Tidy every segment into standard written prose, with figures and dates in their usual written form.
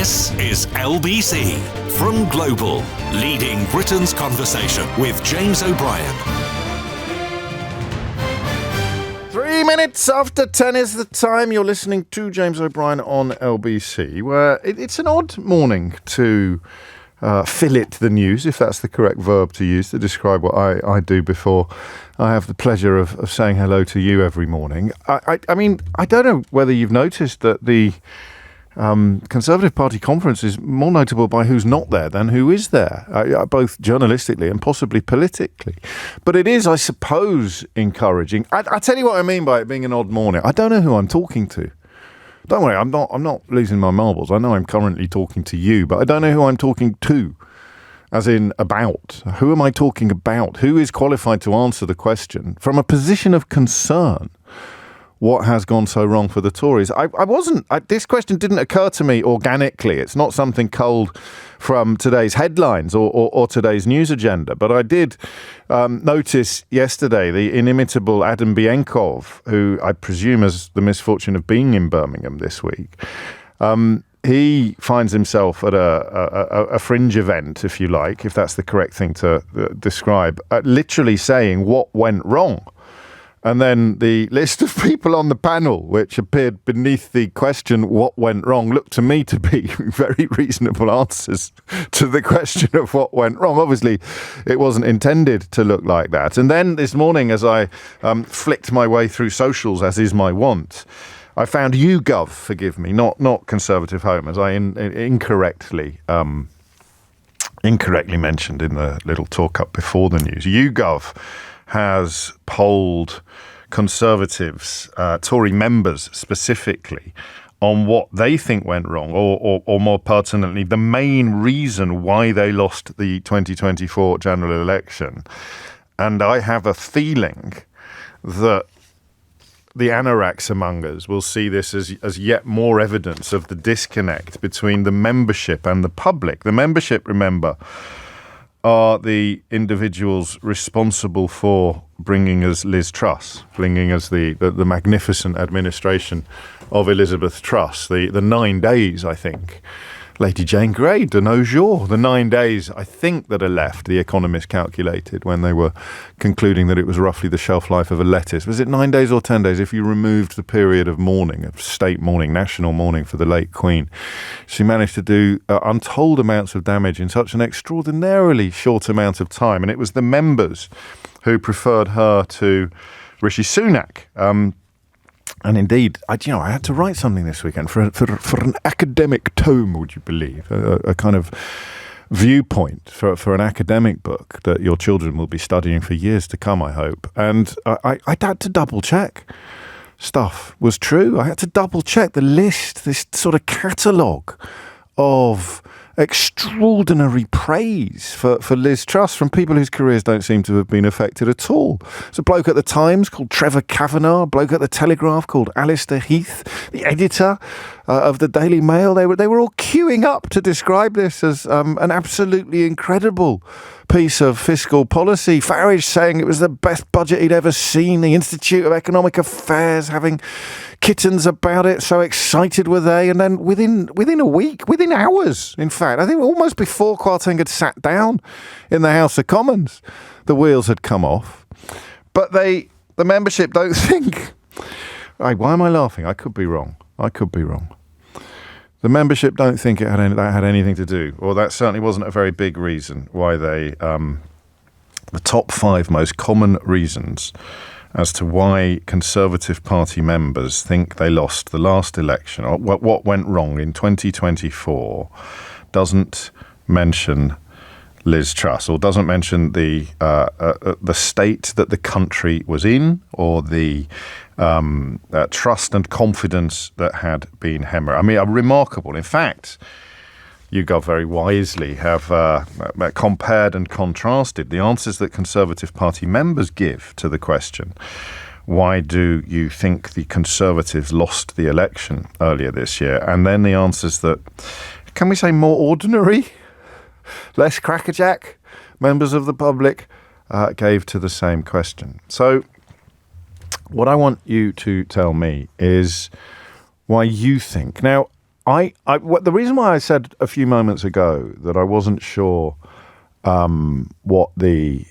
This is LBC from Global, leading Britain's conversation with James O'Brien. 3 minutes after 10 is the time. You're listening to James O'Brien on LBC, where it's an odd morning to fillet the news, if that's the correct verb to use to describe what I do before I have the pleasure of saying hello to you every morning. I mean, I don't know whether you've noticed that the Conservative Party conference is more notable by who's not there than who is there, both journalistically and possibly politically. But it is, I suppose, encouraging. I tell you what I mean by it being an odd morning. I don't know who I'm talking to. Don't worry, I'm not losing my marbles. I know I'm currently talking to you, but I don't know who I'm talking to, as in about. Who am I talking about? Who is qualified to answer the question from a position of concern? What has gone so wrong for the Tories? This question didn't occur to me organically. It's not something culled from today's headlines or today's news agenda. But I did notice yesterday the inimitable Adam Bienkov, who I presume has the misfortune of being in Birmingham this week. He finds himself at a fringe event, if you like, if that's the correct thing to describe, literally saying what went wrong. And then the list of people on the panel, which appeared beneath the question, what went wrong, looked to me to be very reasonable answers to the question of what went wrong. Obviously, it wasn't intended to look like that. And then this morning, as I flicked my way through socials, as is my wont, I found YouGov, forgive me, not Conservative Home, as I incorrectly mentioned in the little talk-up before the news. YouGov has polled Conservatives, Tory members specifically, on what they think went wrong, or more pertinently, the main reason why they lost the 2024 general election. And I have a feeling that the anoraks among us will see this as yet more evidence of the disconnect between the membership and the public. The membership, remember, are the individuals responsible for bringing us Liz Truss, bringing us the magnificent administration of Elizabeth Truss, the 9 days, I think. Lady Jane Grey, de nos jours, the 9 days, I think, that are left, the Economist calculated when they were concluding that it was roughly the shelf life of a lettuce. Was it 9 days or 10 days? If you removed the period of mourning, of state mourning, national mourning for the late Queen, she managed to do untold amounts of damage in such an extraordinarily short amount of time. And it was the members who preferred her to Rishi Sunak. And indeed, I had to write something this weekend for an academic tome, would you believe? A kind of viewpoint for an academic book that your children will be studying for years to come, I hope. And I had to double check stuff was true. I had to double check the list, this sort of catalogue of extraordinary praise for Liz Truss from people whose careers don't seem to have been affected at all. There's a bloke at the Times called Trevor Kavanagh, a bloke at the Telegraph called Alistair Heath, the editor of the Daily Mail. They were all queuing up to describe this as an absolutely incredible piece of fiscal policy. Farage saying it was the best budget he'd ever seen. The Institute of Economic Affairs having kittens about it. So excited were they. And then within a week, within hours, in fact, I think almost before Kwarteng had sat down in the House of Commons, the wheels had come off. But the membership don't think. Why am I laughing? I could be wrong. The membership don't think that had anything to do, or that certainly wasn't a very big reason why they, the top 5 most common reasons as to why Conservative Party members think they lost the last election, or what went wrong in 2024, doesn't mention Liz Truss, or doesn't mention the state that the country was in, or the trust and confidence that had been hemorrhaged. I mean, remarkable. In fact, YouGov very wisely have compared and contrasted the answers that Conservative Party members give to the question, why do you think the Conservatives lost the election earlier this year? And then the answers that, can we say, more ordinary, less crackerjack members of the public gave to the same question. So what I want you to tell me is why you think. Now, the reason why I said a few moments ago that I wasn't sure what the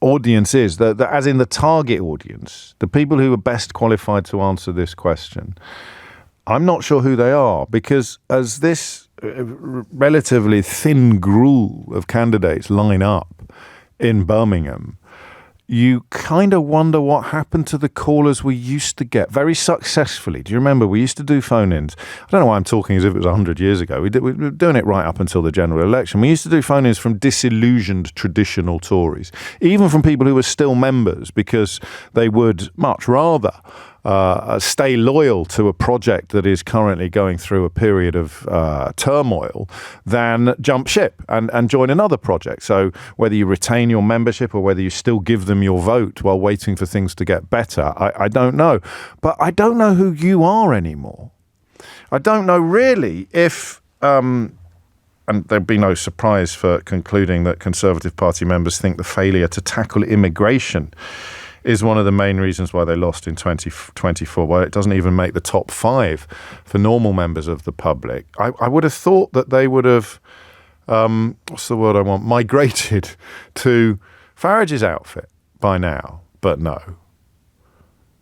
audience is, that as in the target audience, the people who are best qualified to answer this question, I'm not sure who they are, because as this relatively thin gruel of candidates line up in Birmingham, you kind of wonder what happened to the callers we used to get very successfully. Do you remember we used to do phone-ins? I don't know why I'm talking as if it was 100 years ago. We were doing it right up until the general election. We used to do phone-ins from disillusioned traditional Tories, even from people who were still members, because they would much rather stay loyal to a project that is currently going through a period of turmoil than jump ship and join another project. So whether you retain your membership or whether you still give them your vote while waiting for things to get better, I don't know. But I don't know who you are anymore. I don't know really if, and there'd be no surprise for concluding that Conservative Party members think the failure to tackle immigration is one of the main reasons why they lost in 2024, why it doesn't even make the top 5 for normal members of the public. I would have thought that they would have, what's the word I want, migrated to Farage's outfit by now, but no.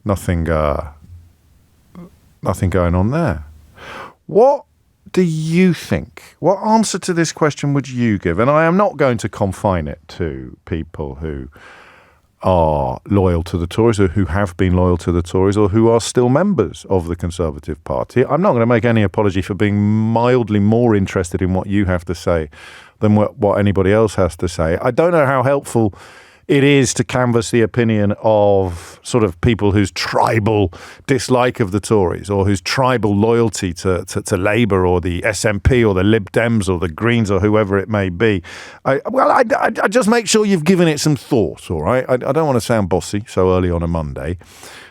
Nothing going on there. What do you think? What answer to this question would you give? And I am not going to confine it to people who are loyal to the Tories or who have been loyal to the Tories or who are still members of the Conservative Party. I'm not going to make any apology for being mildly more interested in what you have to say than what anybody else has to say. I don't know how helpful it is to canvass the opinion of sort of people whose tribal dislike of the Tories or whose tribal loyalty to Labour or the SNP or the Lib Dems or the Greens or whoever it may be. I just make sure you've given it some thought, all right? I don't want to sound bossy so early on a Monday,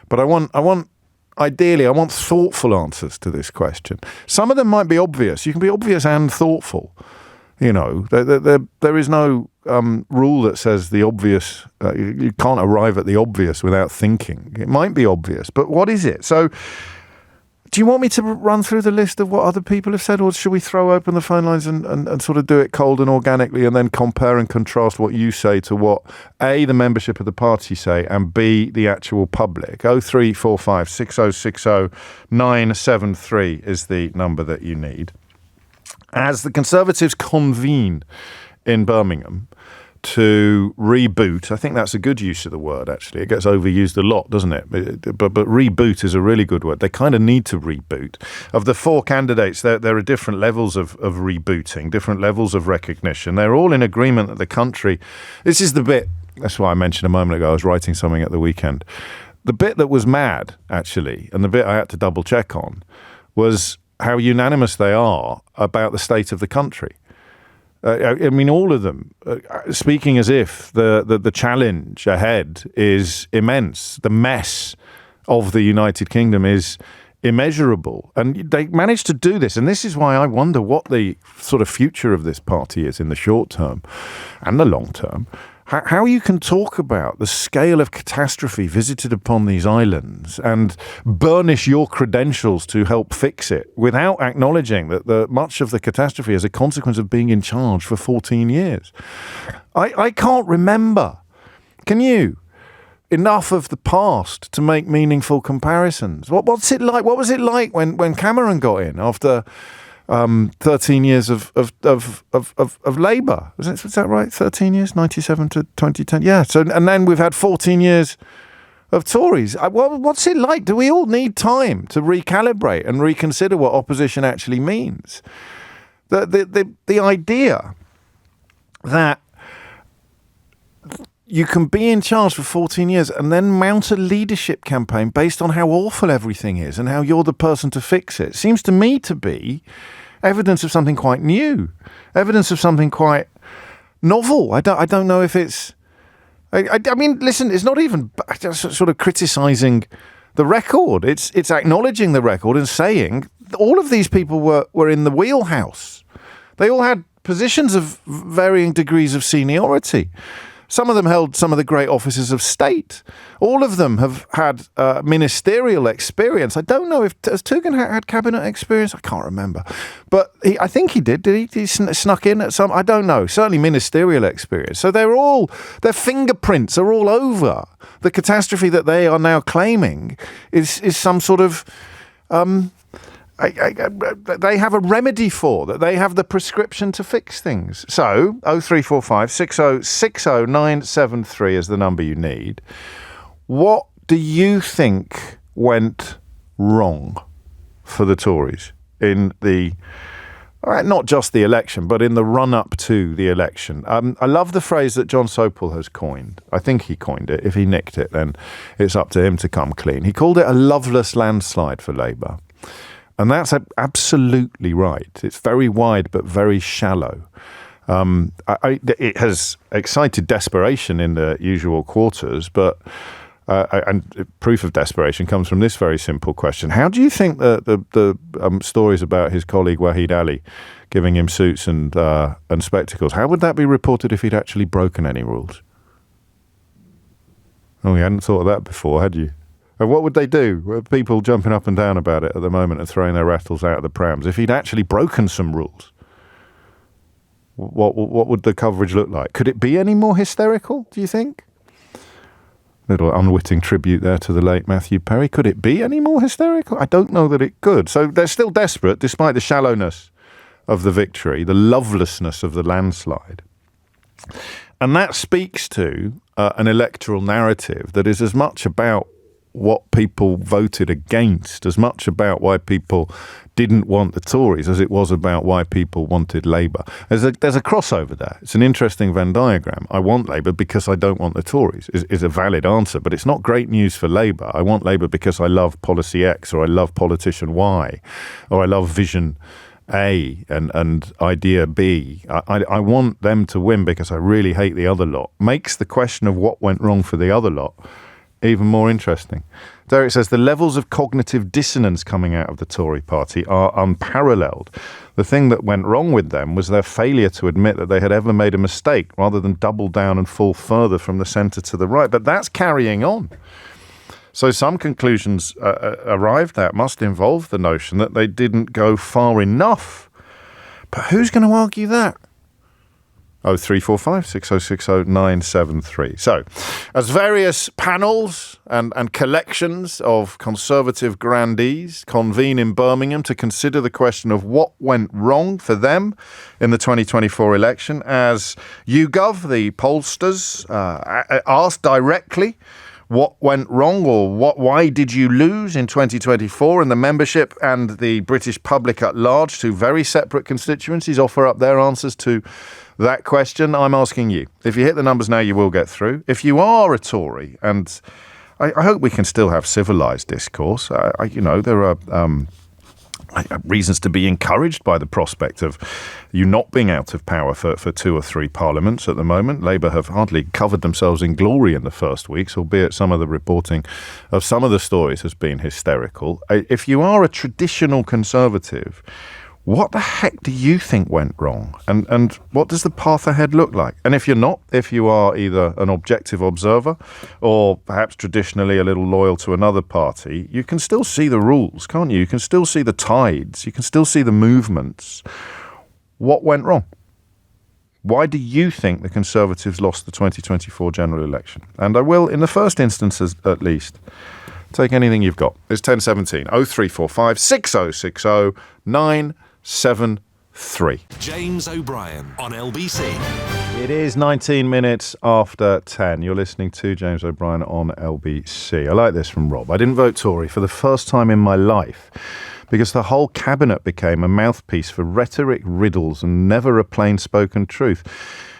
but I want thoughtful answers to this question. Some of them might be obvious. You can be obvious and thoughtful. You know, there is no rule that says the obvious, you can't arrive at the obvious without thinking. It might be obvious, but what is it? So do you want me to run through the list of what other people have said, or should we throw open the phone lines and sort of do it cold and organically and then compare and contrast what you say to what A, the membership of the party say, and B, the actual public? 0345 6060 973 is the number that you need. As the Conservatives convene in Birmingham to reboot, I think that's a good use of the word, actually. It gets overused a lot, doesn't it? But reboot is a really good word. They kind of need to reboot. Of the 4 candidates, there are different levels of rebooting, different levels of recognition. They're all in agreement that the country... This is the bit, that's why I mentioned a moment ago, I was writing something at the weekend. The bit that was mad, actually, and the bit I had to double check on, was how unanimous they are about the state of the country. I mean, all of them speaking as if the challenge ahead is immense. The mess of the United Kingdom is immeasurable. And they managed to do this. And this is why I wonder what the sort of future of this party is in the short term and the long term. How you can talk about the scale of catastrophe visited upon these islands and burnish your credentials to help fix it without acknowledging that much of the catastrophe is a consequence of being in charge for 14 years. I can't remember. Can you? Enough of the past to make meaningful comparisons. What's it like? What was it like when Cameron got in after 13 years of Labour? Was that right? 13 years, 97 to 2010. Yeah. So, and then we've had 14 years of Tories. What's it like? Do we all need time to recalibrate and reconsider what opposition actually means? The idea that you can be in charge for 14 years and then mount a leadership campaign based on how awful everything is and how you're the person to fix it seems to me to be evidence of something quite new, evidence of something quite novel. I don't know if it's... I mean, listen, it's not even sort of criticising the record. It's acknowledging the record and saying all of these people were in the wheelhouse. They all had positions of varying degrees of seniority. Some of them held some of the great offices of state. All of them have had ministerial experience. I don't know if has Tugendhat had cabinet experience. I can't remember, but I think he did. Did he? He snuck in at some. I don't know. Certainly ministerial experience. So their fingerprints are all over the catastrophe that they are now claiming is some sort of. They have a remedy for that. They have the prescription to fix things. So 0345 6060 973 is the number you need. What do you think went wrong for the Tories in the, not just the election, but in the run-up to the election? I love the phrase that John Sopel has coined. I think he coined it. If he nicked it, then it's up to him to come clean. He called it a loveless landslide for Labour. And that's absolutely right. It's very wide but very shallow. It has excited desperation in the usual quarters, but and proof of desperation comes from this very simple question. How do you think the stories about his colleague Wahid Ali giving him suits and spectacles, how would that be reported if he'd actually broken any rules? Oh, you hadn't thought of that before, had you? And what would they do? People jumping up and down about it at the moment and throwing their rattles out of the prams. If he'd actually broken some rules, what would the coverage look like? Could it be any more hysterical, do you think? Little unwitting tribute there to the late Matthew Perry. Could it be any more hysterical? I don't know that it could. So they're still desperate, despite the shallowness of the victory, the lovelessness of the landslide. And that speaks to an electoral narrative that is as much about what people voted against, as much about why people didn't want the Tories as it was about why people wanted Labour. There's a crossover there. It's an interesting Venn diagram. I want Labour because I don't want the Tories is a valid answer, but it's not great news for Labour. I want Labour because I love policy X, or I love politician Y, or I love vision A and idea B. I want them to win because I really hate the other lot. Makes the question of what went wrong for the other lot even more interesting. Derek says the levels of cognitive dissonance coming out of the Tory party are unparalleled. The thing that went wrong with them was their failure to admit that they had ever made a mistake, rather than double down and fall further from the centre to the right. But that's carrying on. So some conclusions arrived at must involve the notion that they didn't go far enough. But who's going to argue that? 0345 6060 973. So, as various panels and collections of Conservative grandees convene in Birmingham to consider the question of what went wrong for them in the 2024 election, as YouGov, the pollsters, asked directly what went wrong, or why did you lose in 2024, and the membership and the British public at large, two very separate constituencies, offer up their answers to that question. I'm asking you. If you hit the numbers now, you will get through. If you are a Tory, and I hope we can still have civilised discourse, there are reasons to be encouraged by the prospect of you not being out of power for 2 or 3 parliaments at the moment. Labour have hardly covered themselves in glory in the first weeks, albeit some of the reporting of some of the stories has been hysterical. If you are a traditional Conservative, what the heck do you think went wrong? And what does the path ahead look like? And if you're not, if you are either an objective observer or perhaps traditionally a little loyal to another party, you can still see the rules, can't you? You can still see the tides. You can still see the movements. What went wrong? Why do you think the Conservatives lost the 2024 general election? And I will, in the first instance at least, take anything you've got. It's 1017 0345 6060 973. James O'Brien on LBC. It is 19 minutes after 10. You're listening to James O'Brien on LBC. I like this from Rob. I didn't vote Tory for the first time in my life because the whole cabinet became a mouthpiece for rhetoric, riddles, and never a plain-spoken truth.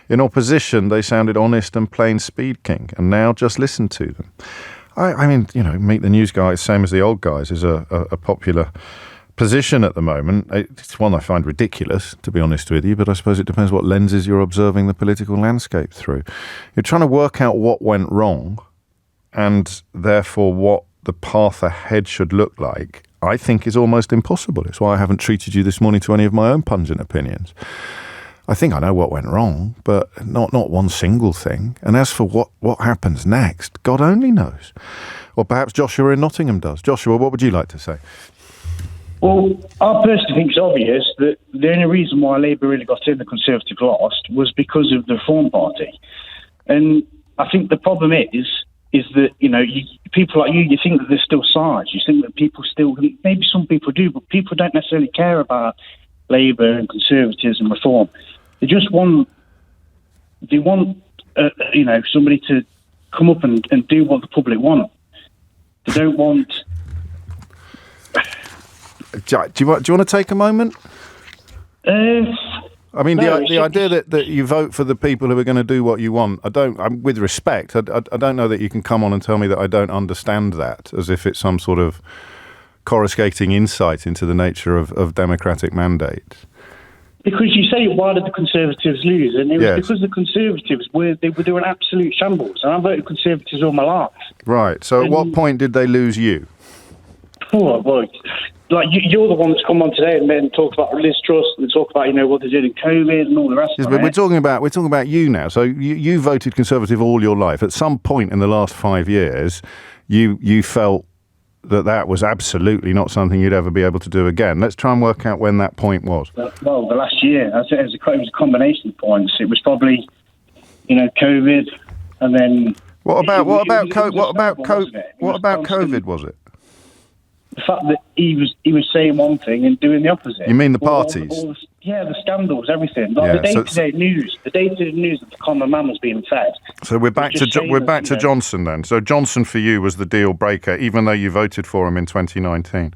In opposition, they sounded honest and plain speaking, and now just listen to them. I mean, Meet the News guys, same as the old guys, is a popular position at the moment. It's one I find ridiculous, to be honest with you, but I suppose it depends what lenses you're observing the political landscape through. You're trying to work out what went wrong and therefore what the path ahead should look like, I think is almost impossible. It's why I haven't treated you this morning to any of my own pungent opinions. I think I know what went wrong, but not one single thing. And as for what happens next, God only knows. Or perhaps Joshua in Nottingham does. Joshua, what would you like to say? Well, I personally think it's obvious that the only reason why Labour really got in, the Conservatives lost, was because of the Reform Party. And I think the problem is that, people like you think that there's still sides. You think that people still, maybe some people do, but people don't necessarily care about Labour and Conservatives and Reform. They just want, somebody to come up and do what the public want. They don't want... Do you want to take a moment? The idea that you vote for the people who are going to do what you want, with respect, I don't know that you can come on and tell me that I don't understand that, as if it's some sort of coruscating insight into the nature of democratic mandates. Because you say, why did the Conservatives lose? And it was because the Conservatives were doing absolute shambles. And I voted Conservatives all my life. Right. So at what point did they lose you? Oh, well, like you're the one that's come on today and then talk about Liz Truss and talk about what they did in COVID and all the rest of it. But we're talking about you now. So you voted Conservative all your life. At some point in the last 5 years, you felt that was absolutely not something you'd ever be able to do again. Let's try and work out when that point was. Well, the last year, it was a combination of points. It was probably, COVID, and then. What about COVID? Was it? The fact that he was saying one thing and doing the opposite. You mean the parties? The scandals, everything. The day-to-day news that the common man was being fed. So we're back to Johnson then. So Johnson for you was the deal breaker, even though you voted for him in 2019.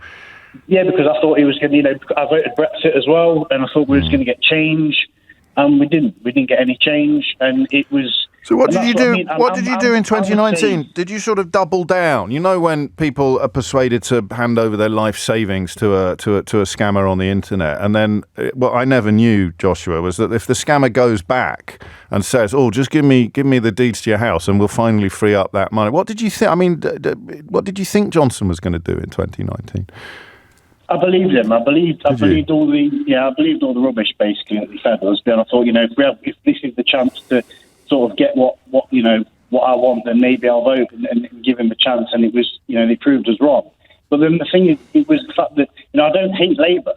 Yeah, because I thought he was going to. I voted Brexit as well, and I thought we was going to get change, and we didn't. We didn't get any change, and it was. So what did you do? What did you do in 2019? Did you sort of double down? When people are persuaded to hand over their life savings to a scammer on the internet, and then what I never knew, Joshua, was that if the scammer goes back and says, "Oh, just give me the deeds to your house, and we'll finally free up that money," what did you think? I mean, what did you think Johnson was going to do in 2019? I believed him. I believed all the rubbish basically that he fed us. But I thought, if this is the chance to sort of get what I want, then maybe I'll vote and give him a chance. And it was, they proved us wrong. But then the thing is, it was the fact that I don't hate Labour,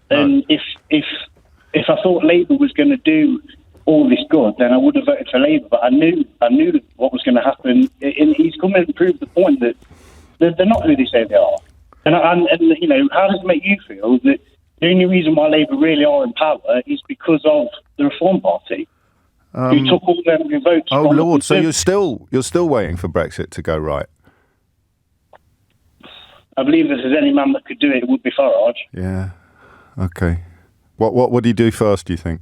and if I thought Labour was going to do all this good, then I would have voted for Labour. But I knew what was going to happen, and he's come in and proved the point that they're not who they say they are. And how does it make you feel that the only reason why Labour really are in power is because of the Reform Party? Who took all them votes? Oh Lord! So you're still waiting for Brexit to go right? I believe if there's any man that could do it, it would be Farage. Yeah. Okay. What would he do first? Do you think?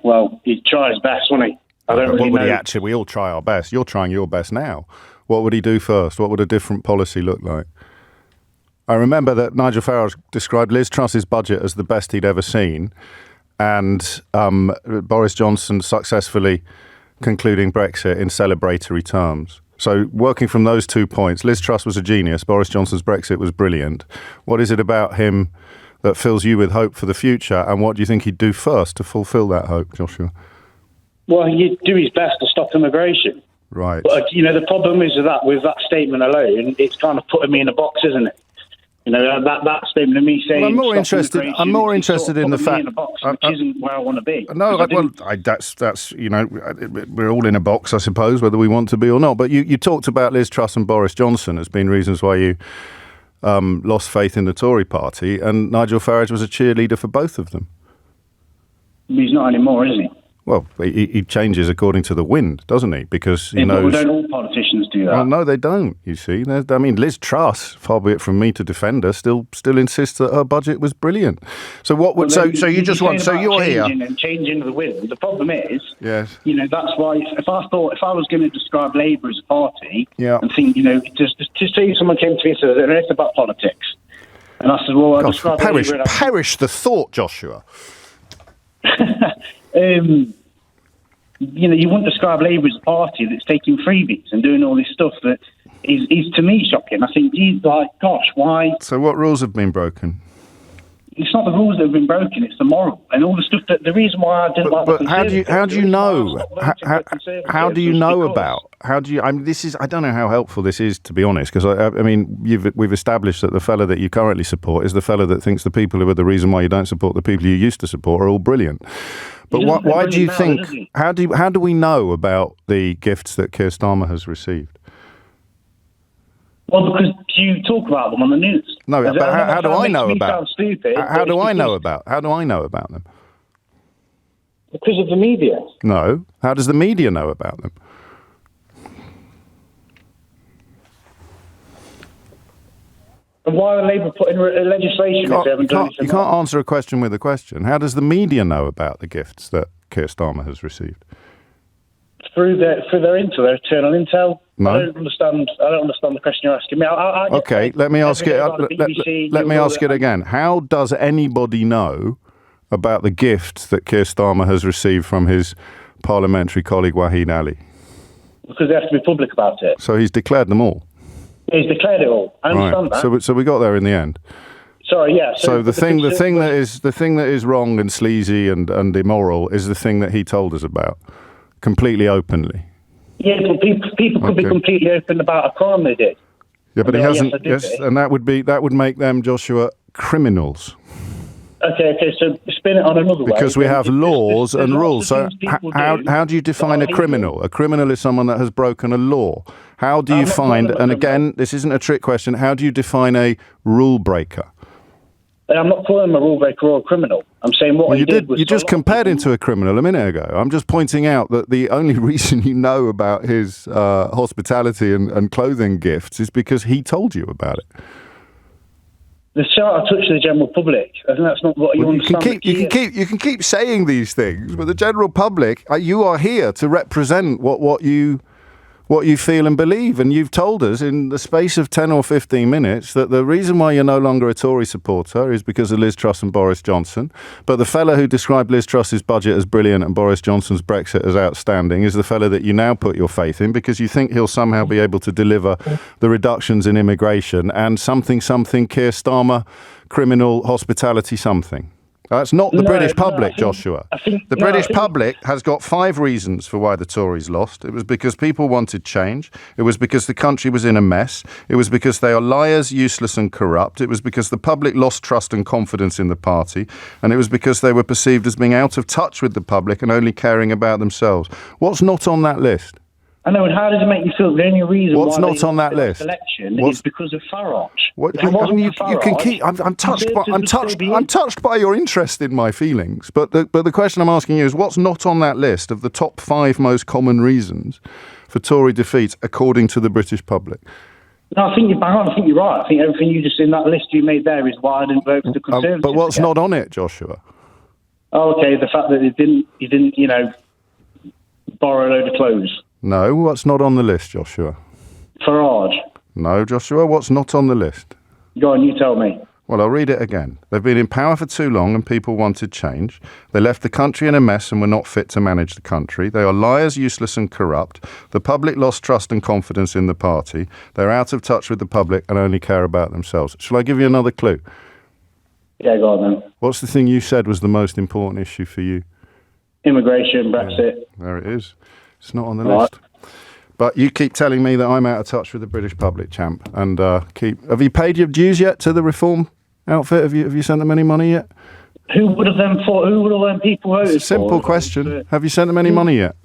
Well, he'd try his best, wouldn't he? What would he actually? We all try our best. You're trying your best now. What would he do first? What would a different policy look like? I remember that Nigel Farage described Liz Truss's budget as the best he'd ever seen, and Boris Johnson successfully concluding Brexit in celebratory terms. So working from those 2 points, Liz Truss was a genius, Boris Johnson's Brexit was brilliant. What is it about him that fills you with hope for the future, and what do you think he'd do first to fulfil that hope, Joshua? Well, he'd do his best to stop immigration. Right. But, the problem is with that statement alone, it's kind of putting me in a box, isn't it? That statement of me saying... Well, I'm more interested in the fact... which isn't where I want to be. No, that's we're all in a box, I suppose, whether we want to be or not. But you talked about Liz Truss and Boris Johnson as being reasons why you lost faith in the Tory party, and Nigel Farage was a cheerleader for both of them. He's not anymore, is he? Well, he changes according to the wind, doesn't he? Because he knows... Don't all politicians do that? Well, no, they don't, you see. Liz Truss, far be it from me to defend her, still insists that her budget was brilliant. So what would... So you just want... So you're here... And changing the wind. The problem is... Yes. That's why if I was going to describe Labour as a party... Yeah. And think, just say someone came to me and said, it's about politics. And I said, well, I describe perish the thought, Joshua. You wouldn't describe Labour as a party that's taking freebies and doing all this stuff that is to me shocking. I think he's like, gosh, why? So what rules have been broken? It's not the rules that have been broken; it's the moral and all the stuff. That the reason why I didn't like. But how do you know? How do you know about? How do you? I mean, I don't know how helpful this is, to be honest, because I mean, we've established that the fella that you currently support is the fella that thinks the people who are the reason why you don't support the people you used to support are all brilliant. But why do you think? How do we know about the gifts that Keir Starmer has received? Well, because you talk about them on the news. No, but how do I know about? Stupid, how do I know about them? Because of the media. No. How does the media know about them? And why are Labour putting legislation if they haven't done it? You can't answer a question with a question. How does the media know about the gifts that Keir Starmer has received? Through their intel, their internal intel. No. I don't understand the question you're asking me. Okay, let me ask it. Let me ask it again. How does anybody know about the gift that Keir Starmer has received from his parliamentary colleague Wahid Ali? Because they have to be public about it. So he's declared them all. He's declared it all. I understand that. So we got there in the end. Sorry, yeah. So the thing that is wrong and sleazy and immoral is the thing that he told us about, completely openly. Yeah, but people could be completely open about a crime they did. Yeah, but he hasn't. Yes, and that would make them, Joshua, criminals. Okay, so spin it on another way. Because we have laws and rules. So how do you define a criminal? A criminal is someone that has broken a law. How do you find, and again, this isn't a trick question, how do you define a rule breaker? I'm not calling him a rule breaker or a criminal. I'm saying what he did was... You just compared him to a criminal a minute ago. I'm just pointing out that the only reason you know about his hospitality and clothing gifts is because he told you about it. The charter touched the general public. I think that's not what you understand. You can keep saying these things, but the general public, you are here to represent what you feel and believe. And you've told us in the space of 10 or 15 minutes that the reason why you're no longer a Tory supporter is because of Liz Truss and Boris Johnson. But the fella who described Liz Truss's budget as brilliant and Boris Johnson's Brexit as outstanding is the fella that you now put your faith in because you think he'll somehow be able to deliver the reductions in immigration and something Keir Starmer criminal hospitality something. That's not the British public, Joshua. The British public has got 5 reasons for why the Tories lost. It was because people wanted change. It was because the country was in a mess. It was because they are liars, useless and corrupt. It was because the public lost trust and confidence in the party. And it was because they were perceived as being out of touch with the public and only caring about themselves. What's not on that list? I know, and how does it make you feel? The only reason what's not on that list election is because of Farage. You can keep. I'm touched by your interest in my feelings, but the question I'm asking you is what's not on that list of the top 5 most common reasons for Tory defeat according to the British public? No, I think you're bang on. I think you're right. I think everything you just in that list you made there is why I didn't vote for the Conservatives. But what's not on it, Joshua? Oh, okay, the fact that he didn't, borrow a load of clothes. No, what's not on the list, Joshua? Farage. No, Joshua, what's not on the list? Go on, you tell me. Well, I'll read it again. They've been in power for too long and people wanted change. They left the country in a mess and were not fit to manage the country. They are liars, useless and corrupt. The public lost trust and confidence in the party. They're out of touch with the public and only care about themselves. Shall I give you another clue? Yeah, go on then. What's the thing you said was the most important issue for you? Immigration, Brexit. Yeah, there it is. It's not on the list. But you keep telling me that I'm out of touch with the British public, champ. And have you paid your dues yet to the Reform outfit? Have you sent them any money yet? Who would have them people voted for? It's a simple question. Have you sent them any money yet?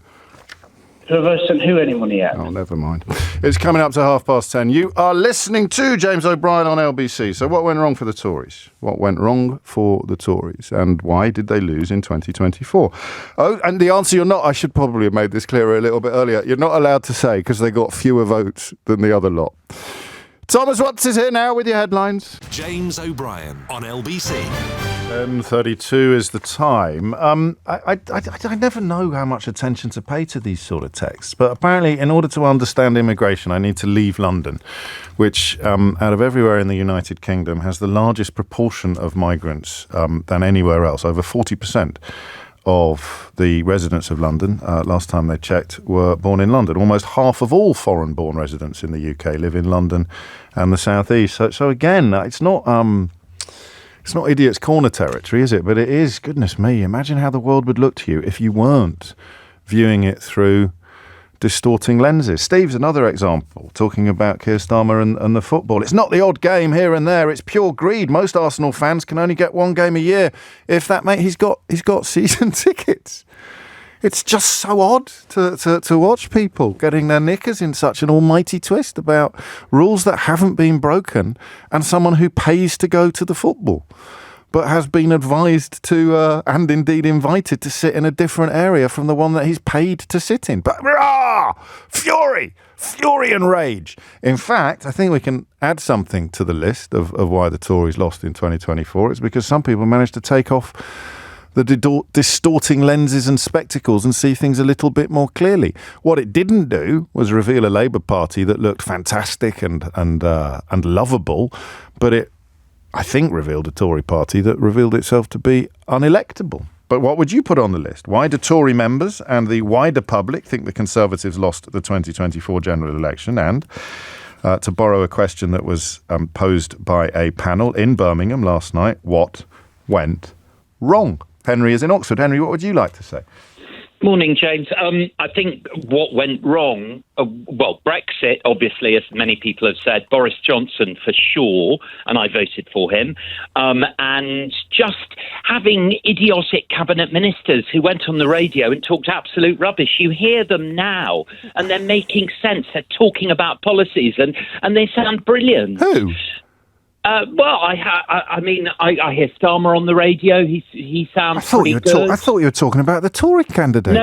Have I sent who any money yet? Oh, never mind. It's coming up to 10:30. You are listening to James O'Brien on LBC. So what went wrong for the Tories? What went wrong for the Tories? And why did they lose in 2024? Oh, and the answer I should probably have made this clearer a little bit earlier. You're not allowed to say because they got fewer votes than the other lot. Thomas Watts is here now with your headlines. James O'Brien on LBC. 10:32 is the time. I never know how much attention to pay to these sort of texts, but apparently in order to understand immigration, I need to leave London, which out of everywhere in the United Kingdom has the largest proportion of migrants than anywhere else. Over 40% of the residents of London, last time they checked, were born in London. Almost half of all foreign-born residents in the UK live in London and the South East. So again, it's not It's not Idiot's Corner territory, is it? But it is, goodness me, imagine how the world would look to you if you weren't viewing it through distorting lenses. Steve's another example, talking about Keir Starmer and the football. It's not the odd game here and there. It's pure greed. Most Arsenal fans can only get one game a year. If that, mate, he's got season tickets. It's just so odd to watch people getting their knickers in such an almighty twist about rules that haven't been broken, and someone who pays to go to the football but has been advised to, and indeed invited to sit in a different area from the one that he's paid to sit in. But fury and rage. In fact, I think we can add something to the list of why the Tories lost in 2024. It's because some people managed to take off the distorting lenses and spectacles and see things a little bit more clearly. What it didn't do was reveal a Labour Party that looked fantastic and lovable, but it, I think, revealed a Tory party that revealed itself to be unelectable. But what would you put on the list? Why do Tory members and the wider public think the Conservatives lost the 2024 general election? And to borrow a question that was posed by a panel in Birmingham last night, what went wrong? Henry is in Oxford. Henry, what would you like to say? Morning, James. I think what went wrong, Brexit, obviously, as many people have said, Boris Johnson for sure, and I voted for him, and just having idiotic cabinet ministers who went on the radio and talked absolute rubbish. You hear them now, and they're making sense. They're talking about policies, and they sound brilliant. Who? I hear Starmer on the radio. He sounds pretty good. I thought you were talking about the Tory candidates. No.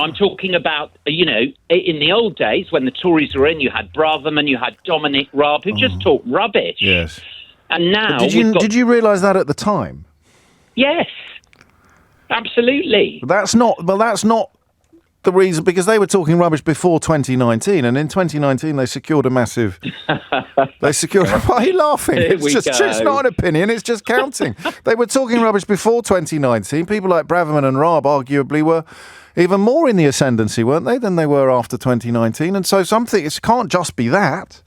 I'm talking about, in the old days when the Tories were in, you had Braverman, you had Dominic Raab, who just talked rubbish. Yes. And now... Did you realise that at the time? Yes. Absolutely. That's not the reason, because they were talking rubbish before 2019, and in 2019 they secured a massive... Why are you laughing? It's not an opinion, it's just counting. They were talking rubbish before 2019. People like Braverman and Raab arguably were even more in the ascendancy, weren't they, than they were after 2019, and so it can't just be that.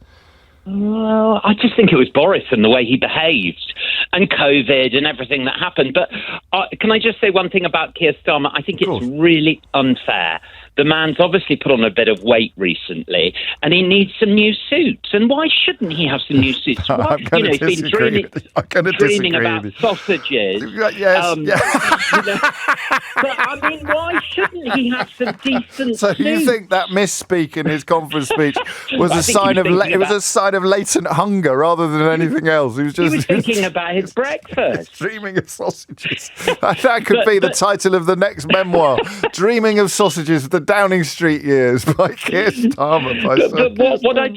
Well, I just think it was Boris and the way he behaved, and COVID and everything that happened. But can I just say one thing about Keir Starmer? I think it's really unfair. The man's obviously put on a bit of weight recently, and he needs some new suits. And why shouldn't he have some new suits? He's been dreaming about sausages. Yes. But I mean, why shouldn't he have some decent So suits? you think that misspeak in his conference speech was a sign of latent hunger rather than anything else? He was thinking about his breakfast. Dreaming of sausages. That could be the title of the next memoir. Dreaming of Sausages, the Downing Street Years by Keir Starmer. But what I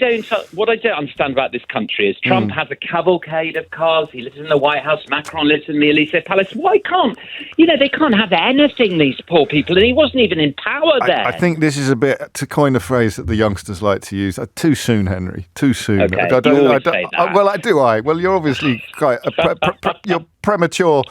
don't understand about this country is Trump has a cavalcade of cars. He lives in the White House. Macron lives in the Elysee Palace. Why can't they can't have anything, these poor people, and he wasn't even in power there. I think this is a bit, to coin a phrase that the youngsters like to use, too soon, Henry. Too soon. Okay, you always say that. Well, you're obviously quite your premature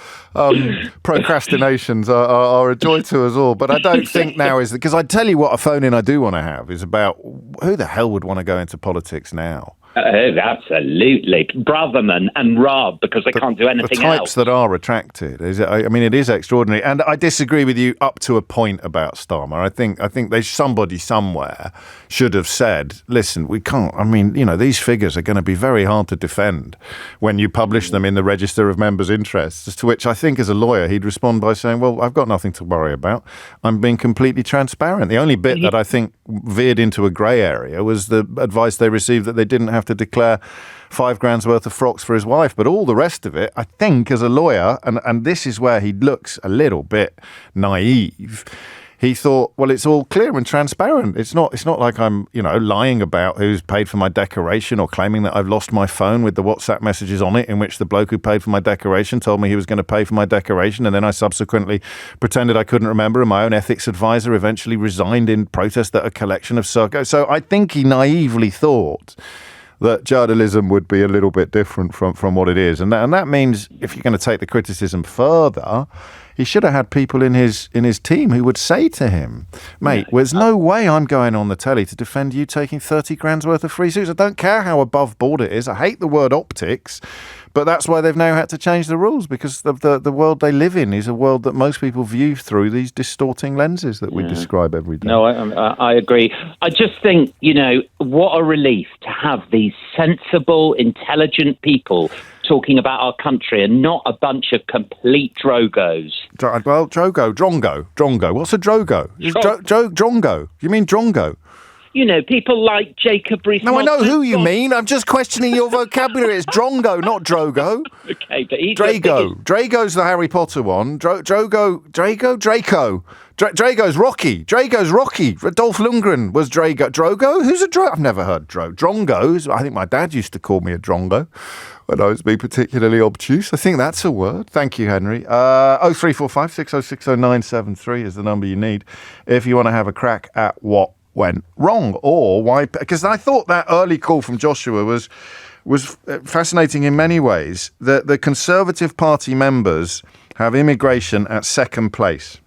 procrastinations are a joy to us all. But I don't think now is because I tell you what, a phone in I do want to have is about who the hell would want to go into politics now. Absolutely. Braverman and Raab, because they can't do anything else. The types that are attracted. It is extraordinary. And I disagree with you up to a point about Starmer. I think somebody somewhere should have said, listen, we can't. These figures are going to be very hard to defend when you publish them in the Register of Members' Interests, to which I think as a lawyer he'd respond by saying, well, I've got nothing to worry about. I'm being completely transparent. The only bit that I think veered into a grey area was the advice they received that they didn't have to declare $5,000 worth of frocks for his wife. But all the rest of it, I think, as a lawyer, and this is where he looks a little bit naive, he thought, well, it's all clear and transparent. It's not like I'm, lying about who's paid for my decoration or claiming that I've lost my phone with the WhatsApp messages on it in which the bloke who paid for my decoration told me he was going to pay for my decoration, and then I subsequently pretended I couldn't remember, and my own ethics advisor eventually resigned in protest at a collection of circos. So I think he naively thought that journalism would be a little bit different from what it is. And that means if you're going to take the criticism further, he should have had people in his team who would say to him, mate, there's no way I'm going on the telly to defend you taking $30,000 worth of free suits. I don't care how above board it is. I hate the word optics, But that's why they've now had to change the rules, because the world they live in is a world that most people view through these distorting lenses that we describe every day. No, I agree. I just think, what a relief to have these sensible, intelligent people talking about our country and not a bunch of complete drogos. Well, drongo. What's a drogo? Drongo. You mean drongo? People like Jacob Rees. No, I know who you mean. I'm just questioning your vocabulary. It's drongo, not drogo. Okay, but he's Drago. Drago's the Harry Potter one. Draco's Rocky. Drago's Rocky. Dolph Lundgren was Drago. Drogo? Who's a Drogo? I've never heard Drongo. I think my dad used to call me a drongo when I was being particularly obtuse. I think that's a word. Thank you, Henry. 0345 606 0973 is the number you need if you want to have a crack at what went wrong, or why, because I thought that early call from Joshua was fascinating in many ways. The Conservative Party members have immigration at second place.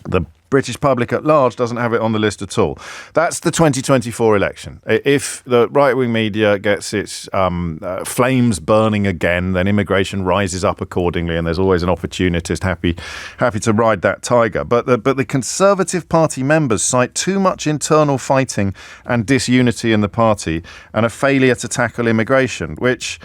The British public at large doesn't have it on the list at all. That's the 2024 election. If the right-wing media gets its flames burning again, then immigration rises up accordingly, and there's always an opportunist happy to ride that tiger. But the Conservative Party members cite too much internal fighting and disunity in the party and a failure to tackle immigration, which,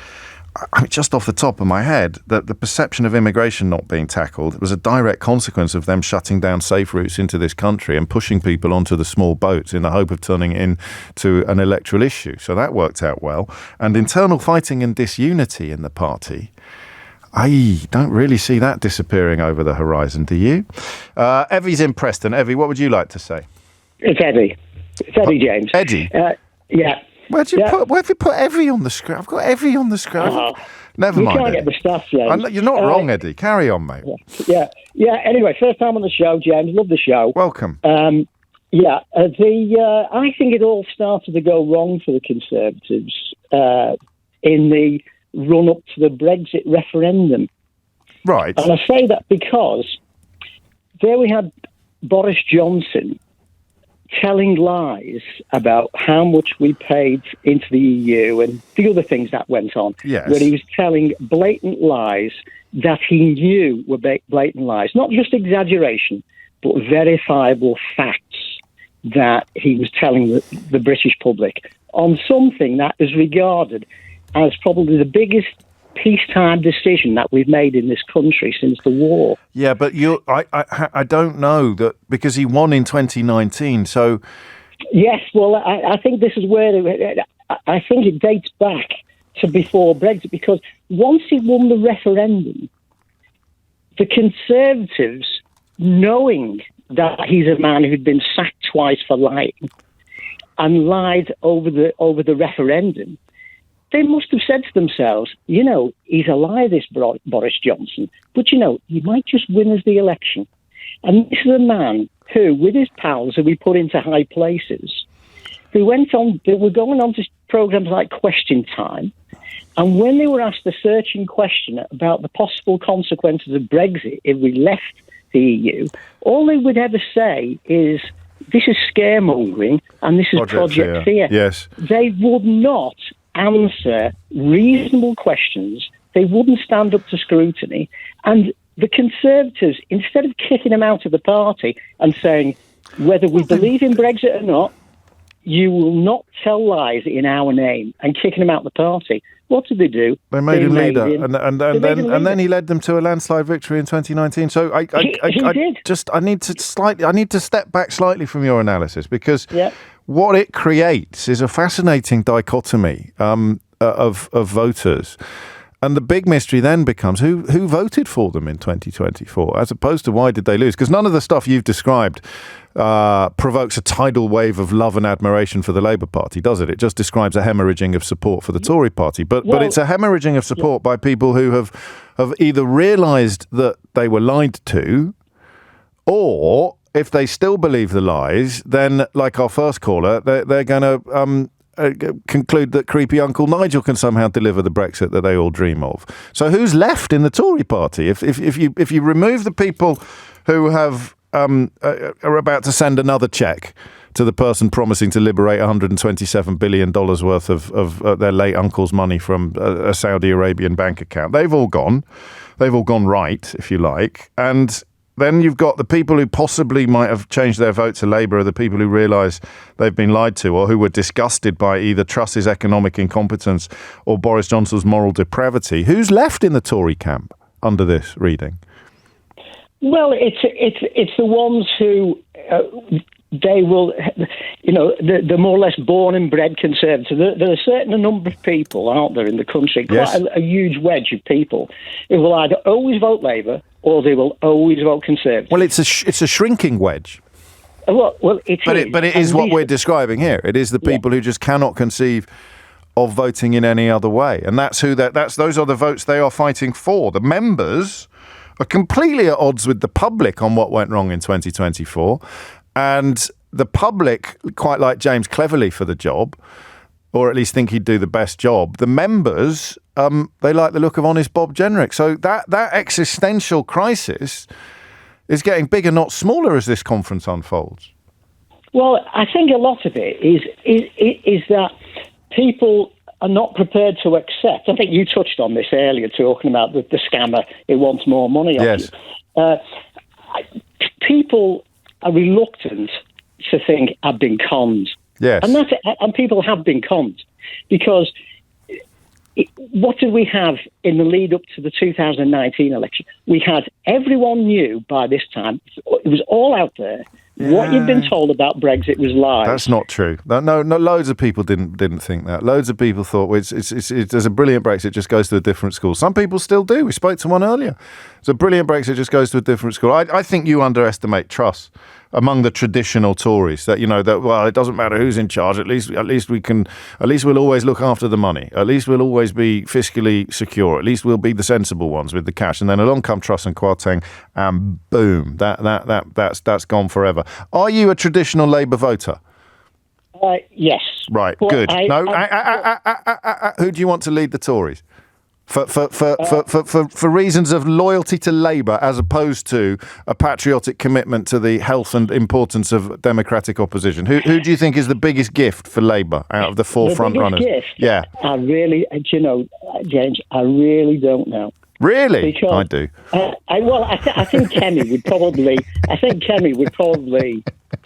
just off the top of my head, that the perception of immigration not being tackled was a direct consequence of them shutting down safe routes into this country and pushing people onto the small boats in the hope of turning it into an electoral issue. So that worked out well. And internal fighting and disunity in the party, I don't really see that disappearing over the horizon, do you? Evie's in Preston. Evie, what would you like to say? It's Eddie. It's Eddie, James. Eddie? Yeah. Where have you put Evie on the screen? I've got Evie on the screen. Never mind. You can't get the stuff, James. You're not wrong, Eddie. Carry on, mate. Yeah. Anyway, first time on the show, James. Love the show. Welcome. I think it all started to go wrong for the Conservatives in the run-up to the Brexit referendum. Right. And I say that because there we had Boris Johnson telling lies about how much we paid into the EU and the other things that went on. Yes. Where he was telling blatant lies that he knew were blatant lies. Not just exaggeration, but verifiable facts that he was telling the British public on something that is regarded as probably the biggest peacetime decision that we've made in this country since the war. Yeah, but I don't know that, because he won in 2019. So yes, well, I think this is where I think it dates back to before Brexit, because once he won the referendum, the Conservatives, knowing that he's a man who'd been sacked twice for lying and lied over the referendum, they must have said to themselves, he's a liar, this Boris Johnson, but, he might just win us the election. And this is a man who, with his pals who we put into high places, they were going on to programs like Question Time, and when they were asked a searching question about the possible consequences of Brexit if we left the EU, all they would ever say is, this is scaremongering and this is Project Fear. Yes. They would not answer reasonable questions. They wouldn't stand up to scrutiny. And the Conservatives, instead of kicking them out of the party and saying, whether we believe in Brexit or not, you will not tell lies in our name, and kicking him out of the party, what did they do? They made him leader, and then he led them to a landslide victory in 2019. So I need to step back slightly from your analysis, because what it creates is a fascinating dichotomy of voters. And the big mystery then becomes who voted for them in 2024, as opposed to why did they lose? Because none of the stuff you've described provokes a tidal wave of love and admiration for the Labour Party, does it? It just describes a hemorrhaging of support for the Tory Party. But it's a hemorrhaging of support by people who have either realised that they were lied to, or if they still believe the lies, then, like our first caller, they're going to conclude that creepy Uncle Nigel can somehow deliver the Brexit that they all dream of. So who's left in the Tory party? If you remove the people who are about to send another cheque to the person promising to liberate $127 billion worth of their late uncle's money from a Saudi Arabian bank account. They've all gone right, if you like. And then you've got the people who possibly might have changed their vote to Labour, are the people who realise they've been lied to, or who were disgusted by either Truss's economic incompetence or Boris Johnson's moral depravity. Who's left in the Tory camp under this reading? Well, it's the ones who they will, the more or less born and bred conservative. There are a certain number of people out there in the country, quite a huge wedge of people, who will either always vote Labour or they will always vote Conservative. Well, it's a shrinking wedge. Well, it is. But it is what we're describing here. It is the people who just cannot conceive of voting in any other way, and those are the votes they are fighting for. The members are completely at odds with the public on what went wrong in 2024, and the public quite like James Cleverly for the job, or at least think he'd do the best job. The members, they like the look of honest Bob Jenrick. So that existential crisis is getting bigger, not smaller, as this conference unfolds. Well, I think a lot of it is that people are not prepared to accept. I think you touched on this earlier, talking about the scammer who wants more money off you. People are reluctant to think I've been conned. Yes. And people have been conned, because what did we have in the lead up to the 2019 election? We had, everyone knew by this time, it was all out there. What you've been told about Brexit was lies. That's not true. No, loads of people didn't think that. Loads of people thought there's a brilliant Brexit, just goes to a different school. Some people still do. We spoke to one earlier. It's a brilliant Brexit, just goes to a different school. I think you underestimate trust among the traditional Tories, that it doesn't matter who's in charge. At least we'll always look after the money. At least we'll always be fiscally secure. At least we'll be the sensible ones with the cash. And then along come Truss and Kwarteng, and boom, that's gone forever. Are you a traditional Labour voter? Yes. Right. But good. Who do you want to lead the Tories? For reasons of loyalty to Labour, as opposed to a patriotic commitment to the health and importance of democratic opposition. Who do you think is the biggest gift for Labour out of the four front runners? Gift? Yeah. I really, James, I really don't know. Really? Because, I do. I think Kemi would probably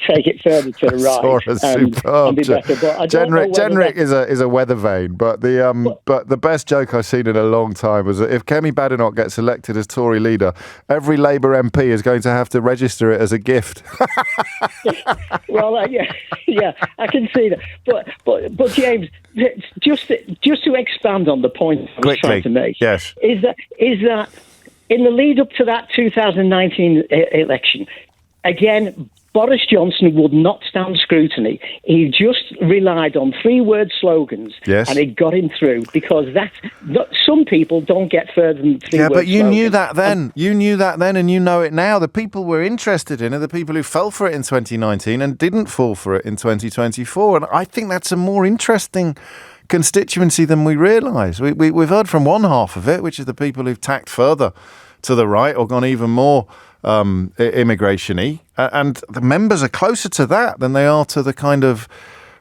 take it further to the right and be better. But I don't know Jenrick is a weather vane, but the best joke I've seen in a long time was that if Kemi Badenoch gets elected as Tory leader, every Labour MP is going to have to register it as a gift. Well, yeah, I can see that. But James, just to expand on the point I was trying to make, yes, is that in the lead up to that 2019 election, again, Boris Johnson would not stand scrutiny. He just relied on 3-word slogans, and it got him through, because some people don't get further than 3 words. Yeah, but you knew that then. You knew that then, and you know it now. The people we're interested in are the people who fell for it in 2019 and didn't fall for it in 2024. And I think that's a more interesting constituency than we realise. We've heard from one half of it, which is the people who've tacked further to the right or gone even more immigration-y, and the members are closer to that than they are to the kind of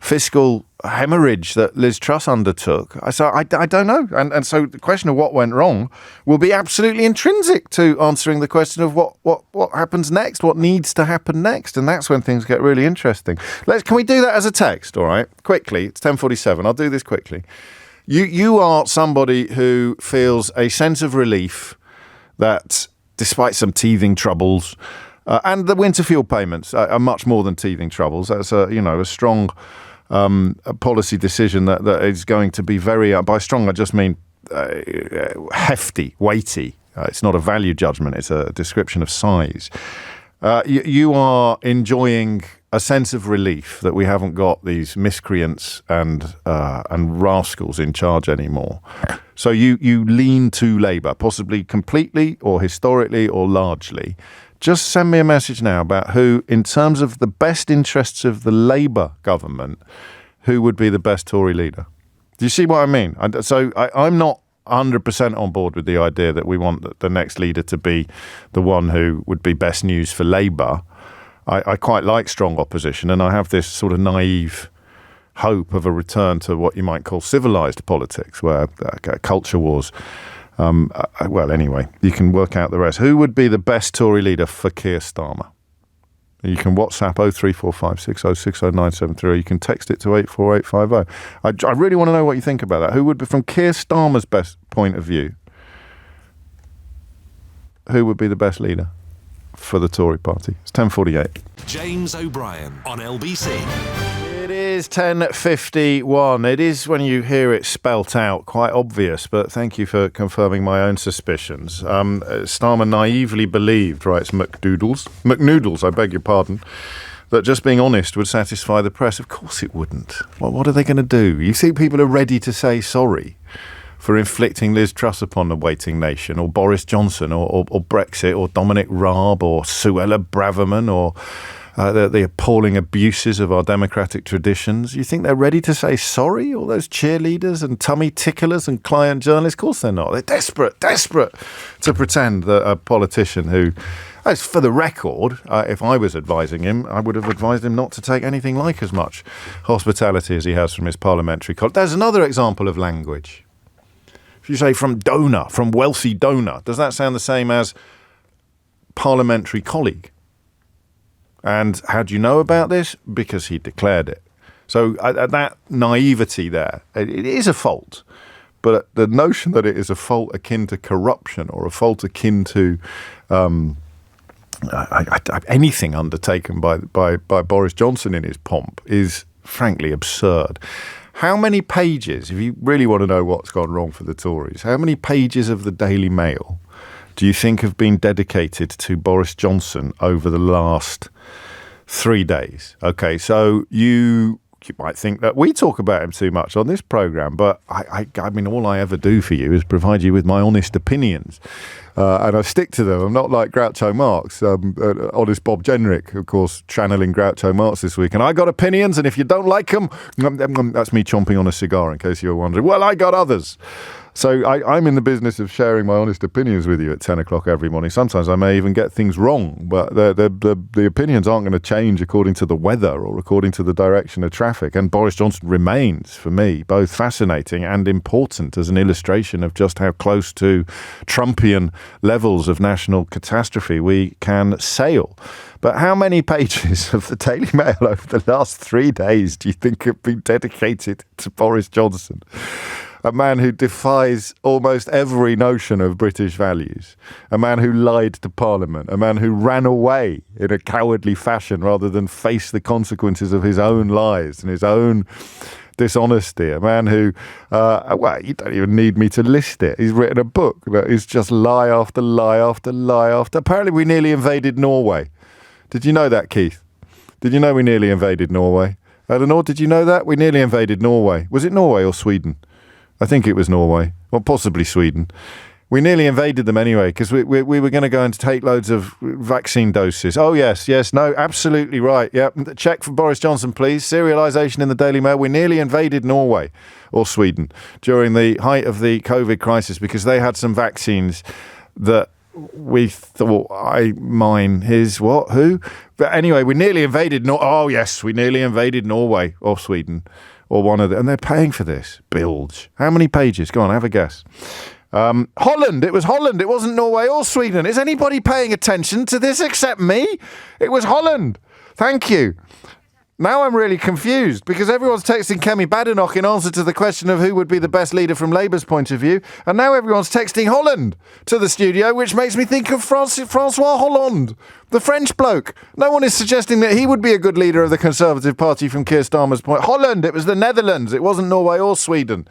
fiscal hemorrhage that Liz Truss undertook. So I don't know. And so the question of what went wrong will be absolutely intrinsic to answering the question of what happens next, what needs to happen next. And that's when things get really interesting. Can we do that as a text, all right? Quickly, it's 10:47. I'll do this quickly. You are somebody who feels a sense of relief that despite some teething troubles, and the winter fuel payments are much more than teething troubles. That's a strong policy decision that is going to be very, by strong I just mean hefty, weighty. It's not a value judgment, it's a description of size. You are enjoying a sense of relief that we haven't got these miscreants and rascals in charge anymore. So you lean to Labour, possibly completely or historically or largely. Just send me a message now about who, in terms of the best interests of the Labour government, who would be the best Tory leader. Do you see what I mean? I'm not 100% on board with the idea that we want the next leader to be the one who would be best news for Labour. I quite like strong opposition, and I have this sort of naive hope of a return to what you might call civilized politics, where culture wars. Well, anyway, you can work out the rest. Who would be the best Tory leader for Keir Starmer? You can WhatsApp 03456060973. You can text it to 84850. I really want to know what you think about that. Who would be, from Keir Starmer's best point of view, who would be the best leader for the Tory party? It's 10:48. James O'Brien on LBC. It is 10:51. It is, when you hear it spelt out, quite obvious, but thank you for confirming my own suspicions. Starmer naively believed, writes McNoodles, I beg your pardon, that just being honest would satisfy the press. Of course it wouldn't. Well, what are they going to do? You think people are ready to say sorry for inflicting Liz Truss upon the waiting nation, or Boris Johnson, or Brexit, or Dominic Raab, or Suella Braverman, or the appalling abuses of our democratic traditions? You think they're ready to say sorry? All those cheerleaders and tummy ticklers and client journalists? Of course they're not. They're desperate to pretend that a politician who, as for the record, if I was advising him, I would have advised him not to take anything like as much hospitality as he has from his parliamentary colleague. There's another example of language. If you say from donor, from wealthy donor, does that sound the same as parliamentary colleague? And how do you know about this? Because he declared it. So that naivety there, it is a fault. But the notion that it is a fault akin to corruption, or a fault akin to anything undertaken by Boris Johnson in his pomp, is frankly absurd. How many pages, if you really want to know what's gone wrong for the Tories, how many pages of the Daily Mail do you think have been dedicated to Boris Johnson over the last 3 days? Okay, so you might think that we talk about him too much on this programme, but I mean, all I ever do for you is provide you with my honest opinions. And I stick to them. I'm not like Groucho Marx, honest Bob Jenrick, of course, channeling Groucho Marx this week. And I got opinions, and if you don't like them, that's me chomping on a cigar, in case you were wondering. Well, I got others. So I'm in the business of sharing my honest opinions with you at 10 o'clock every morning. Sometimes I may even get things wrong, but the opinions aren't going to change according to the weather or according to the direction of traffic. And Boris Johnson remains, for me, both fascinating and important as an illustration of just how close to Trumpian levels of national catastrophe we can sail. But how many pages of the Daily Mail over the last 3 days do you think have been dedicated to Boris Johnson? A man who defies almost every notion of British values, a man who lied to Parliament, a man who ran away in a cowardly fashion rather than face the consequences of his own lies and his own dishonesty, a man who, well, you don't even need me to list it. He's written a book that is just lie after lie after lie after. Apparently we nearly invaded Norway. Did you know that, Keith? Did you know we nearly invaded Norway? Eleanor, did you know that? We nearly invaded Norway. Was it Norway or Sweden? I think it was Norway, or possibly Sweden. We nearly invaded them anyway, because we were going to go and take loads of vaccine doses. Oh, yes, no, absolutely right. Yep, check for Boris Johnson, please. Serialisation in the Daily Mail. We nearly invaded Norway or Sweden during the height of the COVID crisis because they had some vaccines that we thought, who? But anyway, we nearly invaded we nearly invaded Norway or Sweden. Or one of them, and they're paying for this. Bilge. How many pages? Go on, have a guess. Holland. It was Holland. It wasn't Norway or Sweden. Is anybody paying attention to this except me? It was Holland. Thank you. Now I'm really confused because everyone's texting Kemi Badenoch in answer to the question of who would be the best leader from Labour's point of view. And now everyone's texting Holland to the studio, which makes me think of Francois Hollande, the French bloke. No one is suggesting that he would be a good leader of the Conservative Party from Keir Starmer's point. Holland, it was the Netherlands. It wasn't Norway or Sweden.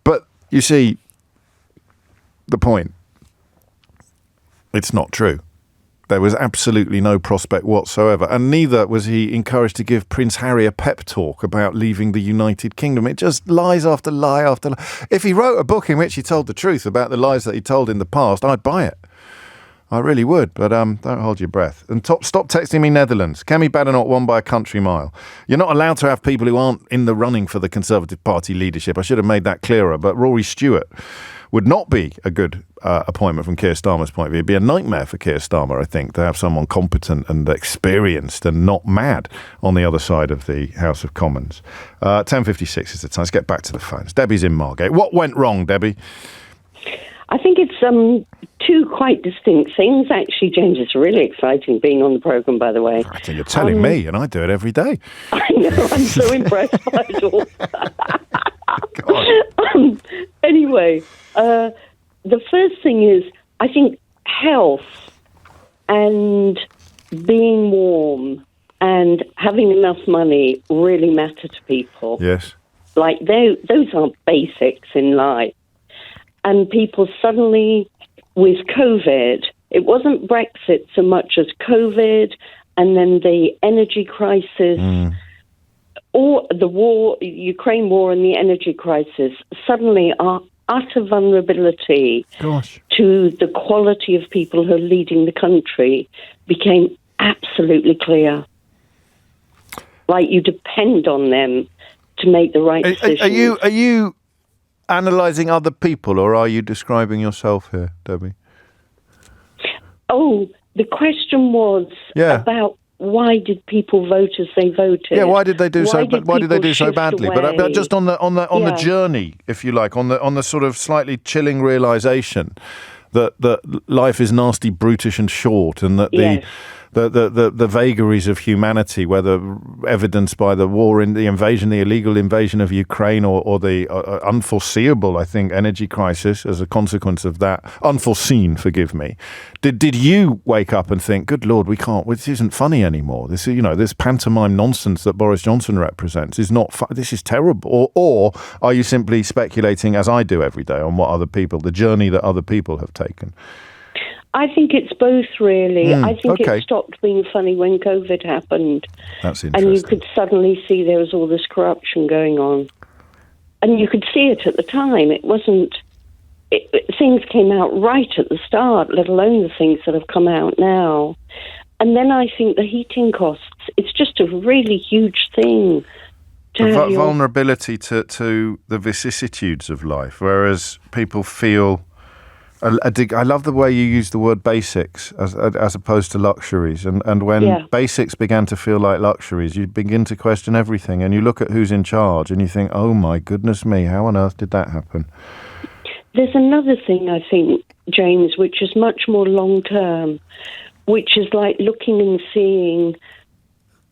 But you see, the point, it's not true. There was absolutely no prospect whatsoever, and neither was he encouraged to give Prince Harry a pep talk about leaving the United Kingdom. It just lies after lie after lie. If he wrote a book in which he told the truth about the lies that he told in the past, I'd buy it. I really would, but don't hold your breath. And stop texting me Netherlands. Kemi Badenoch won by a country mile. You're not allowed to have people who aren't in the running for the Conservative Party leadership. I should have made that clearer, but Rory Stewart would not be a good appointment from Keir Starmer's point of view. It'd be a nightmare for Keir Starmer, I think, to have someone competent and experienced and not mad on the other side of the House of Commons. 10:56 is the time. Let's get back to the phones. Debbie's in Margate. What went wrong, Debbie? I think it's two quite distinct things, actually, James. It's really exciting being on the programme, by the way. I think you're telling me, and I do it every day. I know, I'm so impressed by it all. Anyway, the first thing is, I think health and being warm and having enough money really matter to people. Yes. Like, those are basics in life. And people suddenly, with COVID, it wasn't Brexit so much as COVID and then the energy crisis or the war, Ukraine war and the energy crisis, suddenly our utter vulnerability to the quality of people who are leading the country became absolutely clear. Like, you depend on them to make the right decisions. Are you analysing other people, or are you describing yourself here, Debbie? Oh, the question was about why did people vote as they voted? Yeah, why did they do so? Why did they do so badly? But just on the journey, if you like, on the sort of slightly chilling realisation that life is nasty, brutish, and short, and that the vagaries of humanity, whether evidenced by the war, the illegal invasion of Ukraine, or the unforeseeable, I think, energy crisis as a consequence of that, unforeseen, forgive me. Did you wake up and think, good Lord, this isn't funny anymore. This is, this pantomime nonsense that Boris Johnson represents is not, this is terrible. Or are you simply speculating, as I do every day, on the journey that other people have taken? I think it's both, really. I think it stopped being funny when COVID happened. That's interesting. And you could suddenly see there was all this corruption going on. And you could see it at the time. It wasn't... things came out right at the start, let alone the things that have come out now. And then I think the heating costs, it's just a really huge thing. Vulnerability to the vicissitudes of life, whereas people feel... I love the way you use the word basics as opposed to luxuries. And when basics began to feel like luxuries, you begin to question everything. And you look at who's in charge and you think, oh, my goodness me, how on earth did that happen? There's another thing, I think, James, which is much more long-term, which is like looking and seeing,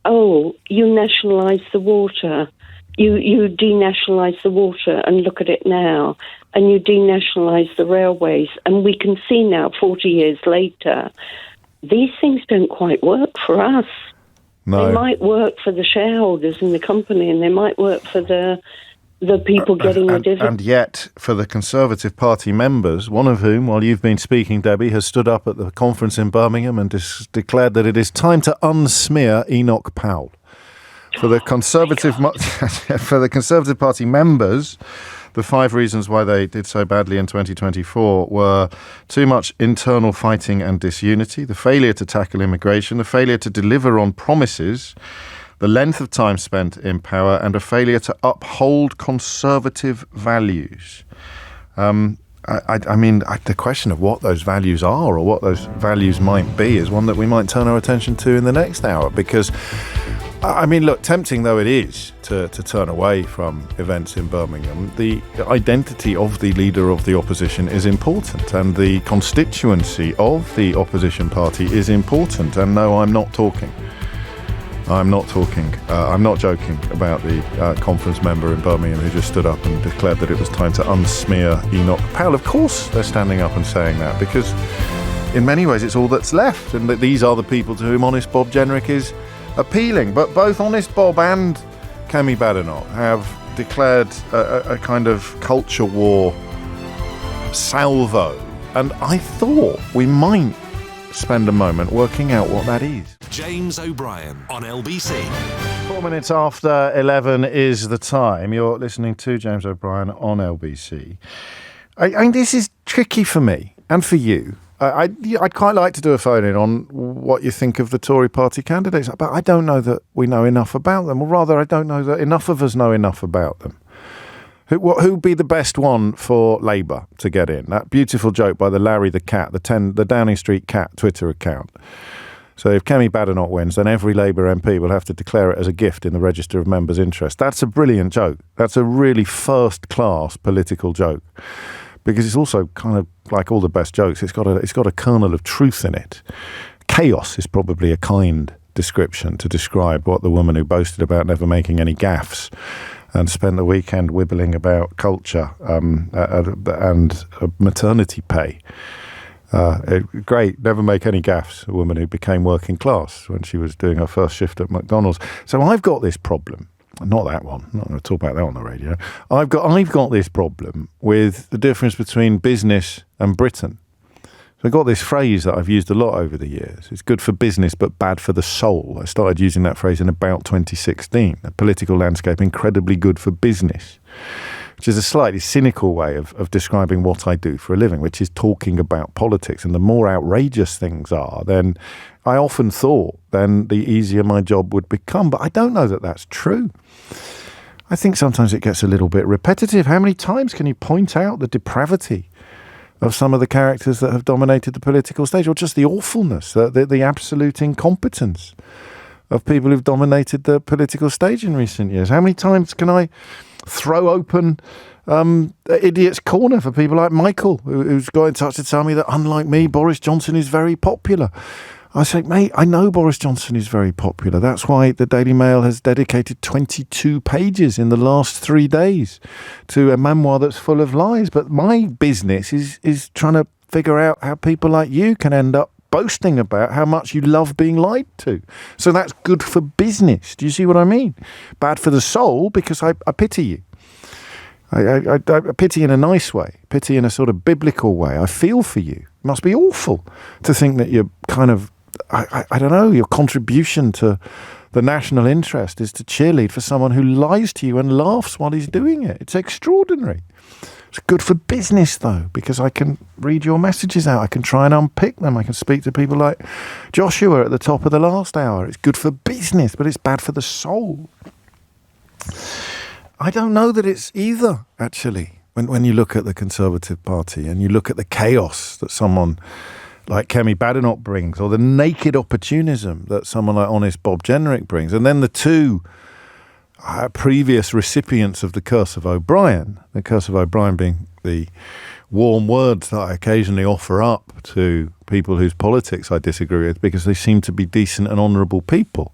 you nationalise the water. You denationalise the water and look at it now. And you denationalise the railways. And we can see now, 40 years later, these things don't quite work for us. No. They might work for the shareholders in the company, and they might work for the people getting the dividend. And yet, for the Conservative Party members, one of whom, while you've been speaking, Debbie, has stood up at the conference in Birmingham and declared that it is time to unsmear Enoch Powell. For the Conservative Party members, the 5 reasons why they did so badly in 2024 were too much internal fighting and disunity, the failure to tackle immigration, the failure to deliver on promises, the length of time spent in power, and a failure to uphold conservative values. The question of what those values are or what those values might be is one that we might turn our attention to in the next hour, because look, tempting though it is to turn away from events in Birmingham, the identity of the leader of the opposition is important, and the constituency of the opposition party is important. And no, I'm not joking about the conference member in Birmingham who just stood up and declared that it was time to unsmear Enoch Powell. Of course they're standing up and saying that, because in many ways it's all that's left, and that these are the people to whom Honest Bob Jenrick is appealing. But both Honest Bob and Kemi Badenoch have declared a kind of culture war salvo, and I thought we might spend a moment working out what that is. James O'Brien on LBC. 4 minutes after 11 is the time. You're listening to James O'Brien on LBC. I mean, this is tricky for me and for you. I'd quite like to do a phone-in on what you think of the Tory party candidates, but I don't know that we know enough about them, or rather, I don't know that enough of us know enough about them. Who'd be the best one for Labour to get in? That beautiful joke by the Larry the Cat, the Downing Street Cat Twitter account. So if Kemi Badenoch wins, then every Labour MP will have to declare it as a gift in the Register of Members' Interest. That's a brilliant joke. That's a really first-class political joke, because it's also kind of like all the best jokes. It's got a kernel of truth in it. Chaos is probably a kind description to describe what the woman who boasted about never making any gaffes and spent the weekend wibbling about culture and maternity pay. Great, never make any gaffes, a woman who became working class when she was doing her first shift at McDonald's. So I've got this problem, not that one, I'm not going to talk about that on the radio. I've got this problem with the difference between business and Britain. So I've got this phrase that I've used a lot over the years. It's good for business but bad for the soul. I started using that phrase in about 2016. A political landscape incredibly good for business, which is a slightly cynical way of describing what I do for a living, which is talking about politics. And the more outrageous things are, then I often thought, then the easier my job would become. But I don't know that that's true. I think sometimes it gets a little bit repetitive. How many times can you point out the depravity of some of the characters that have dominated the political stage, or just the awfulness, the absolute incompetence of people who've dominated the political stage in recent years? How many times can I throw open Idiot's Corner for people like Michael, who's got in touch to tell me that, unlike me, Boris Johnson is very popular? I say, mate, I know Boris Johnson is very popular. That's why the Daily Mail has dedicated 22 pages in the last 3 days to a memoir that's full of lies. But my business is trying to figure out how people like you can end up boasting about how much you love being lied to. So that's good for business. Do you see what I mean? Bad for the soul, because I pity you. I pity in a nice way, pity in a sort of biblical way. I feel for you. It must be awful to think that you're kind of, I don't know, your contribution to the national interest is to cheerlead for someone who lies to you and laughs while he's doing it. It's extraordinary. It's good for business, though, because I can read your messages out. I can try and unpick them. I can speak to people like Joshua at the top of the last hour. It's good for business, but it's bad for the soul. I don't know that it's either, actually, when you look at the Conservative Party and you look at the chaos that someone like Kemi Badenoch brings, or the naked opportunism that someone like honest Bob Jenrick brings, and then the two previous recipients of the Curse of O'Brien, the Curse of O'Brien being the warm words that I occasionally offer up to people whose politics I disagree with because they seem to be decent and honourable people.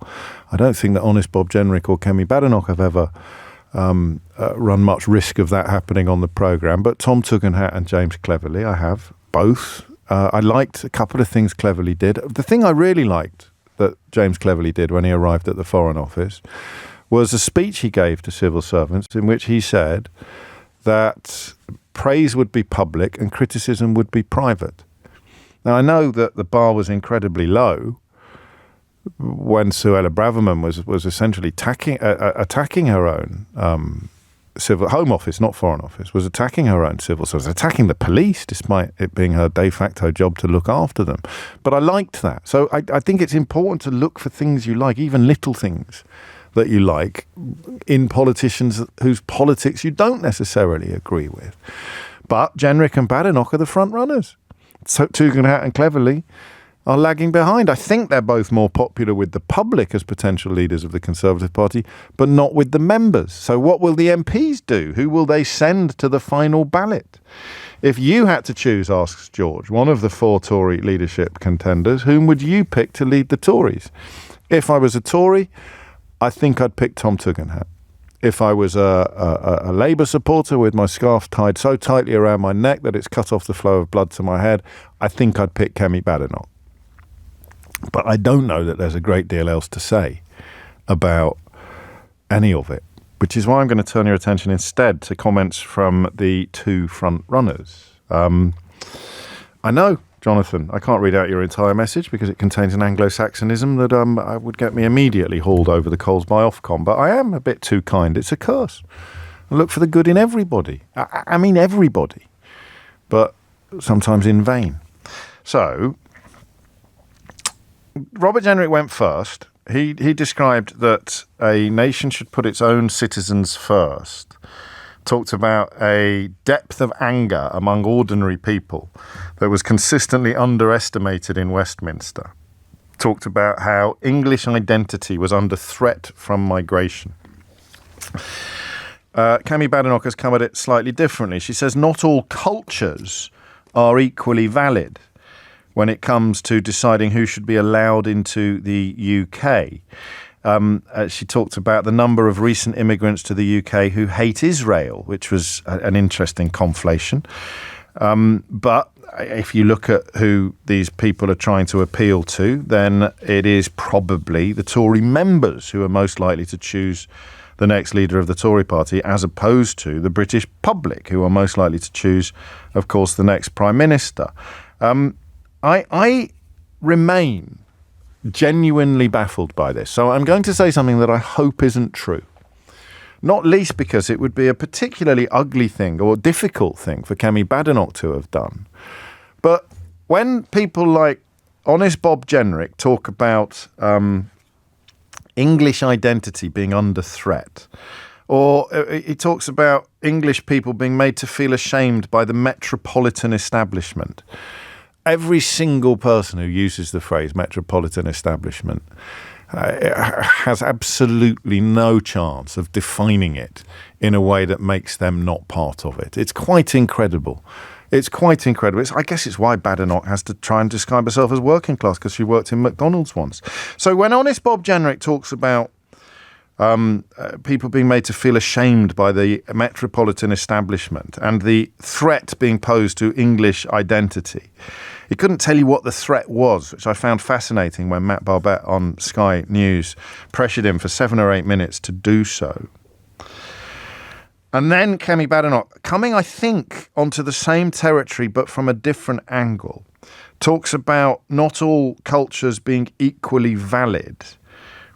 I don't think that honest Bob Jenrick or Kemi Badenoch have ever run much risk of that happening on the programme, but Tom Tugendhat and James Cleverly, I have both. I liked a couple of things Cleverly did. The thing I really liked that James Cleverly did when he arrived at the Foreign Office was a speech he gave to civil servants in which he said that praise would be public and criticism would be private. Now, I know that the bar was incredibly low when Suella Braverman was essentially attacking her own civil Home Office, not Foreign Office, was attacking her own civil servants, attacking the police, despite it being her de facto job to look after them. But I liked that. So I think it's important to look for things you like, even little things that you like, in politicians whose politics you don't necessarily agree with. But Jenrick and Badenoch are the front runners. So Tugendhat and Cleverly are lagging behind. I think they're both more popular with the public as potential leaders of the Conservative Party, but not with the members. So what will the MPs do? Who will they send to the final ballot? If you had to choose, asks George, one of the four Tory leadership contenders, whom would you pick to lead the Tories? If I was a Tory, I think I'd pick Tom Tugendhat. If I was a Labour supporter with my scarf tied so tightly around my neck that it's cut off the flow of blood to my head, I think I'd pick Kemi Badenoch. But I don't know that there's a great deal else to say about any of it, which is why I'm going to turn your attention instead to comments from the two front runners. I know, Jonathan, I can't read out your entire message because it contains an Anglo-Saxonism that would get me immediately hauled over the coals by Ofcom, but I am a bit too kind. It's a curse. I look for the good in everybody. I mean everybody, but sometimes in vain. So, Robert Jenrick went first. He described that a nation should put its own citizens first. Talked about a depth of anger among ordinary people that was consistently underestimated in Westminster. Talked about how English identity was under threat from migration. Cami Badenoch has come at it slightly differently. She says not all cultures are equally valid when it comes to deciding who should be allowed into the UK. She talked about the number of recent immigrants to the UK who hate Israel, which was an interesting conflation. But if you look at who these people are trying to appeal to, then it is probably the Tory members who are most likely to choose the next leader of the Tory party, as opposed to the British public, who are most likely to choose, of course, the next Prime Minister. I remain genuinely baffled by this. So I'm going to say something that I hope isn't true. Not least because it would be a particularly ugly thing or difficult thing for Kemi Badenoch to have done. But when people like Honest Bob Jenrick talk about English identity being under threat, or he talks about English people being made to feel ashamed by the metropolitan establishment, every single person who uses the phrase metropolitan establishment has absolutely no chance of defining it in a way that makes them not part of it. It's quite incredible. It's quite incredible. I guess it's why Badenoch has to try and describe herself as working class, because she worked in McDonald's once. So when Honest Bob Jenrick talks about people being made to feel ashamed by the metropolitan establishment and the threat being posed to English identity, he couldn't tell you what the threat was, which I found fascinating when Matt Barbette on Sky News pressured him for 7 or 8 minutes to do so. And then Kemi Badenoch, coming, I think, onto the same territory but from a different angle, talks about not all cultures being equally valid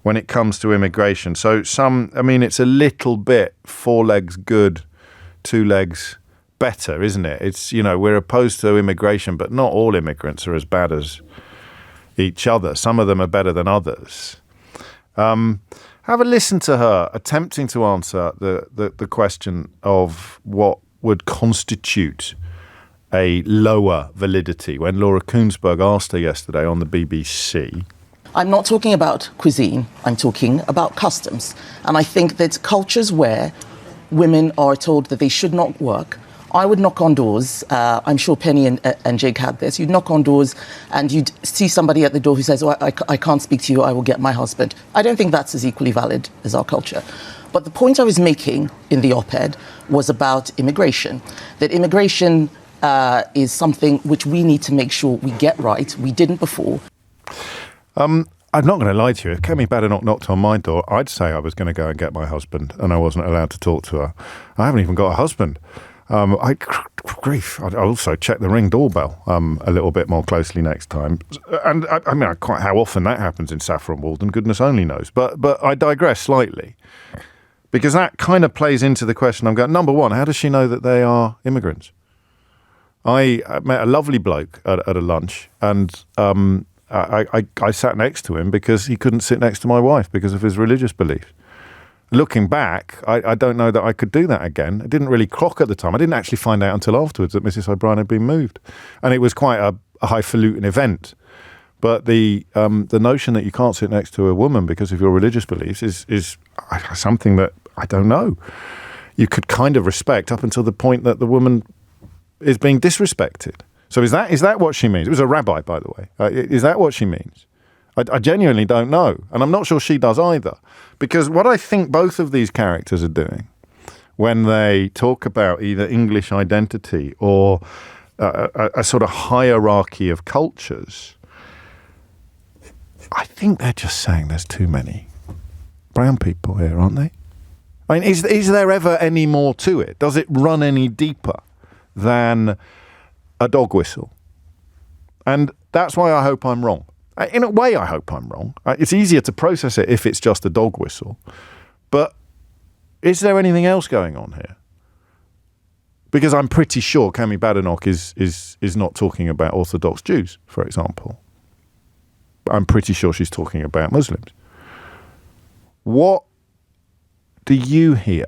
when it comes to immigration. So it's a little bit 4 legs good, 2 legs better, isn't it? It's, we're opposed to immigration, but not all immigrants are as bad as each other. Some of them are better than others. Have a listen to her attempting to answer the question of what would constitute a lower validity when Laura Koonsberg asked her yesterday on the BBC. I'm not talking about cuisine, I'm talking about customs. And I think that cultures where women are told that they should not work, I would knock on doors. I'm sure Penny and Jake had this. You'd knock on doors and you'd see somebody at the door who says, I can't speak to you, I will get my husband. I don't think that's as equally valid as our culture. But the point I was making in the op-ed was about immigration. That immigration is something which we need to make sure we get right. We didn't before. I'm not going to lie to you. If Kemi Badenoch knocked on my door, I'd say I was going to go and get my husband and I wasn't allowed to talk to her. I haven't even got a husband. I also check the Ring doorbell a little bit more closely next time. And quite how often that happens in Saffron Walden, goodness only knows. But I digress slightly, because that kind of plays into the question I'm going, number one, how does she know that they are immigrants? I met a lovely bloke at a lunch, and I sat next to him because he couldn't sit next to my wife because of his religious beliefs. Looking back, I don't know that I could do that again. It didn't really clock at the time. I didn't actually find out until afterwards that Mrs. O'Brien had been moved. And it was quite a highfalutin event. But the notion that you can't sit next to a woman because of your religious beliefs is something that, I don't know, you could kind of respect up until the point that the woman is being disrespected. So is that what she means? It was a rabbi, by the way. Is that what she means? I genuinely don't know. And I'm not sure she does either. Because what I think both of these characters are doing when they talk about either English identity or a sort of hierarchy of cultures, I think they're just saying there's too many brown people here, aren't they? I mean, is there ever any more to it? Does it run any deeper than a dog whistle? And that's why I hope I'm wrong. In a way, I hope I'm wrong. It's easier to process it if it's just a dog whistle. But is there anything else going on here? Because I'm pretty sure Kemi Badenoch is not talking about Orthodox Jews, for example. I'm pretty sure she's talking about Muslims. What do you hear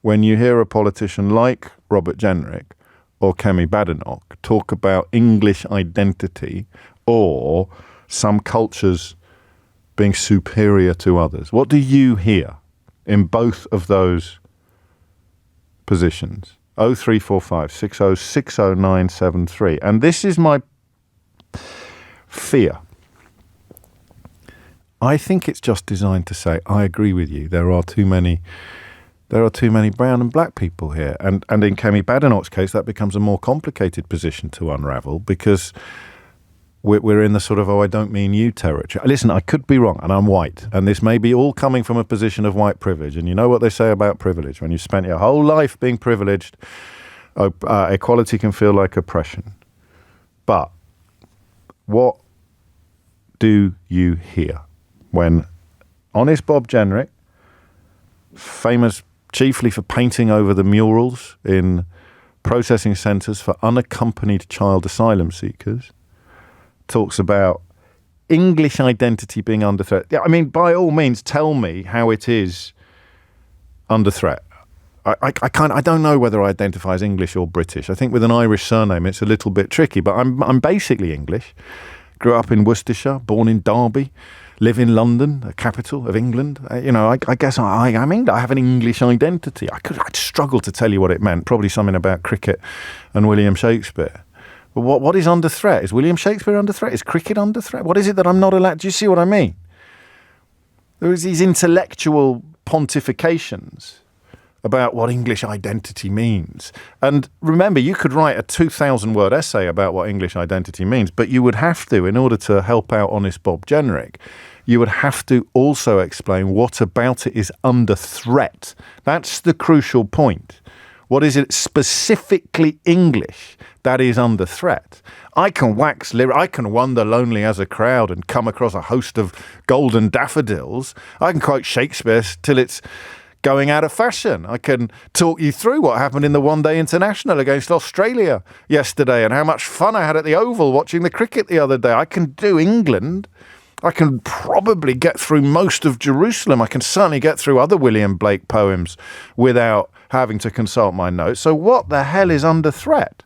when you hear a politician like Robert Jenrick or Kemi Badenoch talk about English identity or some cultures being superior to others? What do you hear in both of those positions? 0345 6060973. And this is my fear. I think it's just designed to say, I agree with you. There are too many brown and black people here. And in Kemi Badenoch's case, that becomes a more complicated position to unravel because we're in the sort of, I don't mean you territory. Listen, I could be wrong, and I'm white, and this may be all coming from a position of white privilege. And you know what they say about privilege. When you spent your whole life being privileged, equality can feel like oppression. But what do you hear when honest Bob Jenrick, famous chiefly for painting over the murals in processing centres for unaccompanied child asylum seekers, talks about English identity being under threat? Yeah, I mean, by all means, tell me how it is under threat. I don't know whether I identify as English or British. I think with an Irish surname, it's a little bit tricky, but I'm basically English. Grew up in Worcestershire, born in Derby, live in London, the capital of England. I guess I have an English identity. I'd struggle to tell you what it meant. Probably something about cricket and William Shakespeare. But what is under threat? Is William Shakespeare under threat? Is cricket under threat? What is it that I'm not allowed? Do you see what I mean? There is these intellectual pontifications about what English identity means. And remember, you could write a 2,000-word essay about what English identity means, but you would have to, in order to help out honest Bob Jenrick, you would have to also explain what about it is under threat. That's the crucial point. What is it specifically English that is under threat? I can wax lyric. I can wander lonely as a crowd and come across a host of golden daffodils. I can quote Shakespeare till it's going out of fashion. I can talk you through what happened in the one-day international against Australia yesterday and how much fun I had at the Oval watching the cricket the other day. I can do England. I can probably get through most of Jerusalem. I can certainly get through other William Blake poems without having to consult my notes. So what the hell is under threat?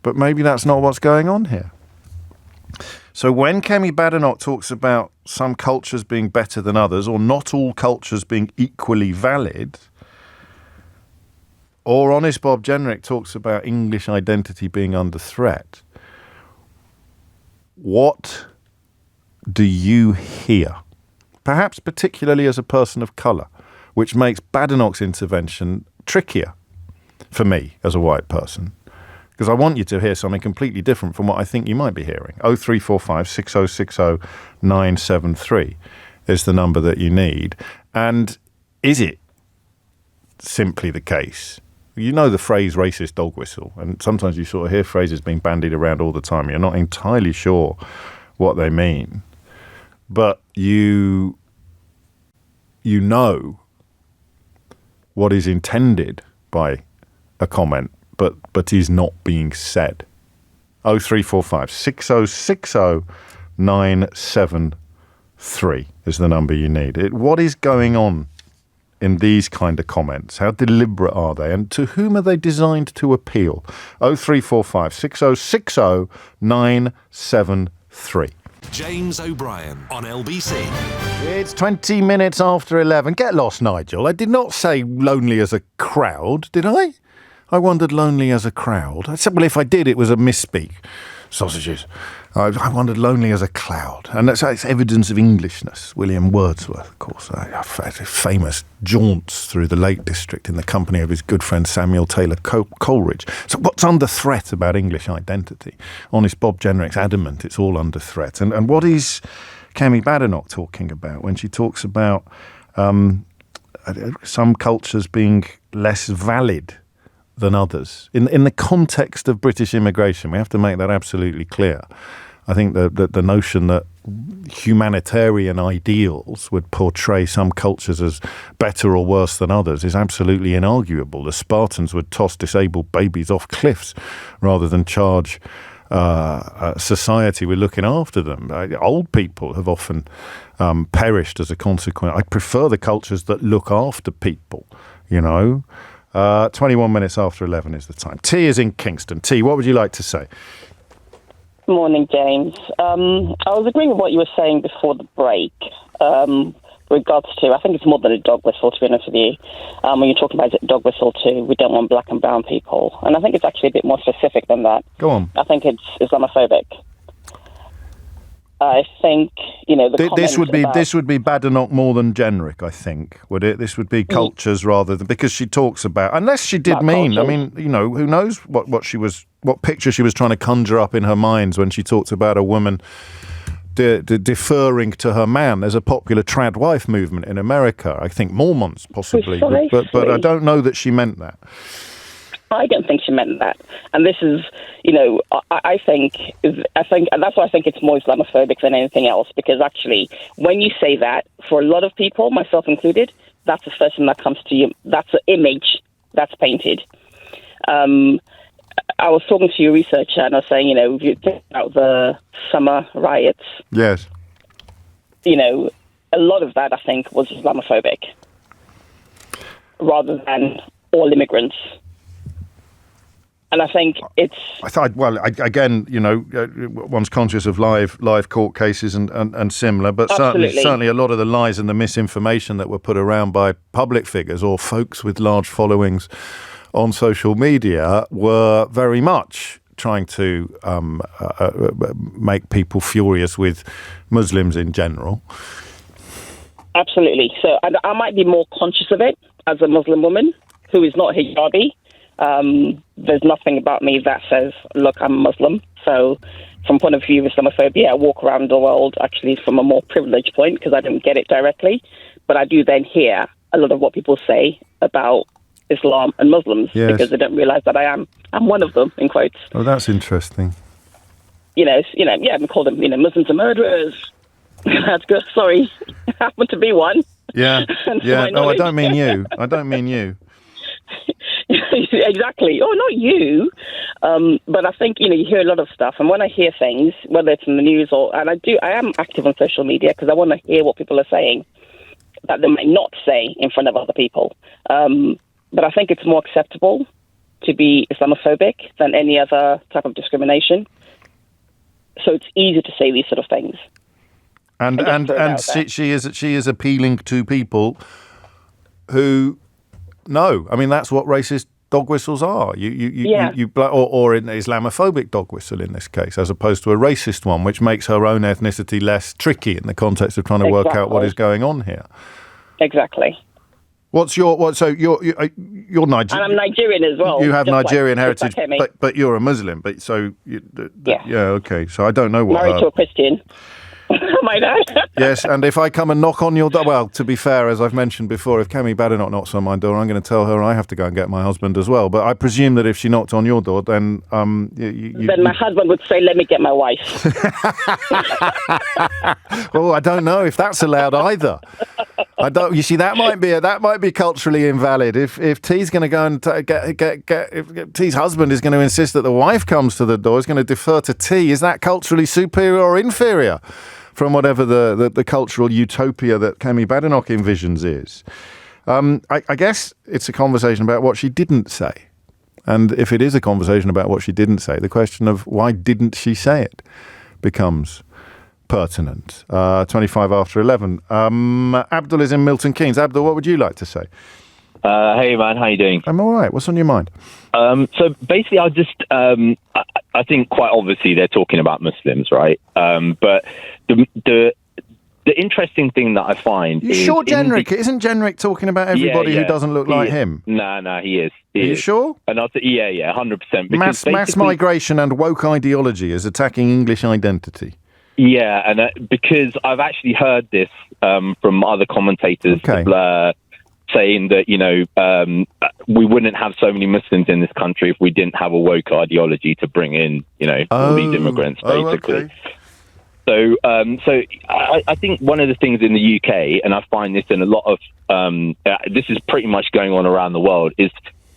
But maybe that's not what's going on here. So when Kemi Badenoch talks about some cultures being better than others, or not all cultures being equally valid, or honest Bob Jenrick talks about English identity being under threat, what do you hear? Perhaps particularly as a person of colour, which makes Badenoch's intervention trickier for me as a white person. Because I want you to hear something completely different from what I think you might be hearing. 0345 6060 973 is the number that you need. And is it simply the case? You know the phrase racist dog whistle, and sometimes you sort of hear phrases being bandied around all the time. You're not entirely sure what they mean. But you know what is intended by a comment, but is not being said. 0345 6060 973 is the number you need. What is going on in these kind of comments? How deliberate are they? And to whom are they designed to appeal? 0345 6060 973. James O'Brien on LBC. It's 20 minutes after 11. Get lost, Nigel. I did not say lonely as a crowd, did I? I wandered lonely as a crowd. I said, well, if I did, it was a misspeak. Sausages. I wandered lonely as a cloud. And that's evidence of Englishness. William Wordsworth, of course, famous jaunts through the Lake District in the company of his good friend Samuel Taylor Coleridge. So what's under threat about English identity? Honest Bob Jenrick's adamant it's all under threat. And what is Kemi Badenoch talking about when she talks about some cultures being less valid than others? In the context of British immigration, we have to make that absolutely clear. I think the notion that humanitarian ideals would portray some cultures as better or worse than others is absolutely inarguable. The Spartans would toss disabled babies off cliffs rather than charge society with looking after them. Old people have often perished as a consequence. I prefer the cultures that look after people, 21 minutes after 11 is the time. T is in Kingston. T, what would you like to say? Morning, James. I was agreeing with what you were saying before the break. Regards to, I think it's more than a dog whistle, to be honest with you. When you're talking about a dog whistle too, we don't want black and brown people. And I think it's actually a bit more specific than that. Go on. I think it's Islamophobic. I think, this would be Badenoch more than generic, I think, would it? This would be cultures rather than, because she talks about, unless she did mean, cultures. I mean, who knows what picture she was trying to conjure up in her minds when she talks about a woman deferring to her man. There's a popular trad wife movement in America. I think Mormons possibly, but I don't know that she meant that. I don't think she meant that. And this is, I think, and that's why I think it's more Islamophobic than anything else, because actually, when you say that, for a lot of people, myself included, that's the first thing that comes to you. That's the image that's painted. I was talking to your researcher and I was saying, if you think about the summer riots. Yes. A lot of that, I think, was Islamophobic rather than all immigrants. And I think it's... one's conscious of live court cases and similar, but certainly a lot of the lies and the misinformation that were put around by public figures or folks with large followings on social media were very much trying to make people furious with Muslims in general. Absolutely. So I might be more conscious of it as a Muslim woman who is not hijabi. There's nothing about me that says, look, I'm Muslim. So from point of view of Islamophobia, I walk around the world actually from a more privileged point because I don't get it directly. But I do then hear a lot of what people say about Islam and Muslims because they don't realize that I'm one of them, in quotes. Oh, that's interesting. We call them, Muslims are murderers. That's good. Sorry. I happen to be one. Yeah. Yeah. No, I don't mean you. Exactly. Oh, not you. But I think, you hear a lot of stuff. And when I hear things, whether it's in the news I am active on social media because I want to hear what people are saying that they might not say in front of other people. But I think it's more acceptable to be Islamophobic than any other type of discrimination. So it's easy to say these sort of things. And she is appealing to people who know. I mean, that's what racist dog whistles are. Or an Islamophobic dog whistle in this case, as opposed to a racist one, which makes her own ethnicity less tricky in the context of trying to work out what is going on here. Exactly. You're Nigerian. And I'm Nigerian as well. You have Nigerian heritage, but you're a Muslim. But okay. So I don't know what. Married to a Christian. My dad. Yes, and if I come and knock on your door, well, to be fair, as I've mentioned before, if Kemi Badenoch knocks on my door, I'm going to tell her I have to go and get my husband as well. But I presume that if she knocked on your door, then then my husband would say, "Let me get my wife." Well, I don't know if that's allowed either. I don't. You see, that might be culturally invalid. If T's going to go and if T's husband is going to insist that the wife comes to the door, is going to defer to T. Is that culturally superior or inferior from whatever the cultural utopia that Kemi Badenoch envisions is? I guess it's a conversation about what she didn't say. And if it is a conversation about what she didn't say, the question of why didn't she say it becomes pertinent. 25 after 11. Abdul is in Milton Keynes. Abdul, what would you like to say? Hey, man, how you doing? I'm all right. What's on your mind? So basically, I think quite obviously they're talking about Muslims, right? But the interesting thing that I find is... sure Genric? Isn't Genric talking about everybody who doesn't look like him? No, he is. Are you sure? And I'll say, 100%. Mass migration and woke ideology is attacking English identity. Yeah, and because I've actually heard this from other commentators saying that, we wouldn't have so many Muslims in this country if we didn't have a woke ideology to bring in, all these immigrants, basically. Okay. So I think one of the things in the UK, and I find this in a lot of, this is pretty much going on around the world, is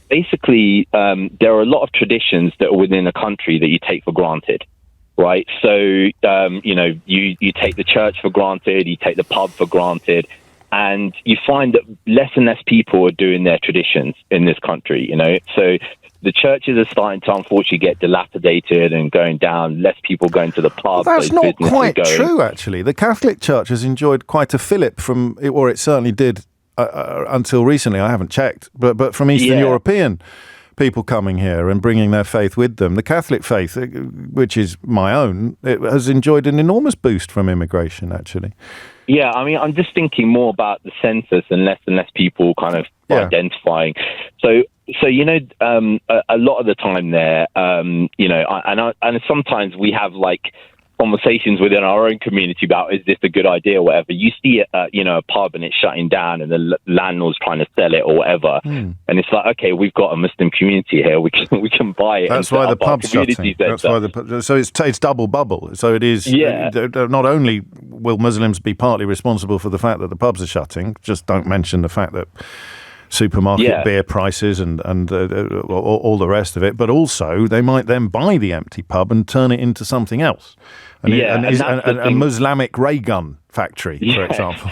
basically there are a lot of traditions that are within a country that you take for granted, right? So, you take the church for granted, you take the pub for granted, and you find that less and less people are doing their traditions in this country, So the churches are starting to unfortunately get dilapidated and going down, less people going to the pub. Well, that's not quite true, actually. The Catholic Church has enjoyed quite a fillip from, or it certainly did until recently, I haven't checked, but from Eastern European people coming here and bringing their faith with them. The Catholic faith, which is my own, it has enjoyed an enormous boost from immigration, actually. Yeah, I mean, I'm just thinking more about the census and less people kind of identifying. So a lot of the time there, and sometimes we have like conversations within our own community about, is this a good idea or whatever. You see a pub and it's shutting down and the landlord's trying to sell it or whatever. And it's like, okay, we've got a Muslim community here. We can buy it. That's why the pub's shutting. So it's double bubble. So it is, not only will Muslims be partly responsible for the fact that the pubs are shutting, just don't mention the fact that supermarket beer prices and all the rest of it, but also they might then buy the empty pub and turn it into something else. A Muslimic ray gun factory, for example.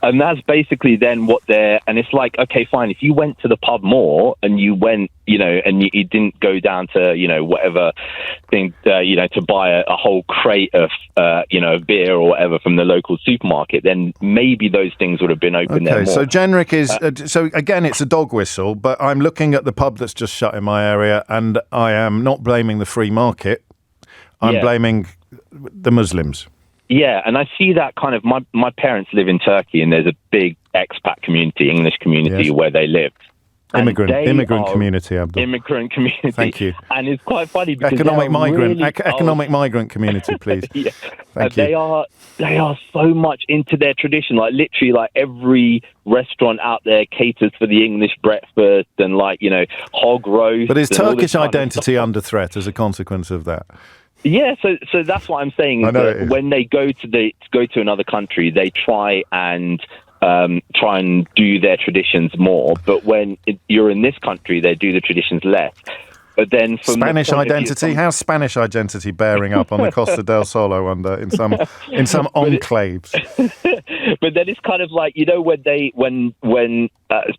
And that's basically then what and it's like, okay, fine, if you went to the pub more and you went, and you didn't go down to, whatever thing, to buy a whole crate of, beer or whatever from the local supermarket, then maybe those things would have been open there more. So generic is, so again, it's a dog whistle, but I'm looking at the pub that's just shut in my area and I am not blaming the free market. I'm blaming the Muslims. Yeah, and I see that kind of, my parents live in Turkey and there's a big expat community, English community where they live. Immigrant community, Abdul. Immigrant community. Thank you. And it's quite funny because economic migrant community, please. Thank you. They are so much into their tradition. Like literally, like every restaurant out there caters for the English breakfast and hog roast. But is Turkish identity under threat as a consequence of that? Yeah, so that's what I'm saying. Is that when they go to another country, they try and do their traditions more. But when you're in this country, they do the traditions less. But then from Spanish identity, how's Spanish identity bearing up on the Costa del Sol, I wonder, in some enclaves? But then it's kind of like, when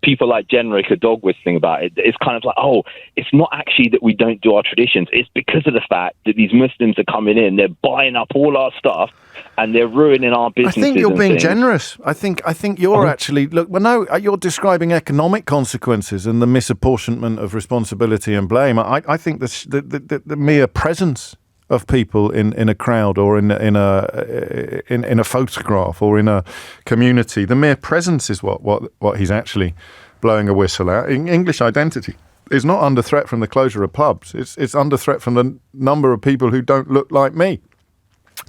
people like Generic are dog whistling about it, it's kind of like, oh, it's not actually that we don't do our traditions. It's because of the fact that these Muslims are coming in, they're buying up all our stuff, and they're ruining our businesses. I think you're being generous. I think you're actually you're describing economic consequences and the misapportionment of responsibility and blame. I think the mere presence of people in a crowd or in a photograph or in a community, the mere presence is what he's actually blowing a whistle at. English identity is not under threat from the closure of pubs. It's under threat from the number of people who don't look like me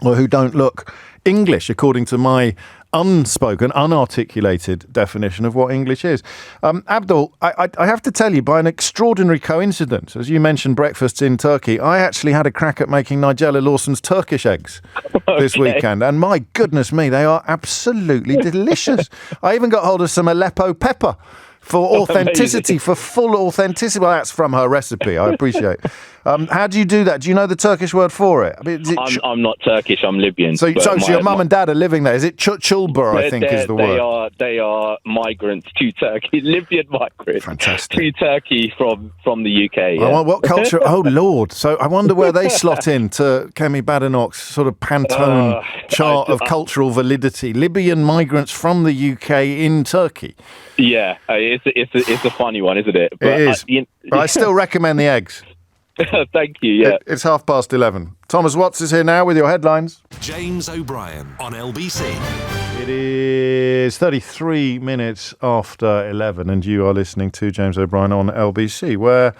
or who don't look English, according to my unspoken, unarticulated definition of what English is. Abdul, I have to tell you, by an extraordinary coincidence, as you mentioned breakfasts in Turkey, I actually had a crack at making Nigella Lawson's Turkish eggs this weekend. And my goodness me, they are absolutely delicious. I even got hold of some Aleppo pepper for authenticity, for full authenticity. Well, that's from her recipe. I appreciate it. How do you do that? Do you know the Turkish word for it? I mean, I'm not Turkish. I'm Libyan. So your mum and dad are living there. Is it chulba, I think, is the word? They are migrants to Turkey, Libyan migrants. Fantastic. To Turkey from the UK. Yeah. What culture? Oh, Lord. So I wonder where they slot into Kemi Badenoch's sort of Pantone chart of cultural validity. Libyan migrants from the UK in Turkey. Yeah, it's a funny one, isn't it? But it is. But I still recommend the eggs. Thank you, yeah. It's 11:30. Thomas Watts is here now with your headlines. James O'Brien on LBC. It is 33 minutes after 11 and you are listening to James O'Brien on LBC, where,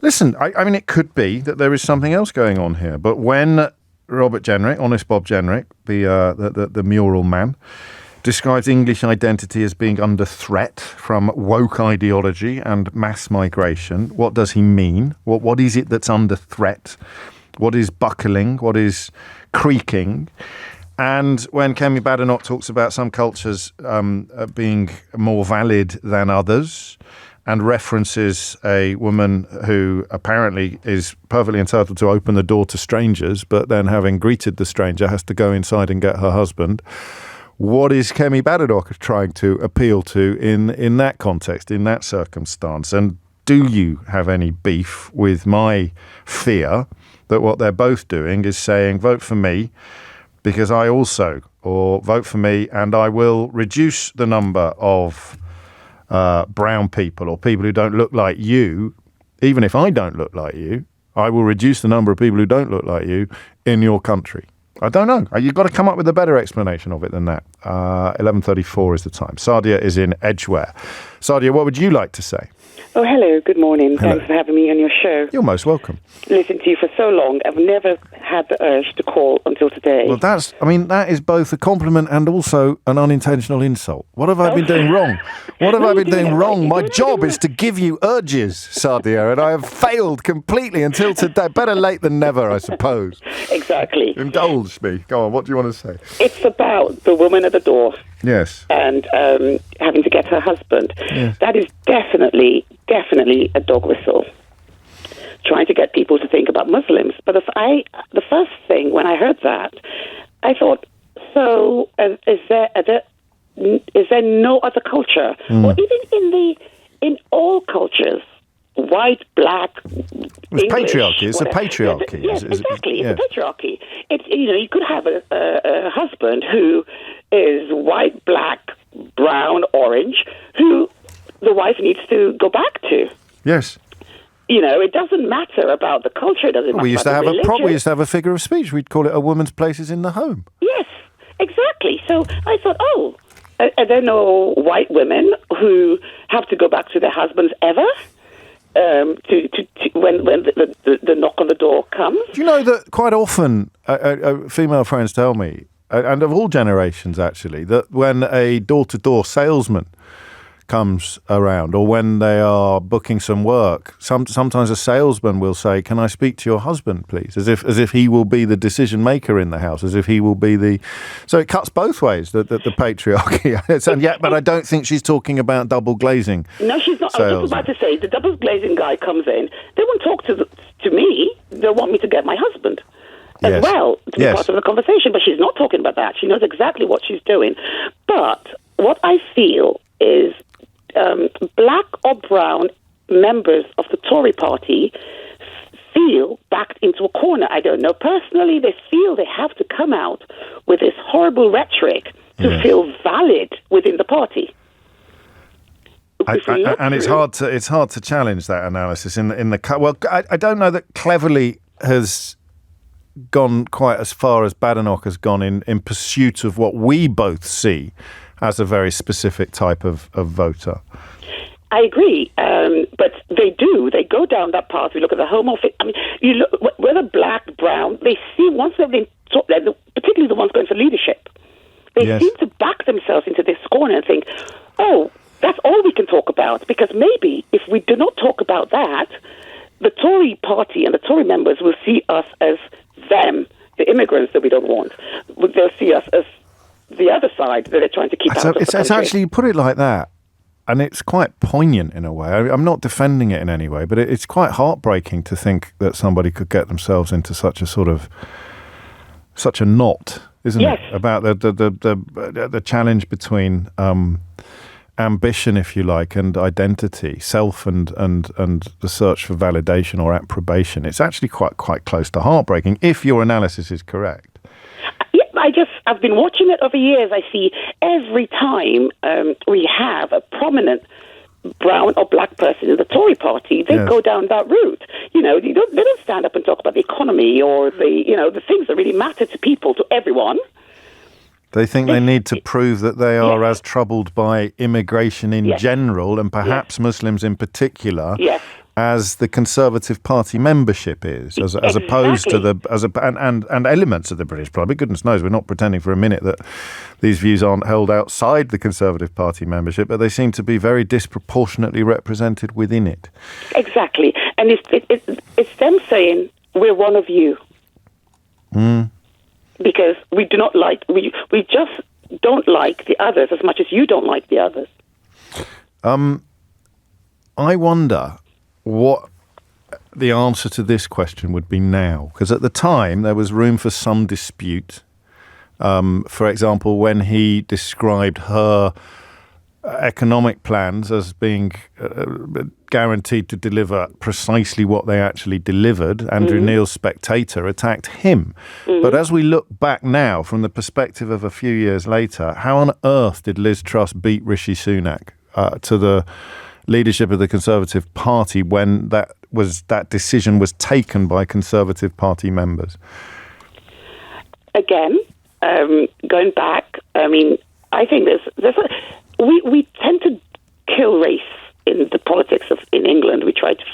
listen, I mean, it could be that there is something else going on here, but when Robert Jenrick, Honest Bob Jenrick, the mural man, describes English identity as being under threat from woke ideology and mass migration. What does he mean? What is it that's under threat? What is buckling? What is creaking? And when Kemi Badenoch talks about some cultures being more valid than others, and references a woman who apparently is perfectly entitled to open the door to strangers, but then having greeted the stranger has to go inside and get her husband. What is Kemi Badenoch trying to appeal to in that context, in that circumstance? And do you have any beef with my fear that what they're both doing is saying, vote for me because I also, or vote for me and I will reduce the number of brown people or people who don't look like you, even if I don't look like you, I will reduce the number of people who don't look like you in your country. I don't know. You've got to come up with a better explanation of it than that. 11:34 is the time. Sadia is in Edgware. Sadia, what would you like to say? Oh, hello. Good morning. Hello. Thanks for having me on your show. You're most welcome. Listened to you for so long. I've never had the urge to call until today. Well, that is both a compliment and also an unintentional insult. What have I been doing wrong? What have I been doing wrong? My job is to give you urges, Sadia, and I have failed completely until today. Better late than never, I suppose. Exactly. Indulge me. Go on, what do you want to say? It's about the woman at the door. Yes. And having to get her husband. Yes. That is definitely a dog whistle. Trying to get people to think about Muslims. But the first thing when I heard that, I thought, so is there no other culture? Or even in all cultures, white, black, It's English, patriarchy. It's whatever. a patriarchy. Yes, exactly. Yes. It's a patriarchy. It's, you could have a husband who is white, black, brown, orange, who the wife needs to go back to. Yes. It doesn't matter about the culture. It doesn't matter We used to about have the religion. we used to have a figure of speech. We'd call it a woman's place is in the home. Yes, exactly. So I thought, are there no white women who have to go back to their husbands ever? When the knock on the door comes. Do you know that quite often female friends tell me, and of all generations actually, that when a door-to-door salesman comes around or when they are booking some work, sometimes a salesman will say, "Can I speak to your husband, please?" As if he will be the decision maker in the house, as if he will be the. So it cuts both ways. The patriarchy, but I don't think she's talking about double glazing. No, she's not. I was just about to say the double glazing guy comes in. They won't talk to me. They want me to get my husband as well to be part of the conversation. But she's not talking about that. She knows exactly what she's doing. But what I feel is. Black or brown members of the Tory party feel backed into a corner. I don't know. Personally, they feel they have to come out with this horrible rhetoric to feel valid within the party. And it's hard to challenge that analysis in the well. I don't know that Cleverly has gone quite as far as Badenoch has gone in pursuit of what we both see as a very specific type of voter. I agree, but they do. They go down that path. We look at the Home Office. I mean, you look whether black, brown. They see once they've been, particularly the ones going for leadership. They seem to back themselves into this corner and think, "Oh, that's all we can talk about." Because maybe if we do not talk about that, the Tory party and the Tory members will see us as them, the immigrants that we don't want. They'll see us as the other side that they're trying to keep out of the country. It's actually, you put it like that, and it's quite poignant in a way. I'm not defending it in any way, but it's quite heartbreaking to think that somebody could get themselves into such a knot, isn't it? About the challenge between ambition, if you like, and identity, self, and the search for validation or approbation. It's actually quite close to heartbreaking if your analysis is correct. I've been watching it over years. I see every time we have a prominent brown or black person in the Tory party, they go down that route. They don't stand up and talk about the economy or the things that really matter to people, to everyone. They think they need to prove that they are as troubled by immigration in general, and perhaps Muslims in particular, as the Conservative Party membership is, as opposed to and elements of the British Parliament. Goodness knows, we're not pretending for a minute that these views aren't held outside the Conservative Party membership, but they seem to be very disproportionately represented within it. Exactly, and it's them saying we're one of you. Because because we do not like, we just don't like the others as much as you don't like the others. I wonder what the answer to this question would be now, because at the time there was room for some dispute. For example, when he described her economic plans as being guaranteed to deliver precisely what they actually delivered, Andrew Neil's Spectator attacked him. But as we look back now from the perspective of a few years later, how on earth did Liz Truss beat Rishi Sunak to the leadership of the Conservative Party when that decision was taken by Conservative Party members? Again, going back, I mean, I think we tend to kill race in the politics in England. We try to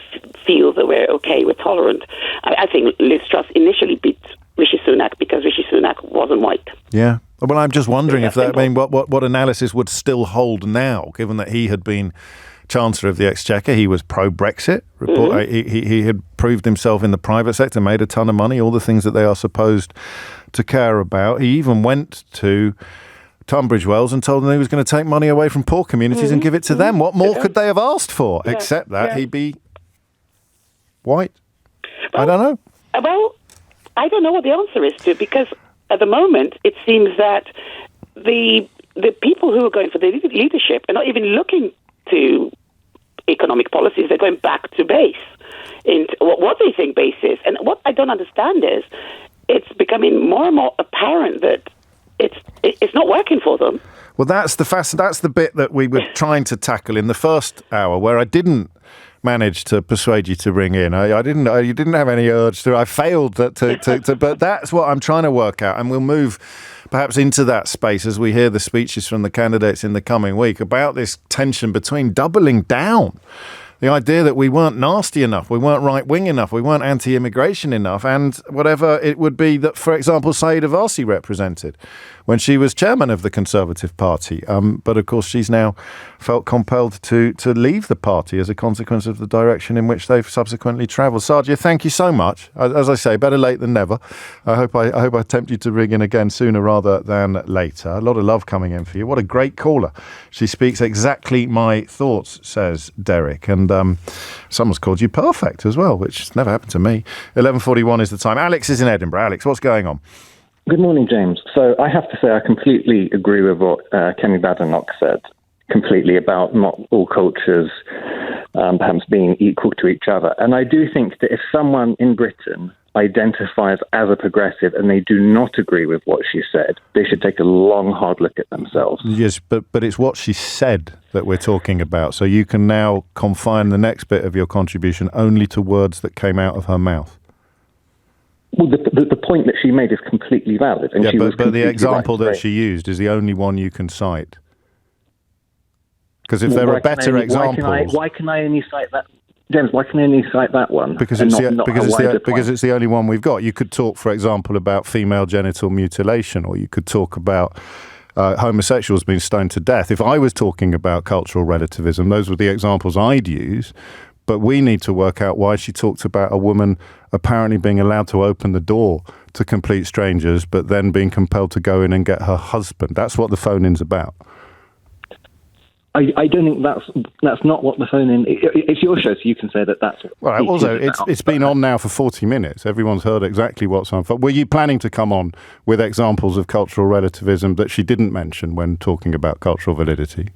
feel that we're okay, we're tolerant. I think Liz Truss initially beat Rishi Sunak because Rishi Sunak wasn't white. Yeah. Well, I'm just wondering if that, I mean, what analysis would still hold now, given that he had been Chancellor of the Exchequer. He was pro-Brexit. He had proved himself in the private sector, made a ton of money, all the things that they are supposed to care about. He even went to Tunbridge Wells and told them he was going to take money away from poor communities and give it to them. What more could they have asked for, except that he be white? Well, I don't know. Well, I don't know what the answer is to, because at the moment it seems that the people who are going for the leadership are not even looking to economic policies. They're going back to base, into what they think base is. And what I don't understand is it's becoming more and more apparent that it's not working for them. Well, that's the bit that we were trying to tackle in the first hour, where I didn't manage to persuade you to ring in. You didn't have any urge to. I failed to but that's what I'm trying to work out, and we'll move perhaps into that space as we hear the speeches from the candidates in the coming week about this tension between doubling down. The idea that we weren't nasty enough, we weren't right-wing enough, we weren't anti-immigration enough, and whatever it would be that, for example, Sayeeda Warsi represented when she was chairman of the Conservative Party. But, of course, she's now felt compelled to leave the party as a consequence of the direction in which they've subsequently travelled. Sadia, thank you so much. As I say, better late than never. I hope I tempt you to ring in again sooner rather than later. A lot of love coming in for you. What a great caller. She speaks exactly my thoughts, says Derek. And someone's called you perfect as well, which has never happened to me. 11:41 is the time. Alex is in Edinburgh. Alex, what's going on? Good morning, James. So I have to say I completely agree with what Kemi Badenoch said, completely, about not all cultures perhaps being equal to each other. And I do think that if someone in Britain identifies as a progressive and they do not agree with what she said, they should take a long, hard look at themselves. Yes, but it's what she said that we're talking about. So you can now confine the next bit of your contribution only to words that came out of her mouth. Well, the point that she made is completely valid. And but the example that she used is the only one you can cite. Because if there are better examples... Why can I only cite that? James, why can I only cite that one? Because it's the only one we've got. You could talk, for example, about female genital mutilation, or you could talk about homosexuals being stoned to death. If I was talking about cultural relativism, those were the examples I'd use. But we need to work out why she talked about a woman apparently being allowed to open the door to complete strangers, but then being compelled to go in and get her husband. That's what the phone-in's about. I don't think that's not what the phone-in... It's your show, so you can say that's... Well, also, it's been on now for 40 minutes. Everyone's heard exactly what's on. Were you planning to come on with examples of cultural relativism that she didn't mention when talking about cultural validity?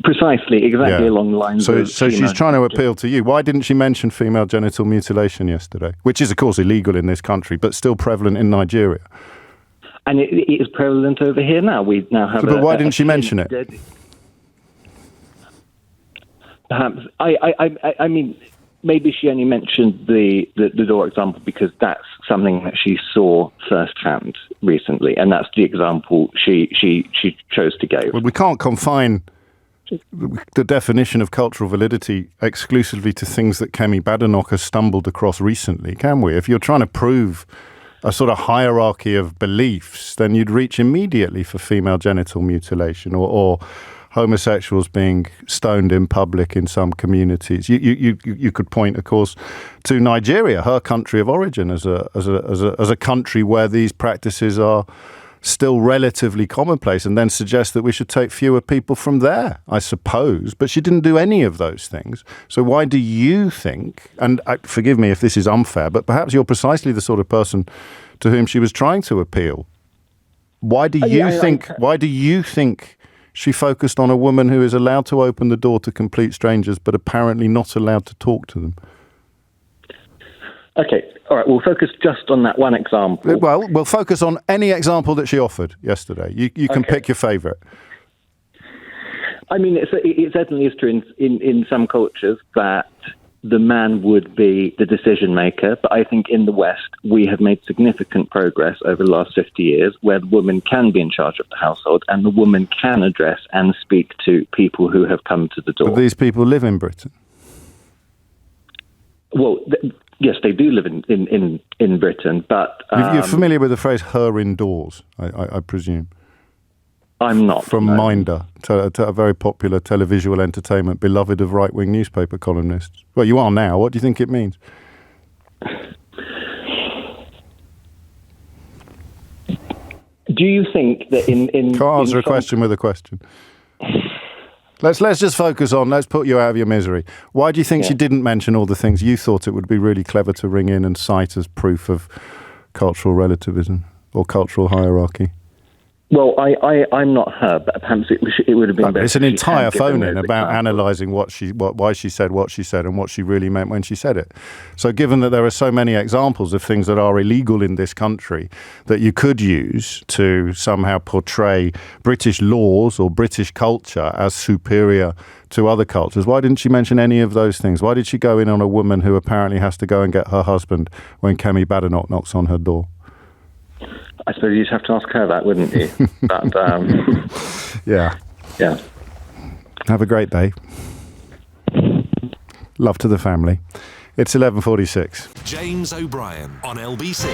Precisely, exactly along the lines of... So she's trying to appeal to you. Why didn't she mention female genital mutilation yesterday? Which is, of course, illegal in this country, but still prevalent in Nigeria. And it is prevalent over here now. We now have But why didn't she mention it? Perhaps, I mean, maybe she only mentioned the door example because that's something that she saw firsthand recently, and that's the example she chose to give. Well, we can't confine the definition of cultural validity exclusively to things that Kemi Badenoch has stumbled across recently, can we? If you're trying to prove a sort of hierarchy of beliefs, then you'd reach immediately for female genital mutilation or homosexuals being stoned in public in some communities. You could point, of course, to Nigeria, her country of origin, as a country where these practices are still relatively commonplace, and then suggest that we should take fewer people from there, I suppose. But she didn't do any of those things. So why do you think, and forgive me if this is unfair, but perhaps you're precisely the sort of person to whom she was trying to appeal. Why do you think she focused on a woman who is allowed to open the door to complete strangers but apparently not allowed to talk to them? Okay, all right, we'll focus just on that one example. Well, we'll focus on any example that she offered yesterday. You can pick your favourite. I mean, it certainly is true in some cultures that the man would be the decision maker, but I think in the West we have made significant progress over the last 50 years where the woman can be in charge of the household and the woman can address and speak to people who have come to the door. But these people live in Britain. Well, yes, they do live in Britain, but... You're familiar with the phrase her indoors, I presume? I'm not. From Minder, a very popular televisual entertainment, beloved of right-wing newspaper columnists. Well, you are now. What do you think it means? Do you think that in Can't answer a question with a question. Let's just focus on, let's put you out of your misery. Why do you think she didn't mention all the things you thought it would be really clever to ring in and cite as proof of cultural relativism or cultural hierarchy? Well, I'm not her, but perhaps it would have been better. It's an entire phone-in about analysing why she said what she said and what she really meant when she said it. So given that there are so many examples of things that are illegal in this country that you could use to somehow portray British laws or British culture as superior to other cultures, why didn't she mention any of those things? Why did she go in on a woman who apparently has to go and get her husband when Kemi Badenoch knocks on her door? I suppose you'd have to ask her that, wouldn't you? But, Yeah. Have a great day. Love to the family. It's 11:46. James O'Brien on LBC.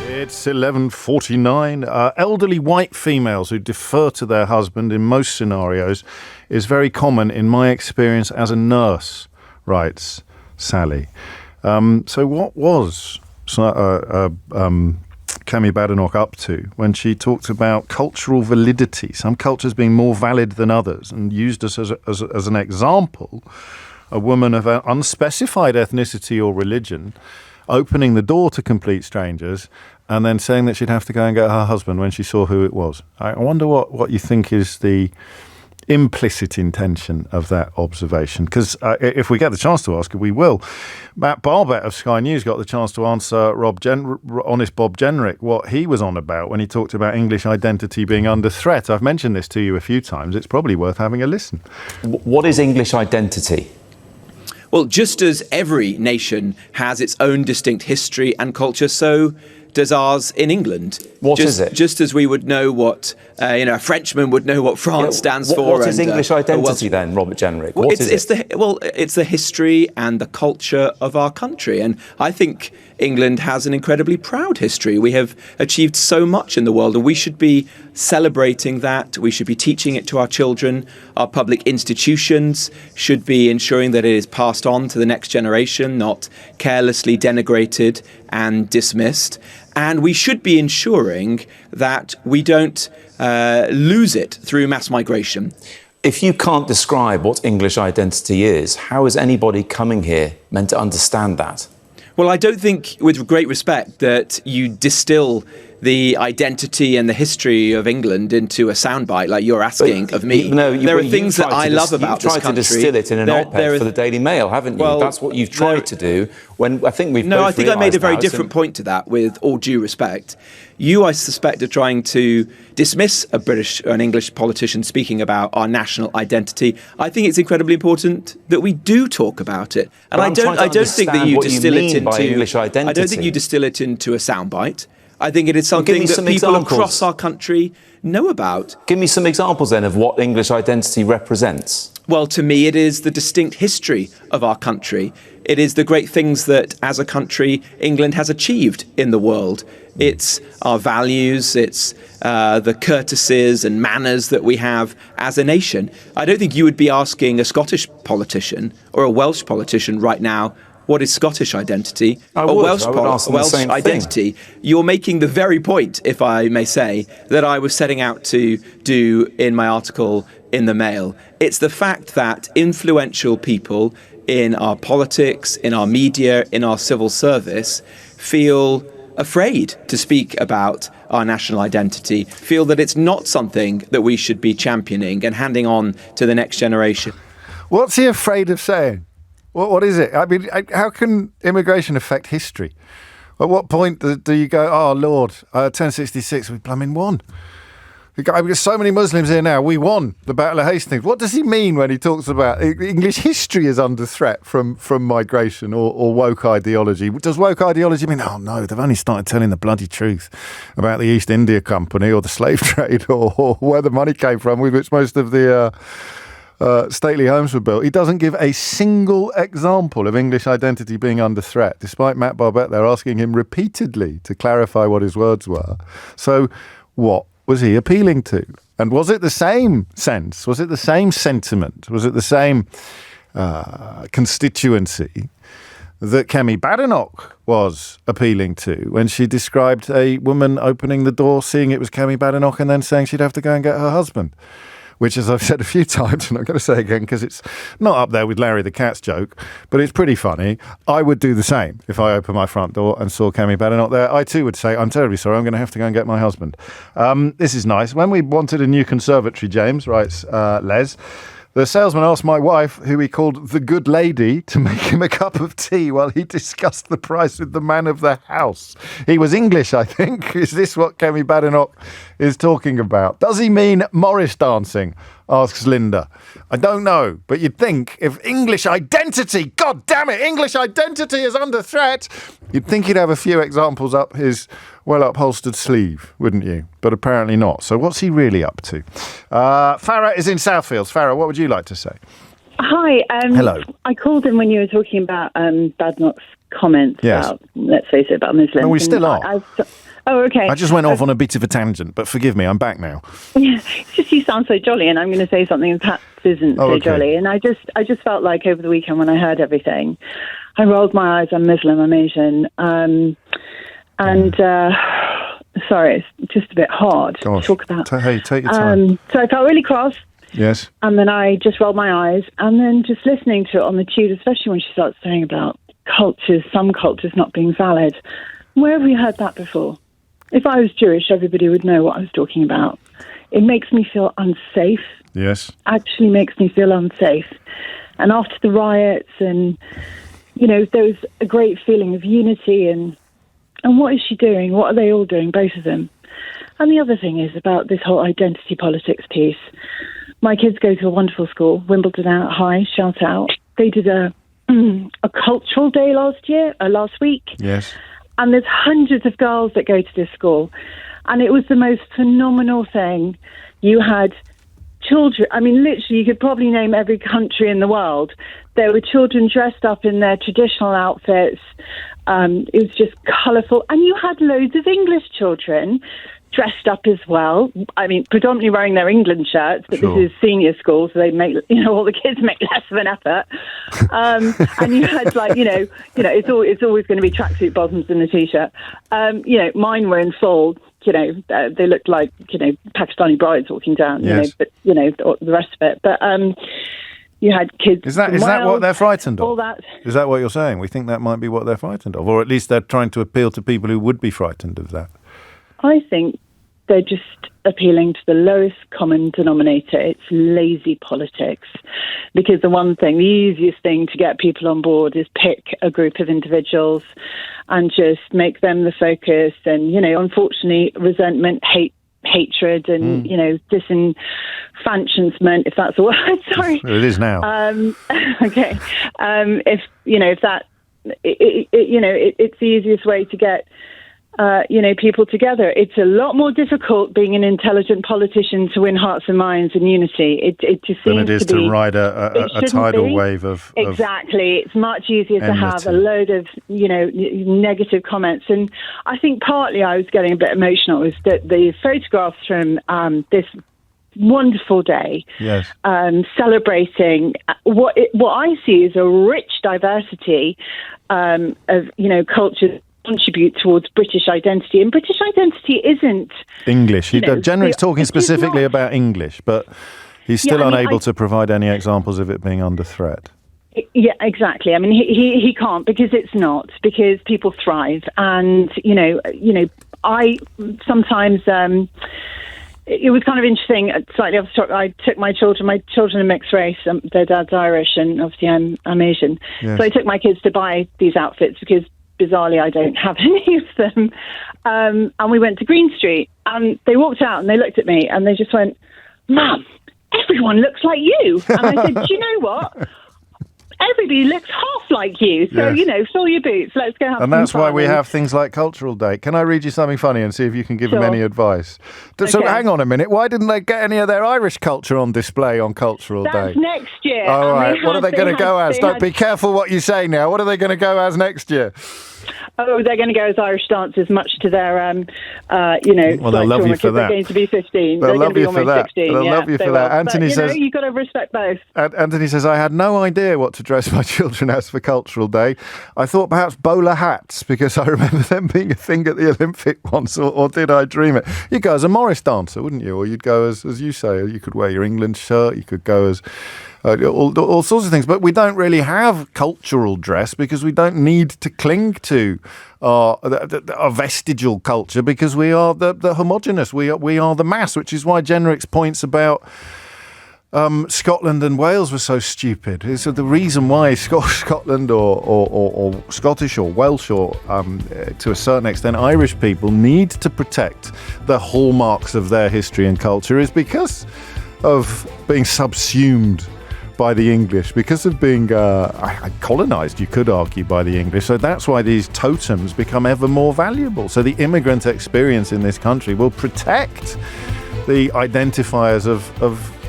It's 11:49. Elderly white females who defer to their husband in most scenarios is very common in my experience as a nurse, writes Sally. So what was Kemi Badenoch up to when she talked about cultural validity, some cultures being more valid than others, and used us as an example, a woman of unspecified ethnicity or religion opening the door to complete strangers and then saying that she'd have to go and get her husband when she saw who it was. I wonder what you think is the implicit intention of that observation, because if we get the chance to ask her, we will. Matt Barbet of Sky News got the chance to answer Honest Bob Jenrick what he was on about when he talked about English identity being under threat. I've mentioned this to you a few times. It's probably worth having a listen. What is English identity? Well, just as every nation has its own distinct history and culture, so does ours in England. What is it? Just as we would know what, a Frenchman would know what France stands for. What is English identity then, Robert Jenrick? It's the history and the culture of our country. And I think England has an incredibly proud history. We have achieved so much in the world, and we should be celebrating that. We should be teaching it to our children. Our public institutions should be ensuring that it is passed on to the next generation, not carelessly denigrated and dismissed. And we should be ensuring that we don't lose it through mass migration. If you can't describe what English identity is, how is anybody coming here meant to understand that? Well, I don't think, with great respect, that you distill the identity and the history of England into a soundbite like you're asking of me. There are things that I love about this country. You've tried to distill it in an op-ed for the Daily Mail, haven't you? Well, that's what you've tried to do. When I think we've I think I made a very different point to that, with all due respect. You, I suspect, are trying to dismiss an English politician speaking about our national identity. I think it's incredibly important that we do talk about it. And I don't think that you distill it into English identity. I don't think you distill it into a soundbite. I think it is something that people across our country know about. Give me some examples then of what English identity represents. Well, to me, it is the distinct history of our country. It is the great things that, as a country, England has achieved in the world. It's our values, it's the courtesies and manners that we have as a nation. I don't think you would be asking a Scottish politician or a Welsh politician right now, what is Scottish identity? Welsh identity. You're making the very point, if I may say, that I was setting out to do in my article in the Mail. It's the fact that influential people in our politics, in our media, in our civil service feel afraid to speak about our national identity, feel that it's not something that we should be championing and handing on to the next generation. What's he afraid of saying? What is it? I mean, how can immigration affect history? At what point do you go, oh, Lord, 1066, we blooming won. We've got so many Muslims here now, we won the Battle of Hastings. What does he mean when he talks about English history is under threat from migration or woke ideology? Does woke ideology mean, oh, no, they've only started telling the bloody truth about the East India Company or the slave trade or where the money came from, with which most of the stately homes were built? He doesn't give a single example of English identity being under threat, despite Matt Barbette there asking him repeatedly to clarify what his words were. So what was he appealing to? And was it the same sense? Was it the same sentiment? Was it the same constituency that Kemi Badenoch was appealing to when she described a woman opening the door, seeing it was Kemi Badenoch, and then saying she'd have to go and get her husband? Which, as I've said a few times, and I'm going to say again because it's not up there with Larry the Cat's joke, but it's pretty funny. I would do the same if I opened my front door and saw Kemi Badenoch there. I too would say, I'm terribly sorry, I'm going to have to go and get my husband. This is nice. When we wanted a new conservatory, James, writes Les, the salesman asked my wife, who he called the good lady, to make him a cup of tea while he discussed the price with the man of the house. He was English, I think. Is this what Kemi Badenoch is talking about? Does he mean Morris dancing? Asks Linda. I don't know, but you'd think if English identity, God damn it, English identity is under threat, you'd think he'd have a few examples up his well-upholstered sleeve, wouldn't you? But apparently not. So what's he really up to? Farah is in Southfields. Farah, what would you like to say? Hi. Hello. I called in when you were talking about Badenoch's comments about, let's face it, about Muslims. No, we still are. Oh, okay. I just went off on a bit of a tangent, but forgive me, I'm back now. Yeah, it's just you sound so jolly, and I'm going to say something that perhaps isn't so jolly. And I just felt like over the weekend when I heard everything, I rolled my eyes. I'm Muslim, I'm Asian. Sorry, it's just a bit hard to talk about. Hey, take your time. So I felt really cross. Yes. And then I just rolled my eyes, and then just listening to it on the tube, especially when she starts saying about cultures, some cultures not being valid. Where have we heard that before? If I was Jewish, everybody would know what I was talking about. It makes me feel unsafe. Yes. Actually makes me feel unsafe. And after the riots and, there was a great feeling of unity and what is she doing? What are they all doing? Both of them. And the other thing is about this whole identity politics piece. My kids go to a wonderful school, Wimbledon High, shout out. They did a cultural day last week. Yes. And there's hundreds of girls that go to this school. And it was the most phenomenal thing. You had children, I mean, literally, you could probably name every country in the world. There were children dressed up in their traditional outfits. It was just colourful. And you had loads of English children dressed up as well. I mean, predominantly wearing their England shirts, but This is senior school, so they make, all the kids make less of an effort. And you had it's always going to be tracksuit bottoms and a t-shirt. Mine were in full. They looked like Pakistani brides walking down. But the rest of it. But you had kids. Is that what they're frightened of? All that. Is that what you're saying? We think that might be what they're frightened of, or at least they're trying to appeal to people who would be frightened of that. I think they're just appealing to the lowest common denominator. It's lazy politics. Because the easiest thing to get people on board is pick a group of individuals and just make them the focus. And, unfortunately, resentment, hatred and, disenfranchisement, if that's a word. Sorry. It is now. Okay. If that, it's the easiest way to get people together. It's a lot more difficult being an intelligent politician to win hearts and minds and unity. It just seems than it is to ride a tidal wave of exactly. It's much easier to have a load of negative comments, and I think partly I was getting a bit emotional is that the photographs from this wonderful day, yes, celebrating what I see is a rich diversity of cultures contribute towards British identity, and British identity isn't English. Jenric's talking specifically about English, but he's still unable to provide any examples of it being under threat. Yeah, exactly. I mean, he can't because it's not, because people thrive, and I sometimes. It was kind of interesting. Slightly off the top, I took my children. My children are mixed race. Their dad's Irish, and obviously I'm Asian. Yes. So I took my kids to buy these outfits because, bizarrely, I don't have any of them. And we went to Green Street, and they walked out and they looked at me and they just went, "Mum, everyone looks like you." And I said, "Do you know what? Everybody looks half like you. So, fill your boots. Let's go have some fun." And that's why we have things like Cultural Day. Can I read you something funny and see if you can give them any advice? So hang on a minute. Why didn't they get any of their Irish culture on display on Cultural Day? That's next year. All right. What are they going to go as? Don't be careful what you say now. What are they going to go as next year? Oh, they're going to go as Irish dancers, much to their, well, they'll love you for that. They're going to be 15. They'll love you for that. 16. They'll love you for that. Anthony says, you've got to respect both. Anthony says, I had no idea what to dress my children as for Cultural Day. I thought perhaps bowler hats, because I remember them being a thing at the Olympic once, or did I dream it? You'd go as a Morris dancer, wouldn't you? Or you'd go as you say, you could wear your England shirt, you could go as all sorts of things. But we don't really have cultural dress because we don't need to cling to our vestigial culture, because we are the homogenous. We are the mass, which is why Jenric's points about Scotland and Wales were so stupid. So the reason why Scotland or Scottish or Welsh or to a certain extent Irish people need to protect the hallmarks of their history and culture is because of being subsumed by the English, because of being colonised, you could argue, by the English. So that's why these totems become ever more valuable. So the immigrant experience in this country will protect the identifiers of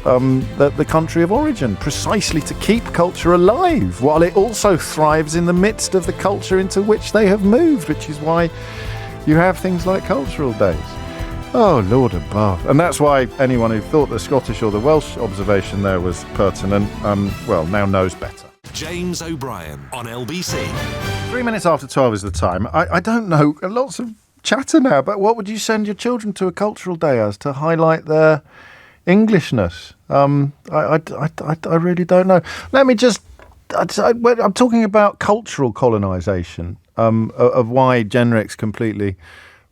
the country of origin, precisely to keep culture alive, while it also thrives in the midst of the culture into which they have moved, which is why you have things like Cultural Days. Oh, Lord above. And that's why anyone who thought the Scottish or the Welsh observation there was pertinent, now knows better. James O'Brien on LBC. 3 minutes after 12 is the time. I don't know, lots of chatter now, but what would you send your children to a Cultural Day as to highlight their Englishness? I really don't know. Let me just... I'm talking about cultural colonisation, of why Jenric's completely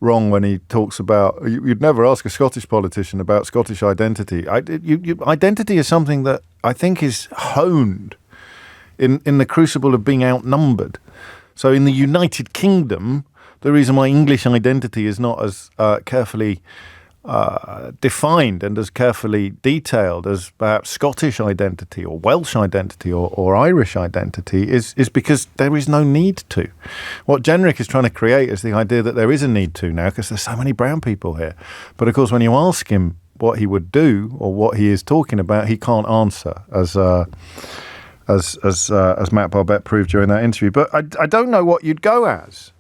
wrong when he talks about... You'd never ask a Scottish politician about Scottish identity. Identity is something that I think is honed in the crucible of being outnumbered. So in the United Kingdom, the reason why English identity is not as carefully defined and as carefully detailed as perhaps Scottish identity or Welsh identity or Irish identity is because there is no need to. What Jenric is trying to create is the idea that there is a need to now because there's so many brown people here. But of course, when you ask him what he would do or what he is talking about, he can't answer, as Matt Barbette proved during that interview. But I don't know what you'd go as.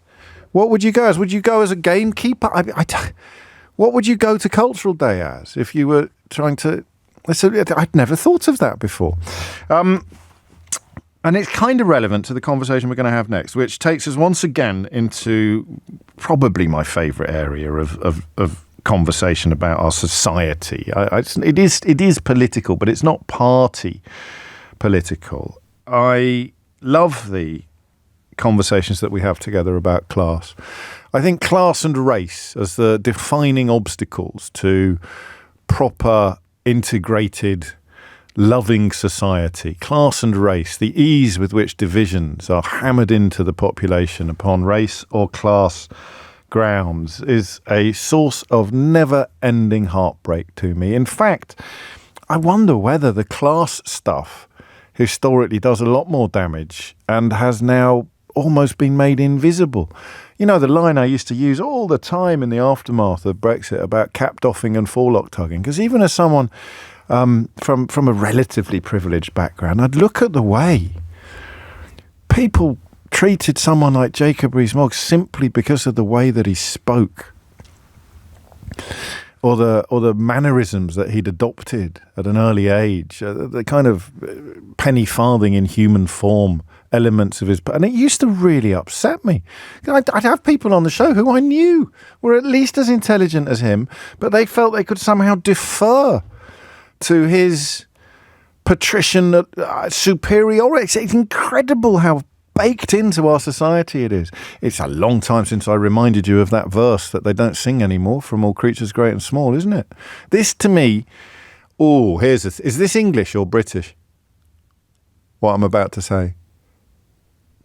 What would you go as? Would you go as a gamekeeper? What would you go to Cultural Day as if you were trying to... I'd never thought of that before. And it's kind of relevant to the conversation we're going to have next, which takes us once again into probably my favourite area of conversation about our society. It is political, but it's not party political. I love the conversations that we have together about class. I think class and race as the defining obstacles to proper, integrated, loving society. Class and race, the ease with which divisions are hammered into the population upon race or class grounds is a source of never-ending heartbreak to me. In fact, I wonder whether the class stuff historically does a lot more damage and has now almost been made invisible. You know, the line I used to use all the time in the aftermath of Brexit about cap-doffing and forelock tugging, because even as someone from a relatively privileged background, I'd look at the way people treated someone like Jacob Rees-Mogg simply because of the way that he spoke, or the mannerisms that he'd adopted at an early age, the kind of penny farthing in human form elements of his... And it used to really upset me. I'd have people on the show who I knew were at least as intelligent as him, but they felt they could somehow defer to his patrician superiority. It's incredible how baked into our society it is. It's a long time since I reminded you of that verse that they don't sing anymore from All Creatures Great and Small, isn't it? This to me, is this English or British? What I'm about to say.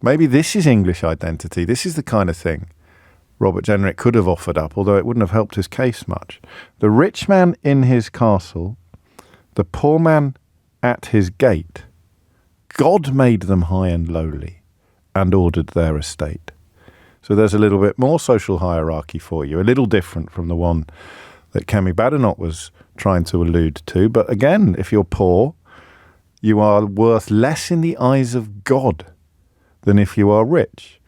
Maybe this is English identity. This is the kind of thing Robert Jenrick could have offered up, although it wouldn't have helped his case much. The rich man in his castle, the poor man at his gate, God made them high and lowly and ordered their estate. So there's a little bit more social hierarchy for you, a little different from the one that Kemi Badenoch was trying to allude to. But again, if you're poor, you are worth less in the eyes of God than if you are rich.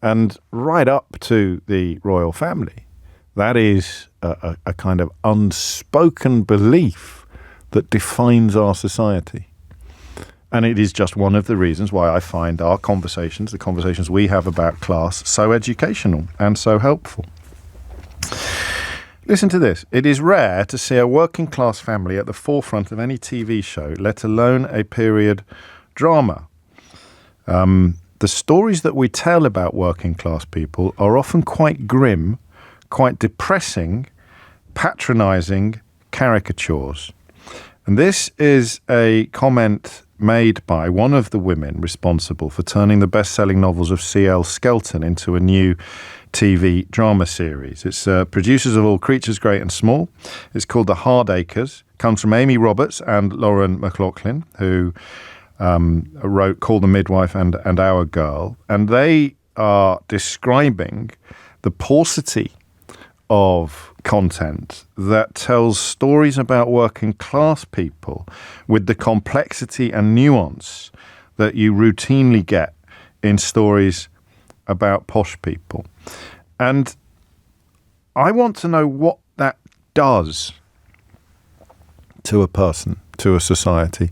And right up to the royal family, that is a kind of unspoken belief that defines our society. And it is just one of the reasons why I find our conversations, the conversations we have about class, so educational and so helpful. Listen to this. It is rare to see a working class family at the forefront of any TV show, let alone a period drama. The stories that we tell about working class people are often quite grim, quite depressing, patronising caricatures. And this is a comment made by one of the women responsible for turning the best-selling novels of C.L. Skelton into a new TV drama series. It's producers of All Creatures Great and Small. It's called The Hardacres. Comes from Amy Roberts and Lauren McLaughlin, who wrote Call the Midwife and Our Girl. And they are describing the paucity of content that tells stories about working class people with the complexity and nuance that you routinely get in stories about posh people. And I want to know what that does to a person, to a society.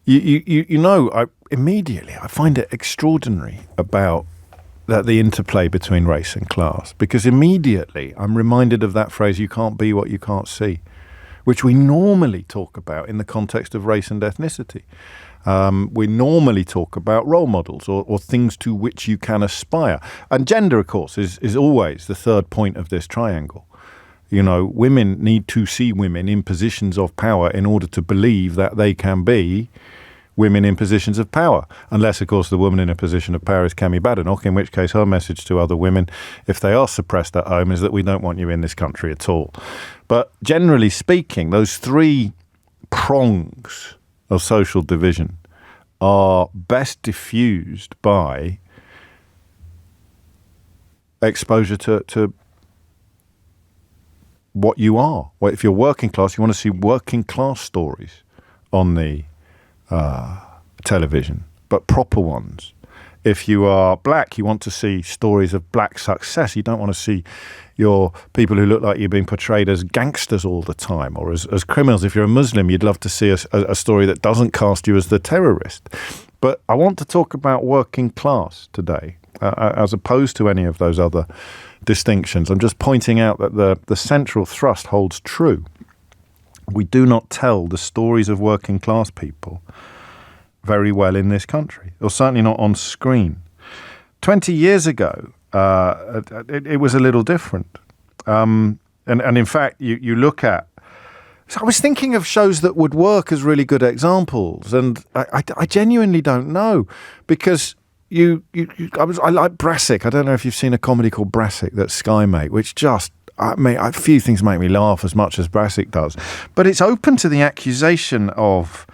You know, I find it extraordinary about the interplay between race and class, because immediately I'm reminded of that phrase, you can't be what you can't see, which we normally talk about in the context of race and ethnicity. We normally talk about role models or things to which you can aspire. And gender, of course, is always the third point of this triangle. You know, women need to see women in positions of power in order to believe that they can be women in positions of power. Unless, of course, the woman in a position of power is Kemi Badenoch, in which case her message to other women, if they are suppressed at home, is that we don't want you in this country at all. But generally speaking, those three prongs of social division are best diffused by exposure to what you are. Well, if you're working class, you want to see working class stories on the television, but proper ones. If you are black, you want to see stories of black success. You don't want to see your people who look like you're being portrayed as gangsters all the time or as criminals. If you're a Muslim, you'd love to see a story that doesn't cast you as the terrorist. But I want to talk about working class today, as opposed to any of those other distinctions. I'm just pointing out that the central thrust holds true. We do not tell the stories of working class people very well in this country, or certainly not on screen. 20 years ago, it was a little different. And in fact, you look at... So I was thinking of shows that would work as really good examples, and I genuinely don't know, because I like Brassic. I don't know if you've seen a comedy called Brassic that Sky make, which just... a few things make me laugh as much as Brassic does. But it's open to the accusation of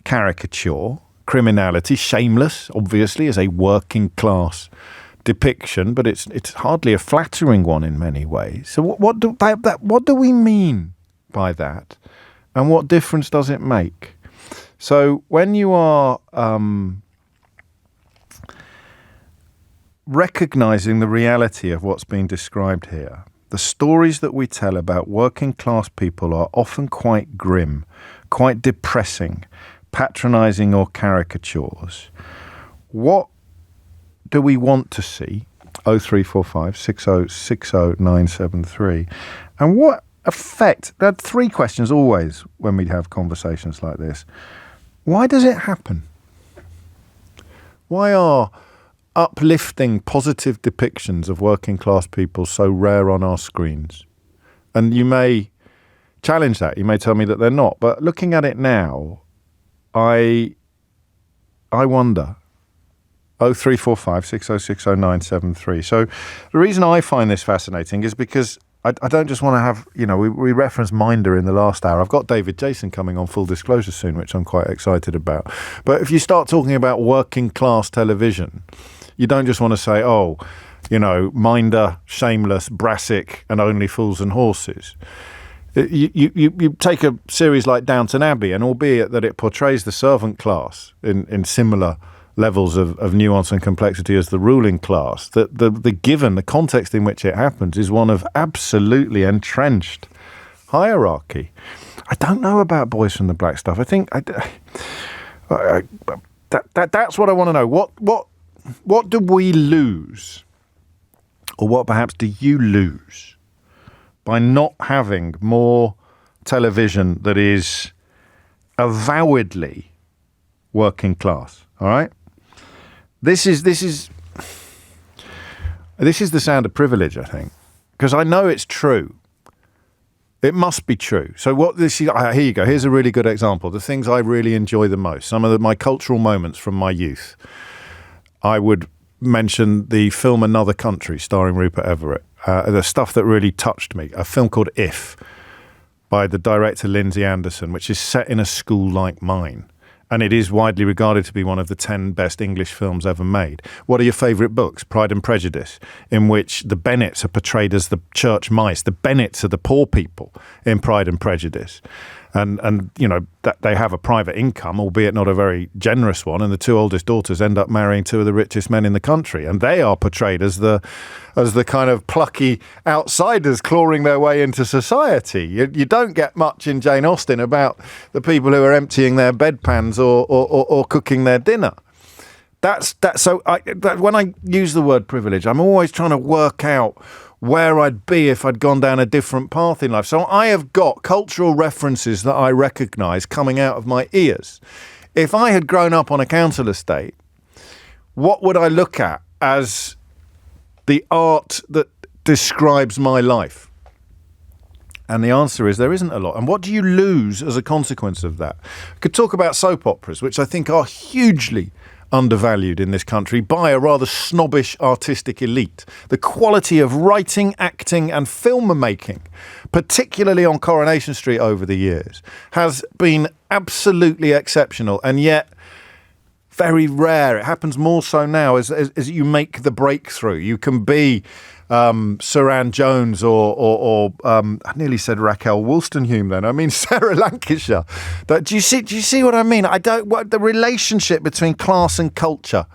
caricature, criminality. Shameless, obviously, is a working class depiction, but it's hardly a flattering one in many ways. So what do we mean by that, and what difference does it make? So when you are recognizing the reality of what's being described here, the stories that we tell about working class people are often quite grim, quite depressing, patronizing or caricatures. What do we want to see? 0345 6060 973. And what effect? There are three questions always when we have conversations like this. Why does it happen? Why are uplifting, positive depictions of working class people so rare on our screens? And you may challenge that. You may tell me that they're not. But looking at it now, I wonder. 0345 6060 973. So the reason I find this fascinating is because I don't just want to have, we referenced Minder in the last hour. I've got David Jason coming on Full Disclosure soon, which I'm quite excited about. But if you start talking about working class television, you don't just want to say, Minder, Shameless, Brassic, and Only Fools and Horses. You take a series like Downton Abbey, and albeit that it portrays the servant class in similar levels of nuance and complexity as the ruling class, the context in which it happens is one of absolutely entrenched hierarchy. I don't know about Boys from the Black stuff. I think that's what I want to know. What do we lose, or what perhaps do you lose, by not having more television that is avowedly working class? All right. This is the sound of privilege, I think, because I know it's true. It must be true. So here you go. Here's a really good example. The things I really enjoy the most, some of my cultural moments from my youth. I would mention the film Another Country starring Rupert Everett. The stuff that really touched me, a film called If by the director Lindsay Anderson, which is set in a school like mine. And it is widely regarded to be one of the 10 best English films ever made. What are your favourite books? Pride and Prejudice, in which the Bennets are portrayed as the church mice. The Bennets are the poor people in Pride and Prejudice. And that they have a private income, albeit not a very generous one, and the two oldest daughters end up marrying two of the richest men in the country, and they are portrayed as the kind of plucky outsiders clawing their way into society. You don't get much in Jane Austen about the people who are emptying their bedpans or cooking their dinner. When I use the word privilege, I'm always trying to work out where I'd be if I'd gone down a different path in life. So I have got cultural references that I recognise coming out of my ears. If I had grown up on a council estate, what would I look at as the art that describes my life? And the answer is there isn't a lot. And what do you lose as a consequence of that? I could talk about soap operas, which I think are hugely undervalued in this country by a rather snobbish artistic elite. The quality of writing, acting and film making, particularly on Coronation Street over the years, has been absolutely exceptional, and yet very rare. It happens more so now as you make the breakthrough. You can be Suran Jones or I nearly said Raquel Wollstonehulme then. I mean Sarah Lancashire. Do you see what I mean? The relationship between class and culture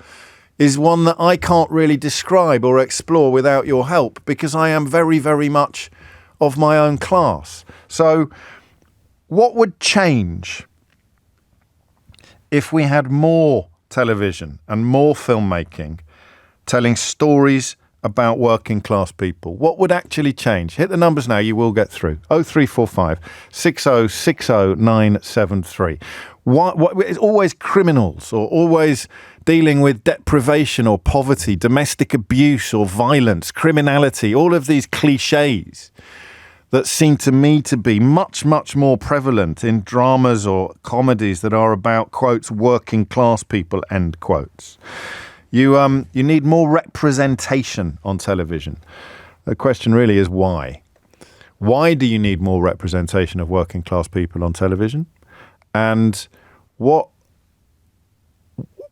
is one that I can't really describe or explore without your help, because I am very, very much of my own class. So what would change if we had more television and more filmmaking telling stories about working class people? What would actually change? Hit the numbers now, you will get through. 0345 6060 973. It's always criminals, or always dealing with deprivation or poverty, domestic abuse or violence, criminality, all of these cliches that seem to me to be much, much more prevalent in dramas or comedies that are about, quotes, working class people, end quotes. You need more representation on television. The question really is why? Why do you need more representation of working class people on television? And what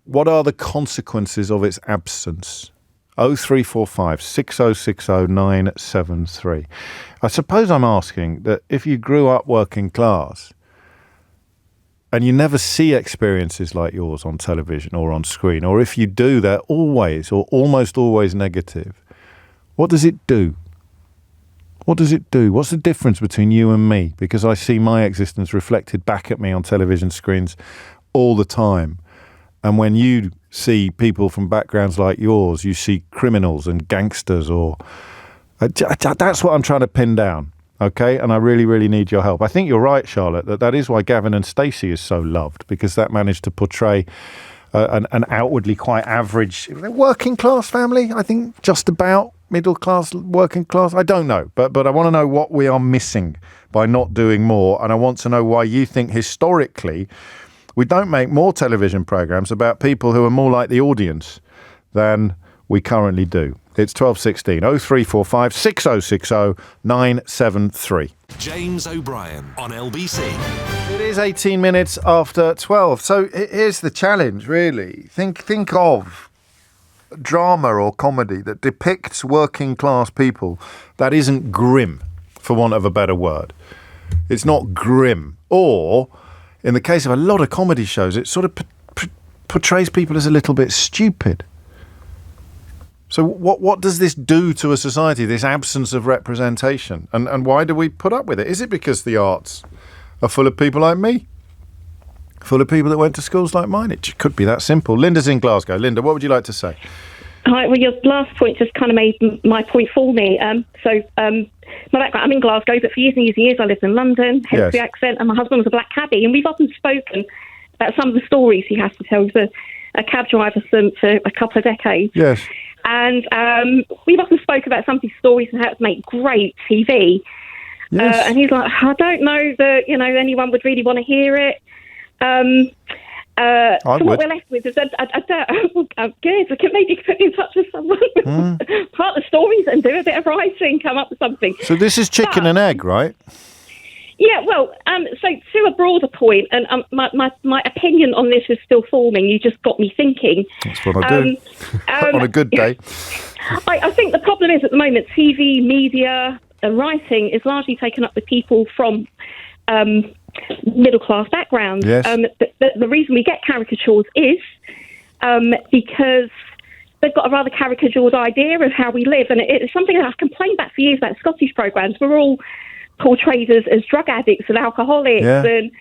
what are the consequences of its absence? 0345 6060 973. I suppose I'm asking that if you grew up working class and you never see experiences like yours on television or on screen, or if you do, they're always or almost always negative, what does it do? What does it do? What's the difference between you and me? Because I see my existence reflected back at me on television screens all the time. And when you see people from backgrounds like yours, you see criminals and gangsters, or that's what I'm trying to pin down, okay? And I really, really need your help. I think you're right, Charlotte, that is why Gavin and Stacey is so loved, because that managed to portray an outwardly quite average working class family. I think just about middle class, working class. I don't know, but I want to know what we are missing by not doing more, and I want to know why you think historically we don't make more television programmes about people who are more like the audience than we currently do. It's 12:16, 0345 6060 973. James O'Brien on LBC. It is 18 minutes after 12. So here's the challenge, really. Think of drama or comedy that depicts working class people that isn't grim, for want of a better word. It's not grim. Or, in the case of a lot of comedy shows, it sort of portrays people as a little bit stupid. So what does this do to a society, this absence of representation? And why do we put up with it? Is it because the arts are full of people like me? Full of people that went to schools like mine? It could be that simple. Linda's in Glasgow. Linda, what would you like to say? Hi, well, your last point just kind of made my point for me. My background, I'm in Glasgow, but for years and years and years I lived in London, hence the accent, and my husband was a black cabbie, and we've often spoken about some of the stories he has to tell. He was a cab driver for a couple of decades. Yes. And we've often spoke about some of these stories and how it's made great TV. Yes. And he's like, I don't know that anyone would really want to hear it. What we're left with is I'm good. We can maybe put you in touch with someone part of the stories and do a bit of writing, come up with something. So this is chicken and egg, right? Yeah, well, so to a broader point, and my opinion on this is still forming. You just got me thinking. That's what I do on a good day. I think the problem is at the moment, TV, media, and writing is largely taken up with people from middle-class backgrounds. Yes. The reason we get caricatures is because they've got a rather caricatured idea of how we live, and it's something that I've complained about for years about Scottish programmes. We're all portrayed as drug addicts and alcoholics, and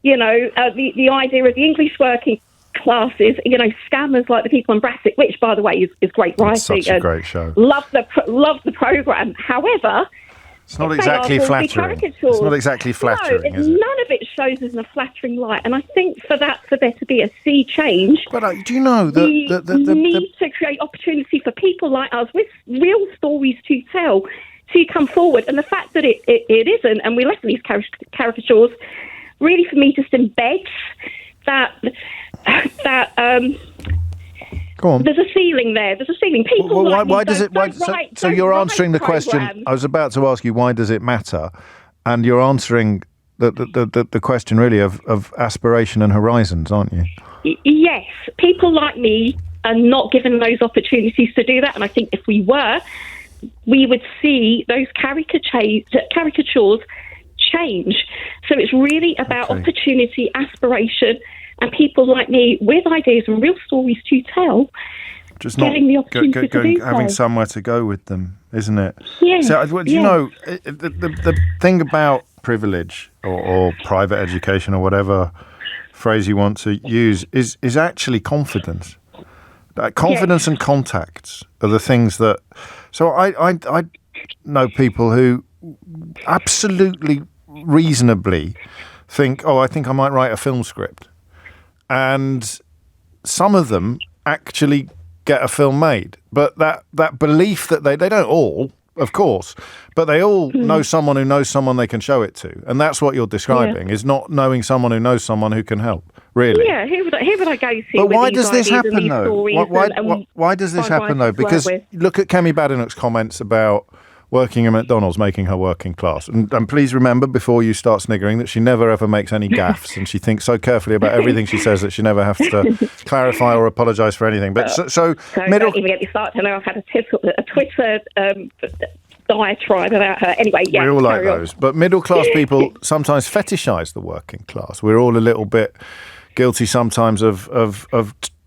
the idea of the English working classes, scammers like the people in Brassic, which by the way is great writing. It's such a great show. Love the programme. However, it's not exactly flattering. It's not exactly flattering, is it? None of it shows us in a flattering light, and I think for there to be a sea change, but do you know the need to create opportunity for people like us with real stories to tell to come forward, and the fact that it isn't, and we're left with these caricatures, really for me just embeds that Go on. There's a ceiling there. There's a ceiling. People why does it? So you're answering the question. I was about to ask you, why does it matter? And you're answering the question really of aspiration and horizons, aren't you? Yes, people like me are not given those opportunities to do that, and I think if we were, we would see those caricatures change. So it's really about opportunity, aspiration, and people like me with ideas and real stories to tell. Just getting the opportunity to do having so. somewhere to go with them, isn't it? Yeah. So, you know, the thing about privilege or private education or whatever phrase you want to use is actually confidence. Confidence and contacts are the things that. So I know people who absolutely reasonably think, I think I might write a film script, and some of them actually get a film made. But that belief that they don't all, of course, but they all know someone who knows someone they can show it to, and that's what you're describing is not knowing someone who knows someone who can help. Really? Yeah, who would I go to? But with why these does this ideas and happen these though? stories Why does this happen though? Because look at Kemi Badenoch's comments about working at McDonald's, making her working class. And please remember, before you start sniggering, that she never ever makes any gaffes, and she thinks so carefully about everything she says that she never has to clarify or apologise for anything. But so middle. Don't even get me started. I know I've had a Twitter diatribe about her. Anyway, yeah. We all like those. But middle class people sometimes fetishise the working class. We're all a little bit guilty sometimes of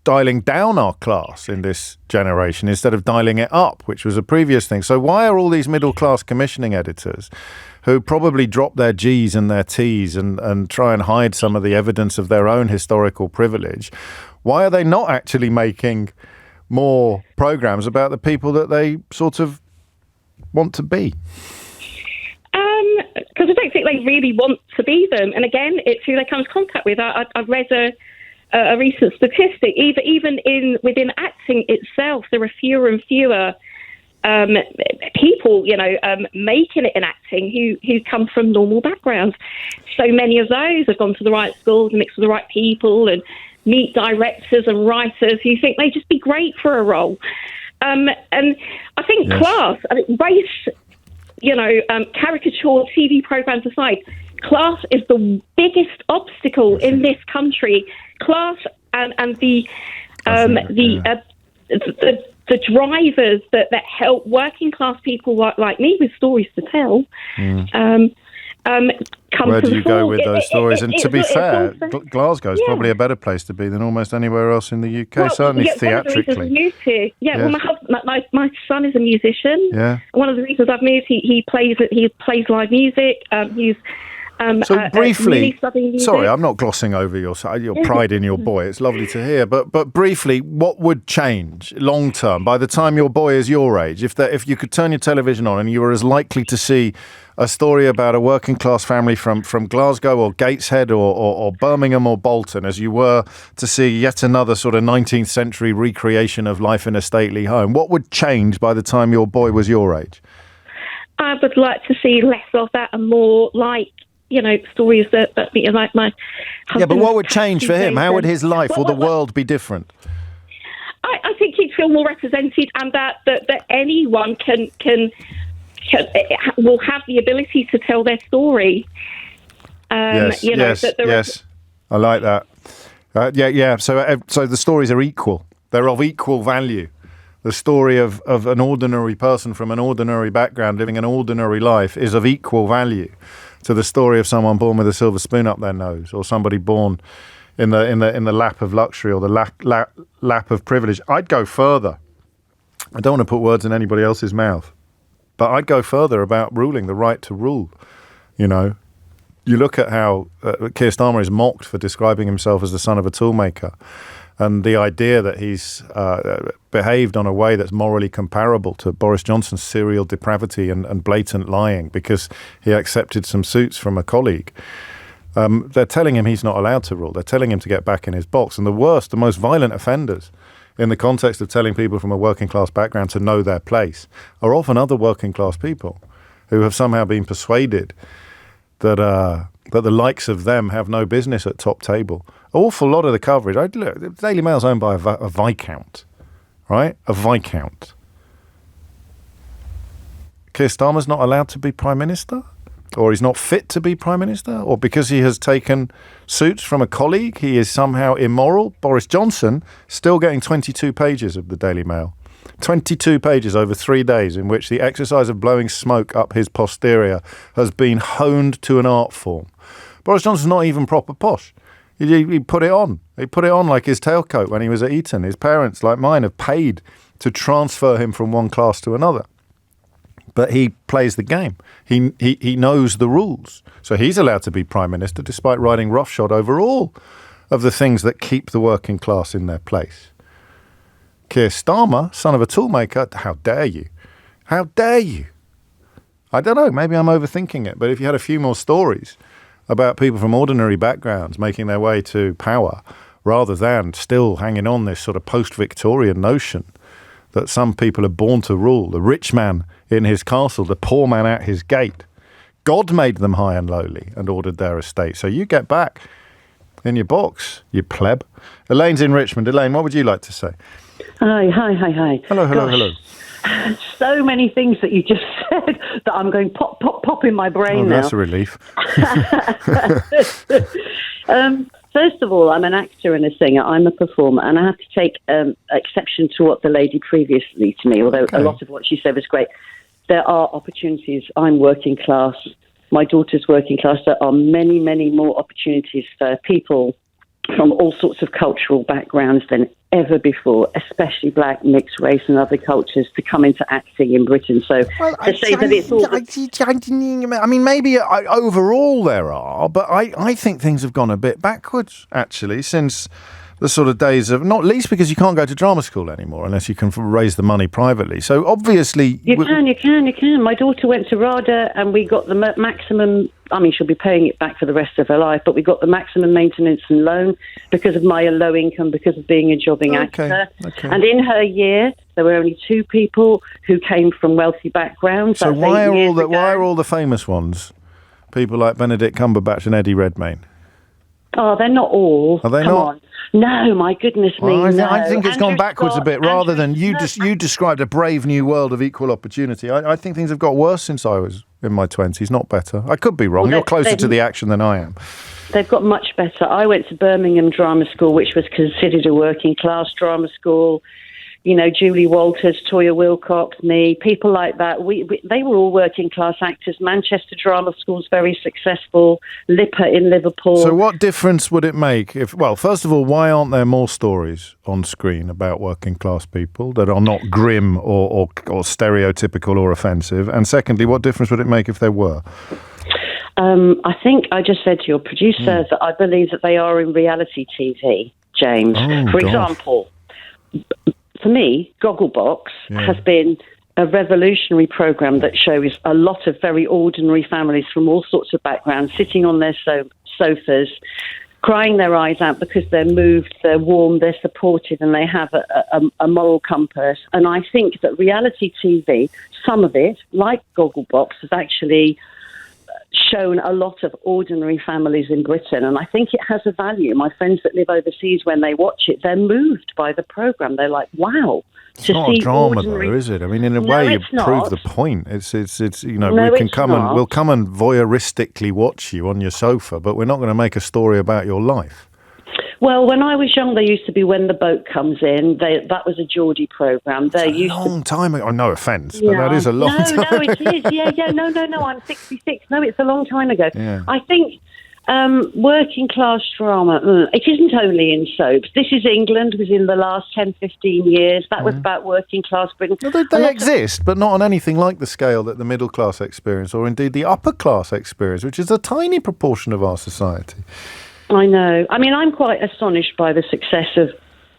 dialing down our class in this generation instead of dialing it up, which was a previous thing. So why are all these middle-class commissioning editors who probably drop their G's and their T's and try and hide some of the evidence of their own historical privilege, why are they not actually making more programmes about the people that they sort of want to be? Because I don't think they really want to be them. And again, it's who they come into contact with. I've read a recent statistic. Even within acting itself, there are fewer and fewer people, making it in acting who come from normal backgrounds. So many of those have gone to the right schools and mixed with the right people and meet directors and writers who think they'd just be great for a role. And I think class, race, caricature TV programs aside, class is the biggest obstacle in this country. Class and the drivers that help working class people like me with stories to tell. Where do you go with those stories? And to be fair, Glasgow is probably a better place to be than almost anywhere else in the UK, certainly theatrically. My son is a musician. Yeah. One of the reasons I've moved, he plays live music. He's so briefly, sorry, I'm not glossing over your pride in your boy. It's lovely to hear. But briefly, what would change long term by the time your boy is your age? If you could turn your television on and you were as likely to see a story about a working class family from Glasgow or Gateshead or Birmingham or Bolton as you were to see yet another sort of 19th century recreation of life in a stately home, what would change by the time your boy was your age? I would like to see less of that and more like, stories that like my husband. Yeah, but what would change for him? How would his life or the world be different? I think he'd feel more represented, and that anyone will have the ability to tell their story. Yes. I like that. So the stories are equal. They're of equal value. The story of an ordinary person from an ordinary background living an ordinary life is of equal value to the story of someone born with a silver spoon up their nose, or somebody born in the lap of luxury or the lap of privilege. I'd go further. I don't want to put words in anybody else's mouth, but I'd go further about ruling, the right to rule. You look at how Keir Starmer is mocked for describing himself as the son of a toolmaker, and the idea that he's behaved on a way that's morally comparable to Boris Johnson's serial depravity and blatant lying because he accepted some suits from a colleague. They're telling him he's not allowed to rule. They're telling him to get back in his box. And the worst, the most violent offenders in the context of telling people from a working class background to know their place are often other working class people who have somehow been persuaded that the likes of them have no business at top table. An awful lot of the coverage. Look, the Daily Mail's owned by a Viscount, right? A Viscount. Keir Starmer's not allowed to be Prime Minister? Or he's not fit to be Prime Minister? Or because he has taken suits from a colleague, he is somehow immoral? Boris Johnson still getting 22 pages of the Daily Mail. 22 pages over 3 days in which the exercise of blowing smoke up his posterior has been honed to an art form. Boris Johnson's not even proper posh. He put it on. He put it on like his tailcoat when he was at Eton. His parents, like mine, have paid to transfer him from one class to another. But he plays the game. He knows the rules. So he's allowed to be Prime Minister despite riding roughshod over all of the things that keep the working class in their place. Keir Starmer, son of a toolmaker, how dare you? How dare you? I don't know, maybe I'm overthinking it, but if you had a few more stories about people from ordinary backgrounds making their way to power rather than still hanging on this sort of post-Victorian notion that some people are born to rule, the rich man in his castle, the poor man at his gate. God made them high and lowly and ordered their estate. So you get back in your box, you pleb. Elaine's in Richmond. Elaine, what would you like to say? Hi. Hello. So many things that you just said that I'm going pop, pop, pop in my brain now. That's a relief. First of all, I'm an actor and a singer. I'm a performer, and I have to take exception to what the lady previously to me, although a lot of what she said was great. There are opportunities. I'm working class. My daughter's working class. There are many, many more opportunities for people from all sorts of cultural backgrounds than ever before, especially black, mixed race and other cultures, to come into acting in Britain. So to say that it's all... I mean, maybe overall there are, but I think things have gone a bit backwards, actually, since the sort of days of, not least because you can't go to drama school anymore unless you can raise the money privately. So obviously... You can. My daughter went to RADA and we got the maximum... I mean, she'll be paying it back for the rest of her life, but we got the maximum maintenance and loan because of my low income, because of being a jobbing actor. Okay. And in her year, there were only 2 people who came from wealthy backgrounds. So why are all the famous ones people like Benedict Cumberbatch and Eddie Redmayne? Oh, they're not all. Are they Come not? on. No, my goodness me, no. I think it's gone backwards Scott, a bit, rather than you described a brave new world of equal opportunity. I think things have got worse since I was in my 20s, not better. I could be wrong. You're closer to the action than I am. They've got much better. I went to Birmingham Drama School, which was considered a working class drama school. You know, Julie Walters, Toya Wilcox, me, people like that. They were all working class actors. Manchester Drama School's very successful. Lipper in Liverpool. So what difference would it make if, well, first of all, why aren't there more stories on screen about working class people that are not grim or stereotypical or offensive? And secondly, what difference would it make if there were? I think I just said to your producer that I believe that they are in reality TV, James. For example, for me, Gogglebox has been a revolutionary program that shows a lot of very ordinary families from all sorts of backgrounds sitting on their sofas, crying their eyes out because they're moved, they're warm, they're supported, and they have a moral compass. And I think that reality TV, some of it, like Gogglebox, has actually shown a lot of ordinary families in Britain, and I think it has a value. My friends that live overseas, when they watch it, they're moved by the programme. They're like, wow. It's not a drama, though, is it? I mean, in a way, you prove the point. It's you know, we'll come and voyeuristically watch you on your sofa, but we're not going to make a story about your life. Well, when I was young, there used to be When the Boat Comes In. That was a Geordie programme. Long time ago. Oh, no offence, but that is a long time ago. No, it is. Yeah. No, I'm 66. No, it's a long time ago. Yeah. I think working class drama, it isn't only in soaps. This Is England was in the last 10, 15 years. That was about working class Britain. Well, they exist, but not on anything like the scale that the middle class experience, or indeed the upper class experience, which is a tiny proportion of our society. I know. I mean, I'm quite astonished by the success of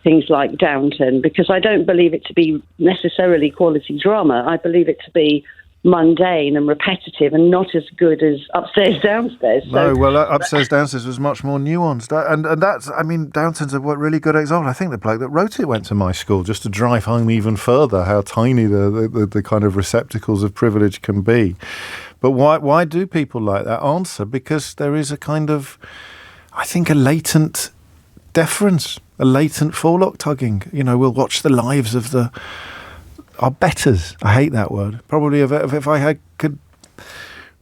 things like Downton, because I don't believe it to be necessarily quality drama. I believe it to be mundane and repetitive and not as good as Upstairs Downstairs. Upstairs Downstairs was much more nuanced. And that's, I mean, Downton's a really good example. I think the bloke that wrote it went to my school, just to drive home even further how tiny the kind of receptacles of privilege can be. But why do people like that answer? Because there is a kind of, I think, a latent deference, a latent forelock tugging. You know, we'll watch the lives of our betters. I hate that word. Probably if I could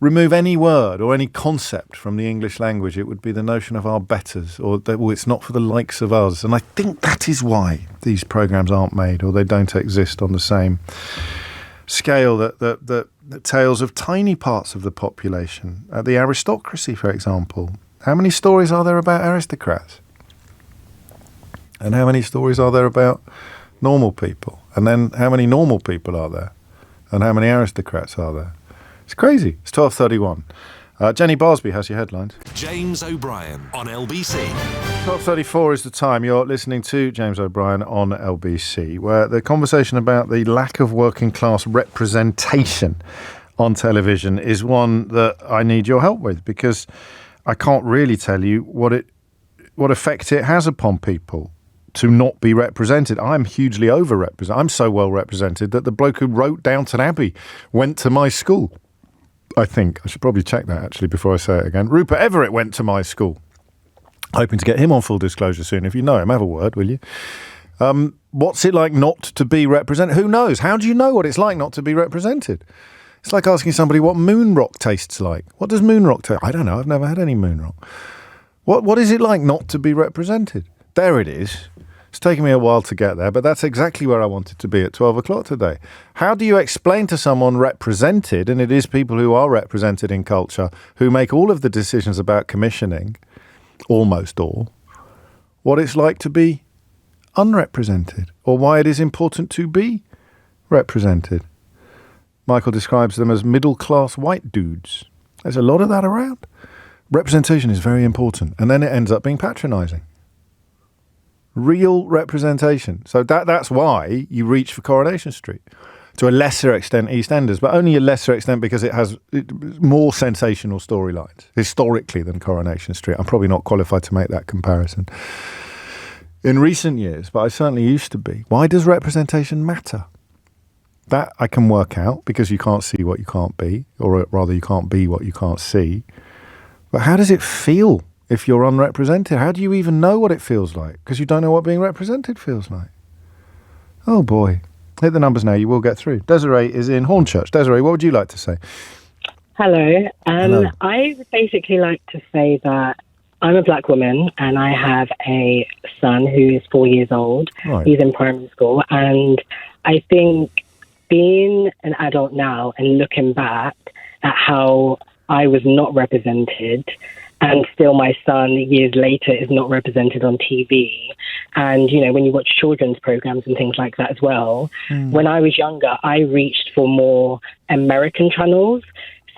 remove any word or any concept from the English language, it would be the notion of our betters, or it's not for the likes of us. And I think that is why these programmes aren't made, or they don't exist on the same scale that the tales of tiny parts of the population. The aristocracy, for example. How many stories are there about aristocrats? And how many stories are there about normal people? And then how many normal people are there? And how many aristocrats are there? It's crazy. It's 12:31. Jenny Barsby has your headlines. James O'Brien on LBC. 12:34 is the time. You're listening to James O'Brien on LBC, where the conversation about the lack of working class representation on television is one that I need your help with, because I can't really tell you what effect it has upon people to not be represented. I'm hugely overrepresented. I'm so well represented that the bloke who wrote Downton Abbey went to my school. I think I should probably check that actually before I say it again. Rupert Everett went to my school. Hoping to get him on full disclosure soon. If you know him, have a word, will you? what's it like not to be represented? Who knows? How do you know what it's like not to be represented? It's like asking somebody what moon rock tastes like. What does moon rock taste? I don't know. I've never had any moon rock. What is it like not to be represented? There it is. It's taken me a while to get there, but that's exactly where I wanted to be at 12 o'clock today. How do you explain to someone represented, and it is people who are represented in culture, who make all of the decisions about commissioning, almost all, what it's like to be unrepresented, or why it is important to be represented? Michael describes them as middle-class white dudes. There's a lot of that around. Representation is very important, and then it ends up being patronising. Real representation. So that's why you reach for Coronation Street. To a lesser extent, EastEnders, but only a lesser extent because it has more sensational storylines, historically, than Coronation Street. I'm probably not qualified to make that comparison in recent years, but I certainly used to be. Why does representation matter? That I can work out, because you can't see what you can't be, or rather you can't be what you can't see. But how does it feel if you're unrepresented? How do you even know what it feels like? Because you don't know what being represented feels like. Oh boy. Hit the numbers now, you will get through. Desiree is in Hornchurch. Desiree, what would you like to say? Hello. Hello. I would basically like to say that I'm a black woman and I have a son who is 4 years old. Right. He's in primary school, and I think being an adult now and looking back at how I was not represented, and still my son years later is not represented on TV. And, you know, when you watch children's programs and things like that as well, when I was younger, I reached for more American channels.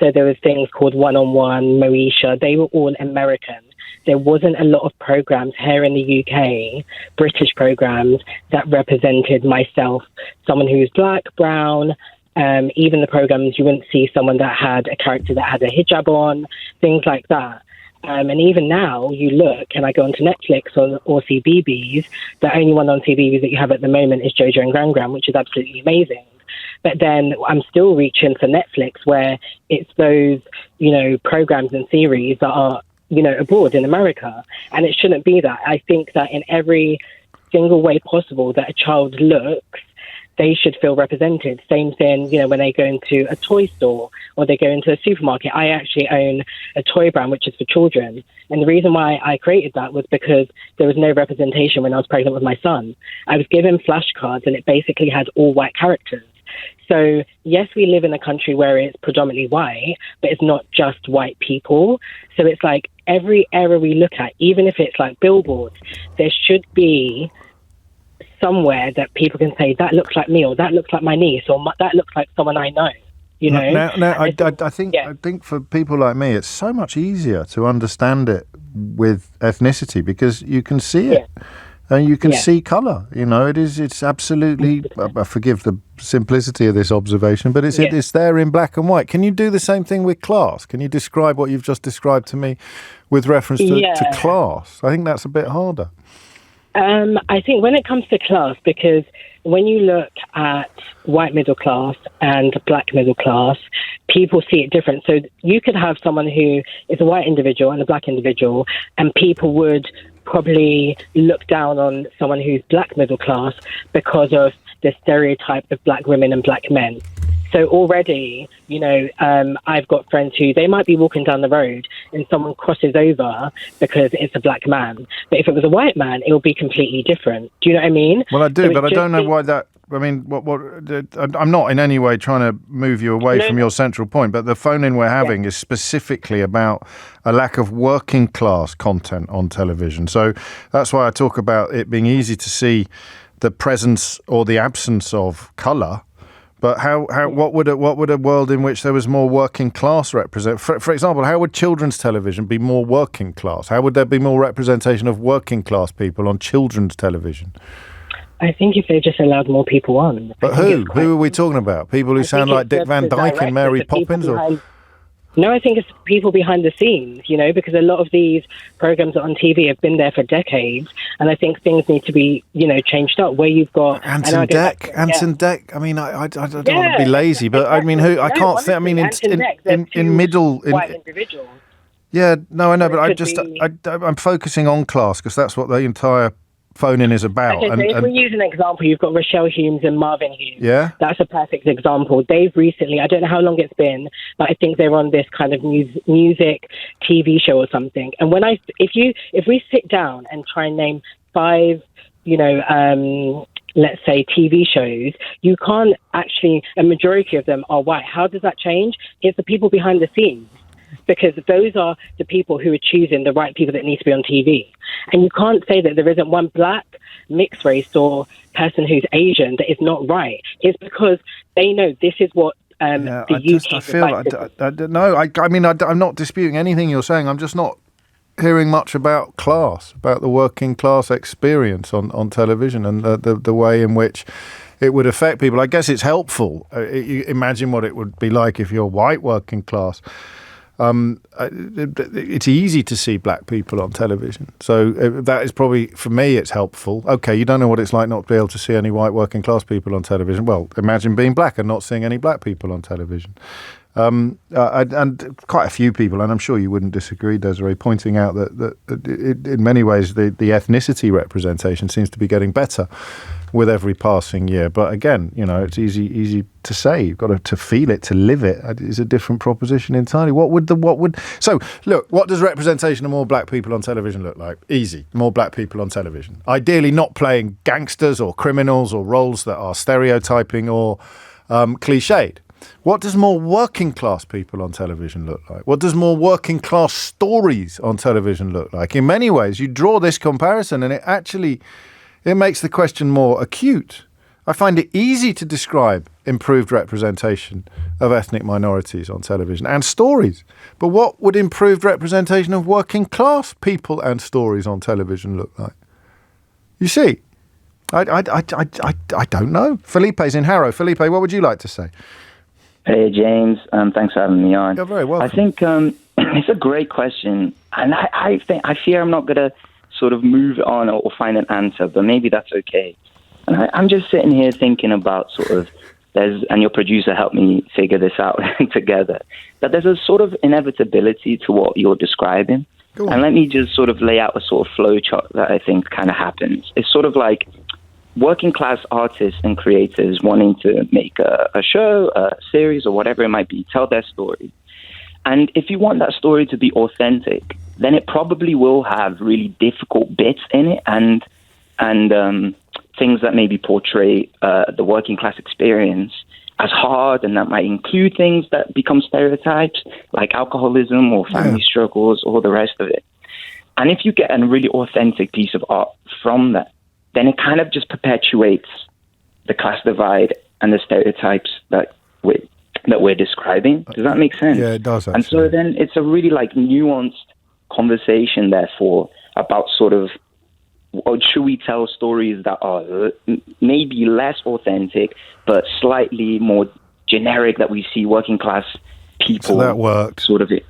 So there was things called One-on-One, Moesha. They were all American. There wasn't a lot of programs here in the UK, British programs, that represented myself, someone who's black, brown. Even the programs, you wouldn't see someone that had a character that had a hijab on, things like that. And even now, you look, and I go onto Netflix or see BBs, the only one on CBeebies that you have at the moment is Jojo and Gran Gran, which is absolutely amazing. But then I'm still reaching for Netflix, where it's those, you know, programs and series that are, you know, abroad in America. And it shouldn't be that. I think that in every single way possible that a child looks, they should feel represented. Same thing, you know, when they go into a toy store or they go into a supermarket. I actually own a toy brand which is for children. And the reason why I created that was because there was no representation when I was pregnant with my son. I was given flashcards and it basically had all white characters. So, yes, we live in a country where it's predominantly white, but it's not just white people. So it's like every era we look at, even if it's like billboards, there should be somewhere that people can say, that looks like me, or that looks like my niece, or that looks like someone I know. You know? Now I think for people like me, it's so much easier to understand it with ethnicity because you can see it. And you can see colour, you know. It's absolutely. I forgive the simplicity of this observation, but it's there in black and white. Can you do the same thing with class? Can you describe what you've just described to me with reference to class? I think that's a bit harder. I think when it comes to class, because when you look at white middle class and black middle class, people see it different. So you could have someone who is a white individual and a black individual, and people would probably look down on someone who's black middle class because of the stereotype of black women and black men. So already, you know, I've got friends who they might be walking down the road and someone crosses over because it's a black man. But if it was a white man, it would be completely different. Do you know what I mean? Well, I do, but I don't know why that. I mean, I'm not in any way trying to move you away from your central point, but the phone-in we're having is specifically about a lack of working class content on television. So that's why I talk about it being easy to see the presence or the absence of colour. But what would a world in which there was more working class represent? For example, how would children's television be more working class? How would there be more representation of working class people on children's television? I think if they just allowed more people on. But who? Who are we talking about? People who sound like Dick Van Dyke and Mary Poppins? No, I think it's people behind the scenes, you know, because a lot of these programs on TV have been there for decades, and I think things need to be, you know, changed up. Where you've got Anton Deck. I mean, I don't want to be lazy, but I mean, who? I can't think. I mean, in middle. White individuals. Yeah, no, I know, but I'm focusing on class because that's what the entire phoning is about. Okay, so if we use an example, you've got Rochelle Humes and Marvin Humes. Yeah. That's a perfect example. They've recently, I don't know how long it's been, but I think they're on this kind of music TV show or something. And if we sit down and try and name 5, let's say TV shows, you can't actually, a majority of them are white. How does that change? It's the people behind the scenes, because those are the people who are choosing the right people that need to be on TV. And you can't say that there isn't one black, mixed race or person who's Asian that is not right. It's because they know this is what I'm not disputing anything you're saying. I'm just not hearing much about class, about the working class experience on television and the way in which it would affect people. I guess it's helpful. You imagine what it would be like if you're white working class. It's easy to see black people on television. So that is probably, for me, it's helpful. Okay, you don't know what it's like not to be able to see any white working class people on television. Well, imagine being black and not seeing any black people on television. And quite a few people, and I'm sure you wouldn't disagree, Desiree, pointing out that in many ways the ethnicity representation seems to be getting better with every passing year. But again, it's easy to say. You've got to feel it, to live it. It's a different proposition entirely. So look, what does representation of more black people on television look like? Easy. More black people on television. Ideally not playing gangsters or criminals or roles that are stereotyping or cliched. What does more working class people on television look like? What does more working class stories on television look like? In many ways, you draw this comparison and it makes the question more acute. I find it easy to describe improved representation of ethnic minorities on television and stories. But what would improved representation of working class people and stories on television look like? You see, I don't know. Felipe's in Harrow. Felipe, what would you like to say? Hey, James. Thanks for having me on. You're very welcome. I think it's a great question. And I fear I'm not going to sort of move on or find an answer, but maybe that's okay. And I'm just sitting here thinking about and your producer helped me figure this out together, that there's a sort of inevitability to what you're describing. And let me just sort of lay out a sort of flow chart that I think kind of happens. It's sort of like working class artists and creators wanting to make a show, a series, or whatever it might be, tell their story. And if you want that story to be authentic, then it probably will have really difficult bits in it and things that maybe portray the working class experience as hard, and that might include things that become stereotypes like alcoholism or family struggles or the rest of it. And if you get a really authentic piece of art from that, then it kind of just perpetuates the class divide and the stereotypes that we're describing. Does that make sense? Yeah, it does, actually. And so then it's a really nuanced conversation, therefore, about sort of, or should we tell stories that are maybe less authentic, but slightly more generic, that we see working class people. So that worked. Sort of it.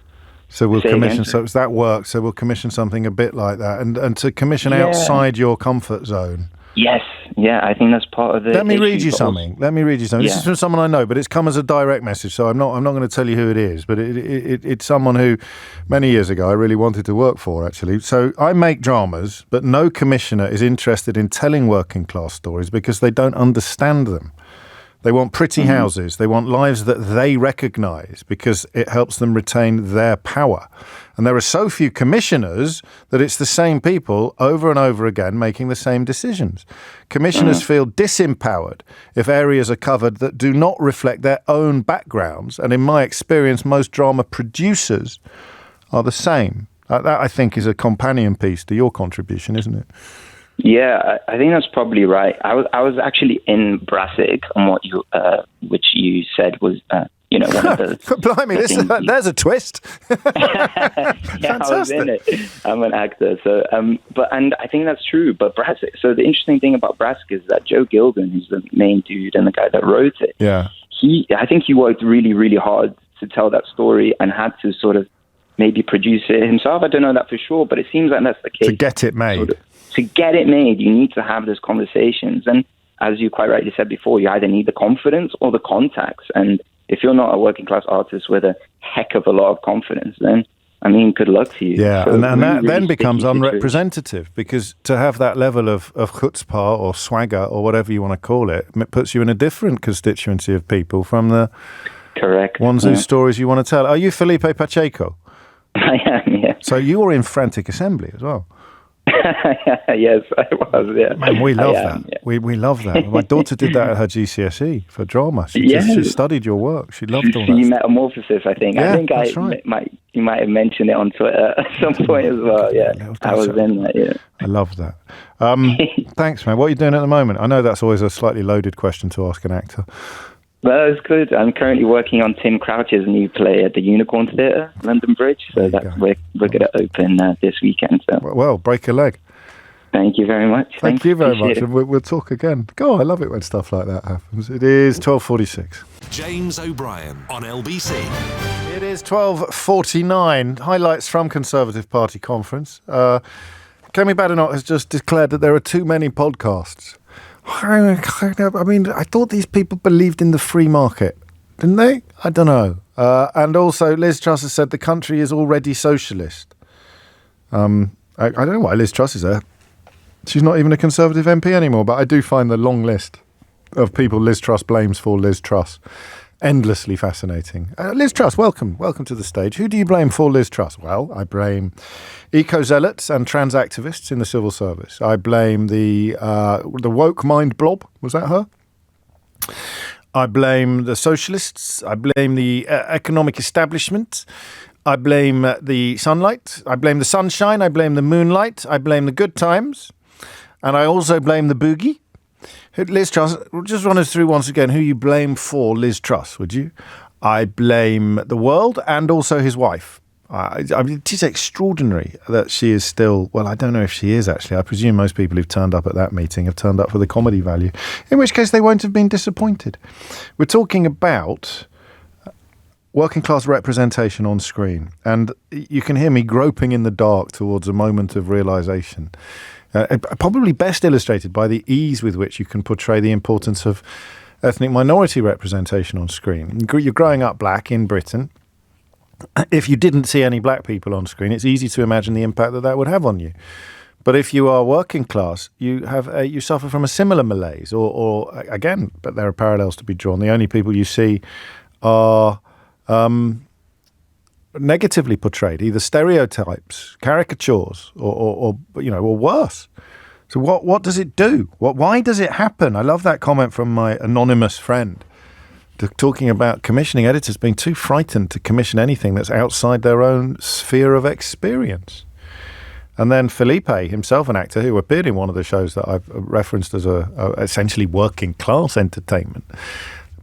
So we'll commission. So that works. So we'll commission something a bit like that, and to commission outside your comfort zone. Yes, yeah, I think that's part of it. Let me read you something. This is from someone I know, but it's come as a direct message, so I'm not going to tell you who it is. But it's someone who, many years ago, I really wanted to work for. Actually, so I make dramas, but no commissioner is interested in telling working class stories because they don't understand them. They want pretty houses. They want lives that they recognise because it helps them retain their power. And there are so few commissioners that it's the same people over and over again making the same decisions. Commissioners feel disempowered if areas are covered that do not reflect their own backgrounds. And in my experience, most drama producers are the same. That, I think, is a companion piece to your contribution, isn't it? Yeah, I think that's probably right. I was actually in Brassic on what you, which you said was, one of the. Blimey, there's a twist. Yeah, I was in it. I'm an actor, so and I think that's true. But Brassic. So the interesting thing about Brassic is that Joe Gilden, who's the main dude and the guy that wrote it. Yeah. I think he worked really, really hard to tell that story and had to sort of maybe produce it himself. I don't know that for sure, but it seems like that's the case. To get it made. To get it made, you need to have those conversations. And as you quite rightly said before, you either need the confidence or the contacts. And if you're not a working class artist with a heck of a lot of confidence, then I mean, good luck to you. Yeah, So and really, that really then becomes sticky situation. unrepresentative, because to have that level of chutzpah or swagger or whatever you want to call it puts you in a different constituency of people from the correct ones whose stories you want to tell. Are you Felipe Pacheco? I am, yeah. So you were in Frantic Assembly as well. Yes, I was, yeah. Man, we love that. Yeah. We love that. My daughter did that at her GCSE for drama. She studied your work. She loved all that. See Metamorphosis, I think. Yeah, I think that's right. you might have mentioned it on Twitter at some point as well. Yeah, I was in that. Yeah, I love that. Thanks, man. What are you doing at the moment? I know that's always a slightly loaded question to ask an actor. Well, it's good. I'm currently working on Tim Crouch's new play at the Unicorn Theatre, London Bridge. So we're going to open this weekend. So. Well, break a leg. Thank you very much. Thank you very much. And we'll talk again. God, I love it when stuff like that happens. It is 12:46. James O'Brien on LBC. It is 12:49. Highlights from Conservative Party conference. Kemi Badenoch has just declared that there are too many podcasts. I mean, I thought these people believed in the free market, didn't they? I don't know. And also, Liz Truss has said the country is already socialist. I don't know why Liz Truss is there. She's not even a Conservative MP anymore, but I do find the long list of people Liz Truss blames for Liz Truss endlessly fascinating. Liz Truss, welcome to the stage. Who do you blame for Liz Truss? Well, I blame eco-zealots and trans activists in the civil service. I blame the woke mind blob. Was that her? I blame the socialists. I blame the economic establishment. I blame the sunlight. I blame the sunshine. I blame the moonlight. I blame the good times. And I also blame the boogie. Liz Truss, just run us through once again who you blame for Liz Truss, would you? I blame the world and also his wife. I mean, it is extraordinary that she is still, well, I don't know if she is actually. I presume most people who've turned up at that meeting have turned up for the comedy value, in which case they won't have been disappointed. We're talking about working class representation on screen, and you can hear me groping in the dark towards a moment of realisation. Probably best illustrated by the ease with which you can portray the importance of ethnic minority representation on screen. You're growing up black in Britain. If you didn't see any black people on screen, it's easy to imagine the impact that would have on you. But if you are working class, you suffer from a similar malaise, or again, but there are parallels to be drawn. The only people you see are negatively portrayed, either stereotypes, caricatures, or worse. So what does it do? Why does it happen? I love that comment from my anonymous friend, talking about commissioning editors being too frightened to commission anything that's outside their own sphere of experience. And then Felipe, himself an actor who appeared in one of the shows that I've referenced as a essentially working class entertainment,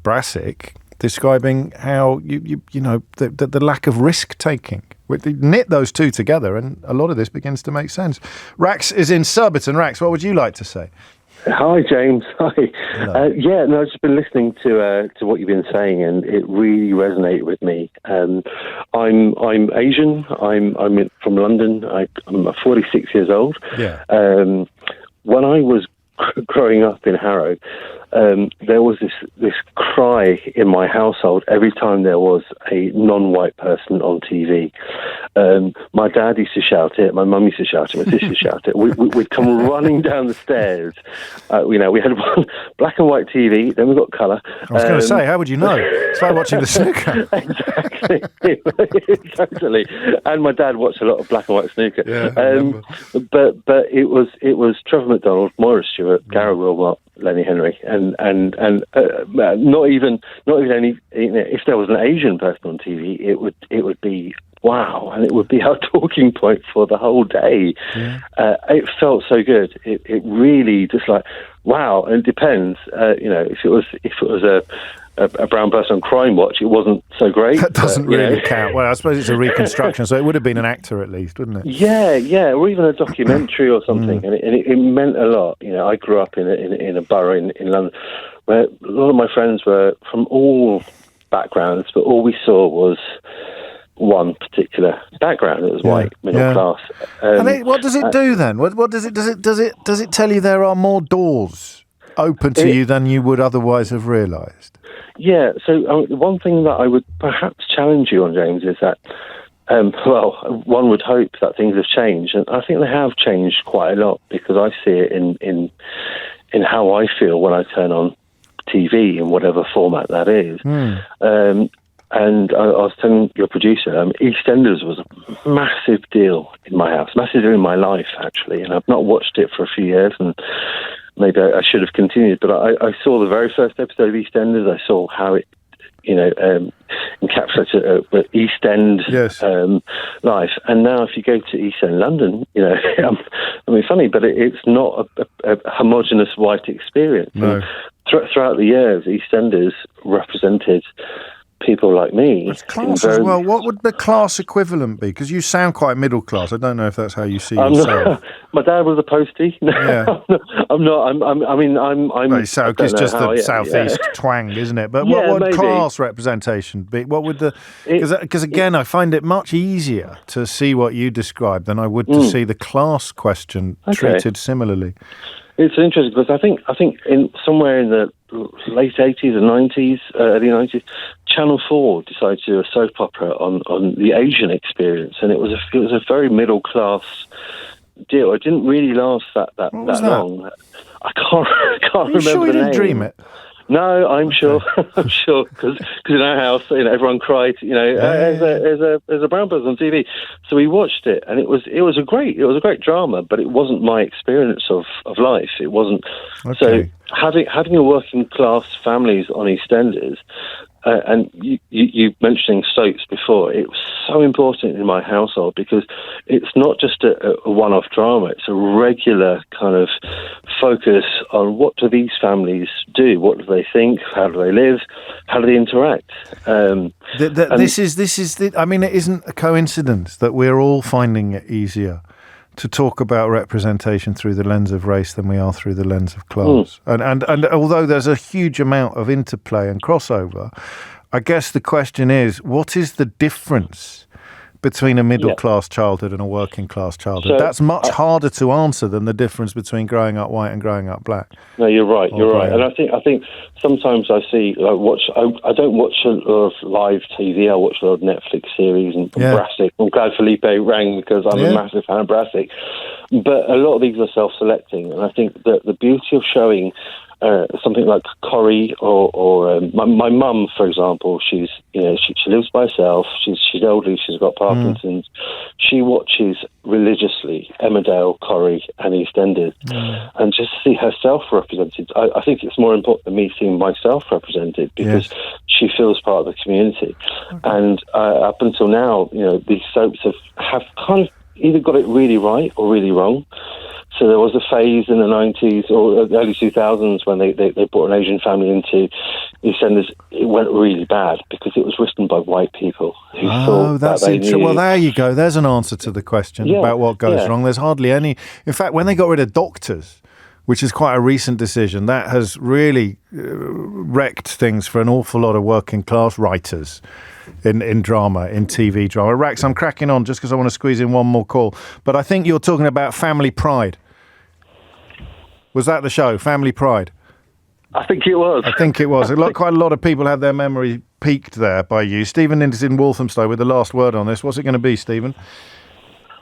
Brassic, describing how the lack of risk taking. We knit those two together, and a lot of this begins to make sense. Rax is in Surbiton. Rax, what would you like to say? Hi, James. Hi. I've just been listening to what you've been saying, and it really resonated with me. I'm Asian. I'm from London. I'm 46 years old. Yeah. When I was growing up in Harrow, there was this cry in my household every time there was a non-white person on TV. My dad used to shout it, my mum used to shout it, my sister used to shout it. We'd come running down the stairs. We had one black and white TV, then we got colour. I was going to say, how would you know? It's like watching the snooker. Exactly, totally. And my dad watched a lot of black and white snooker. Yeah, but it was Trevor McDonald, Maurice Stewart, Gary Wilmot, Lenny Henry, and not even any. If there was an Asian person on TV, it would be wow, and it would be our talking point for the whole day. Yeah. It felt so good. It really just like wow. And it depends. If it was a brown person on Crime Watch, it wasn't so great. That doesn't really count. Well, I suppose it's a reconstruction, so it would have been an actor at least, wouldn't it? Yeah, or even a documentary or something, and it meant a lot. I grew up in a borough in London where a lot of my friends were from all backgrounds, but all we saw was one particular background. It was white, middle class. What does it do then? What does it tell you? There are more doors open to you than you would otherwise have realised. Yeah, so one thing that I would perhaps challenge you on, James, is that Well, one would hope that things have changed, and I think they have changed quite a lot, because I see it in how I feel when I turn on TV in whatever format that is. And I was telling your producer, EastEnders was a massive deal in my house, massive deal in my life, actually, and I've not watched it for a few years, and maybe I should have continued, but I saw the very first episode of EastEnders. I saw how it, encapsulates East End life. And now if you go to East End London, funny, but it's not a homogenous white experience. No. Throughout the years, EastEnders represented people like me. It's class as well. What would the class equivalent be? Because you sound quite middle class. I don't know if that's how you see yourself. My dad was a postie. Yeah. I'm not. I'm. It's just the southeast twang, isn't it? But what would class representation be? What would the? Because again, I find it much easier to see what you described than I would to see the class question treated similarly. It's interesting because I think in somewhere in the late 80s and 90s, early 90s, Channel 4 decided to do a soap opera on the Asian experience, and it was a very middle class deal. It didn't really last that long. I can't remember the name. You sure you didn't dream it? No, I'm sure. I'm sure because in our house, everyone cried. There's a brown person on TV, so we watched it, and it was a great drama, but it wasn't my experience of life. It wasn't. Okay. So having a working class families on EastEnders. And you mentioning soaps before, it was so important in my household because it's not just a one-off drama, it's a regular kind of focus on what do these families do, what do they think, how do they live, how do they interact. This is. I mean, it isn't a coincidence that we're all finding it easier to talk about representation through the lens of race than we are through the lens of class. And although there's a huge amount of interplay and crossover, I guess the question is, what is the difference between a middle-class childhood and a working-class childhood? That's much harder to answer than the difference between growing up white and growing up black. No, you're right. And I think sometimes I see, I don't watch a lot of live TV. I watch a lot of Netflix series and Brassic. I'm glad Felipe rang because I'm a massive fan of Brassic. But a lot of these are self-selecting, and I think that the beauty of showing something like Tory or my mum, for example, she lives by herself. She's elderly. She's got Parkinson's. She watches religiously Emmerdale, Tory, and EastEnders, and just see herself represented. I think it's more important than me seeing myself represented because she feels part of the community. And up until now, these soaps have kind of either got it really right or really wrong. So there was a phase in the 90s or early 2000s when they brought an Asian family into EastEnders. It went really bad because it was written by white people who thought that they knew. Well, there you go. There's an answer to the question about what goes wrong. There's hardly any. In fact, when they got rid of doctors, which is quite a recent decision, that has really wrecked things for an awful lot of working class writers in drama, in TV drama. Rax, I'm cracking on just because I want to squeeze in one more call. But I think you're talking about Family Pride. Was that the show, Family Pride? I think it was. Quite a lot of people have their memory piqued there by you. Stephen is in Walthamstow with the last word on this. What's it going to be, Stephen?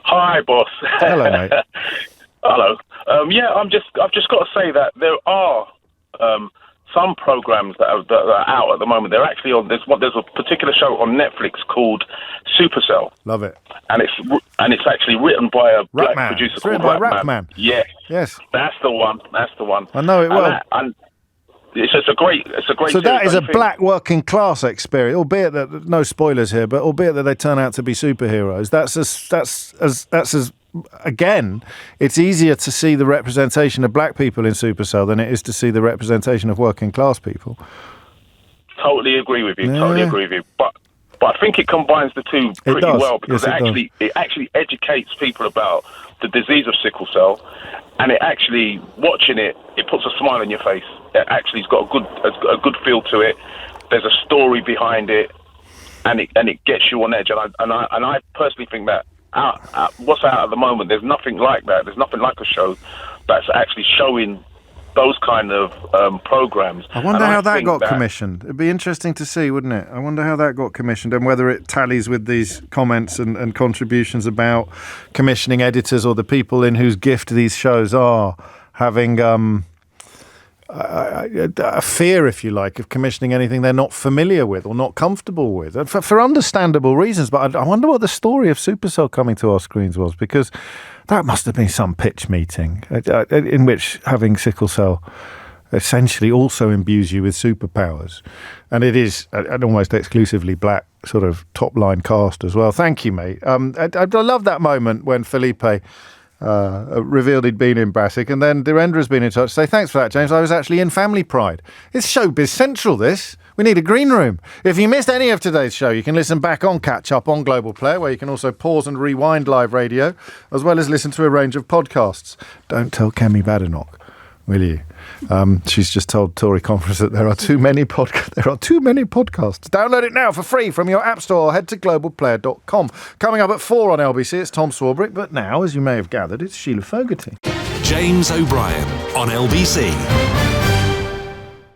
Hi, boss. Hello, mate. Hello. I've just got to say that there are some programs that are out at the moment. They're actually on. There's a particular show on Netflix called Supercell. Love it. And it's actually written by a black producer called Rapman. Yes. That's the one. I know it well. And it's a great. So that is a black working class experience, albeit that no spoilers here, but albeit that they turn out to be superheroes. That's as again, it's easier to see the representation of black people in Supercell than it is to see the representation of working class people. Totally agree with you. But I think it combines the two pretty well because it actually educates people about the disease of sickle cell, and it actually watching it puts a smile on your face. It actually's got a good feel to it. There's a story behind it, and it gets you on edge. And I personally think that what's out at the moment, there's nothing like that. There's nothing like a show that's actually showing those kind of programs. I wonder how that got commissioned. It'd be interesting to see, wouldn't it? I wonder how that got commissioned and whether it tallies with these comments and contributions about commissioning editors or the people in whose gift these shows are having a fear, if you like, of commissioning anything they're not familiar with or not comfortable with, for understandable reasons. But I wonder what the story of Supercell coming to our screens was, because that must have been some pitch meeting in which having sickle cell essentially also imbues you with superpowers. And it is an almost exclusively black sort of top-line cast as well. Thank you, mate. I love that moment when Felipe revealed he'd been in Brassic, and then Dhirendra's been in touch to say, thanks for that, James. I was actually in Family Pride. It's Showbiz Central, this. We need a green room. If you missed any of today's show, you can listen back on Catch Up on Global Player, where you can also pause and rewind live radio, as well as listen to a range of podcasts. Don't tell Kemi Badenoch, will you? She's just told Tory Conference that there are too many podcasts. Download it now for free from your app store or head to globalplayer.com. Coming up at 4 on LBC, it's Tom Swarbrick, but now, as you may have gathered, it's Sheila Fogarty. James O'Brien on LBC.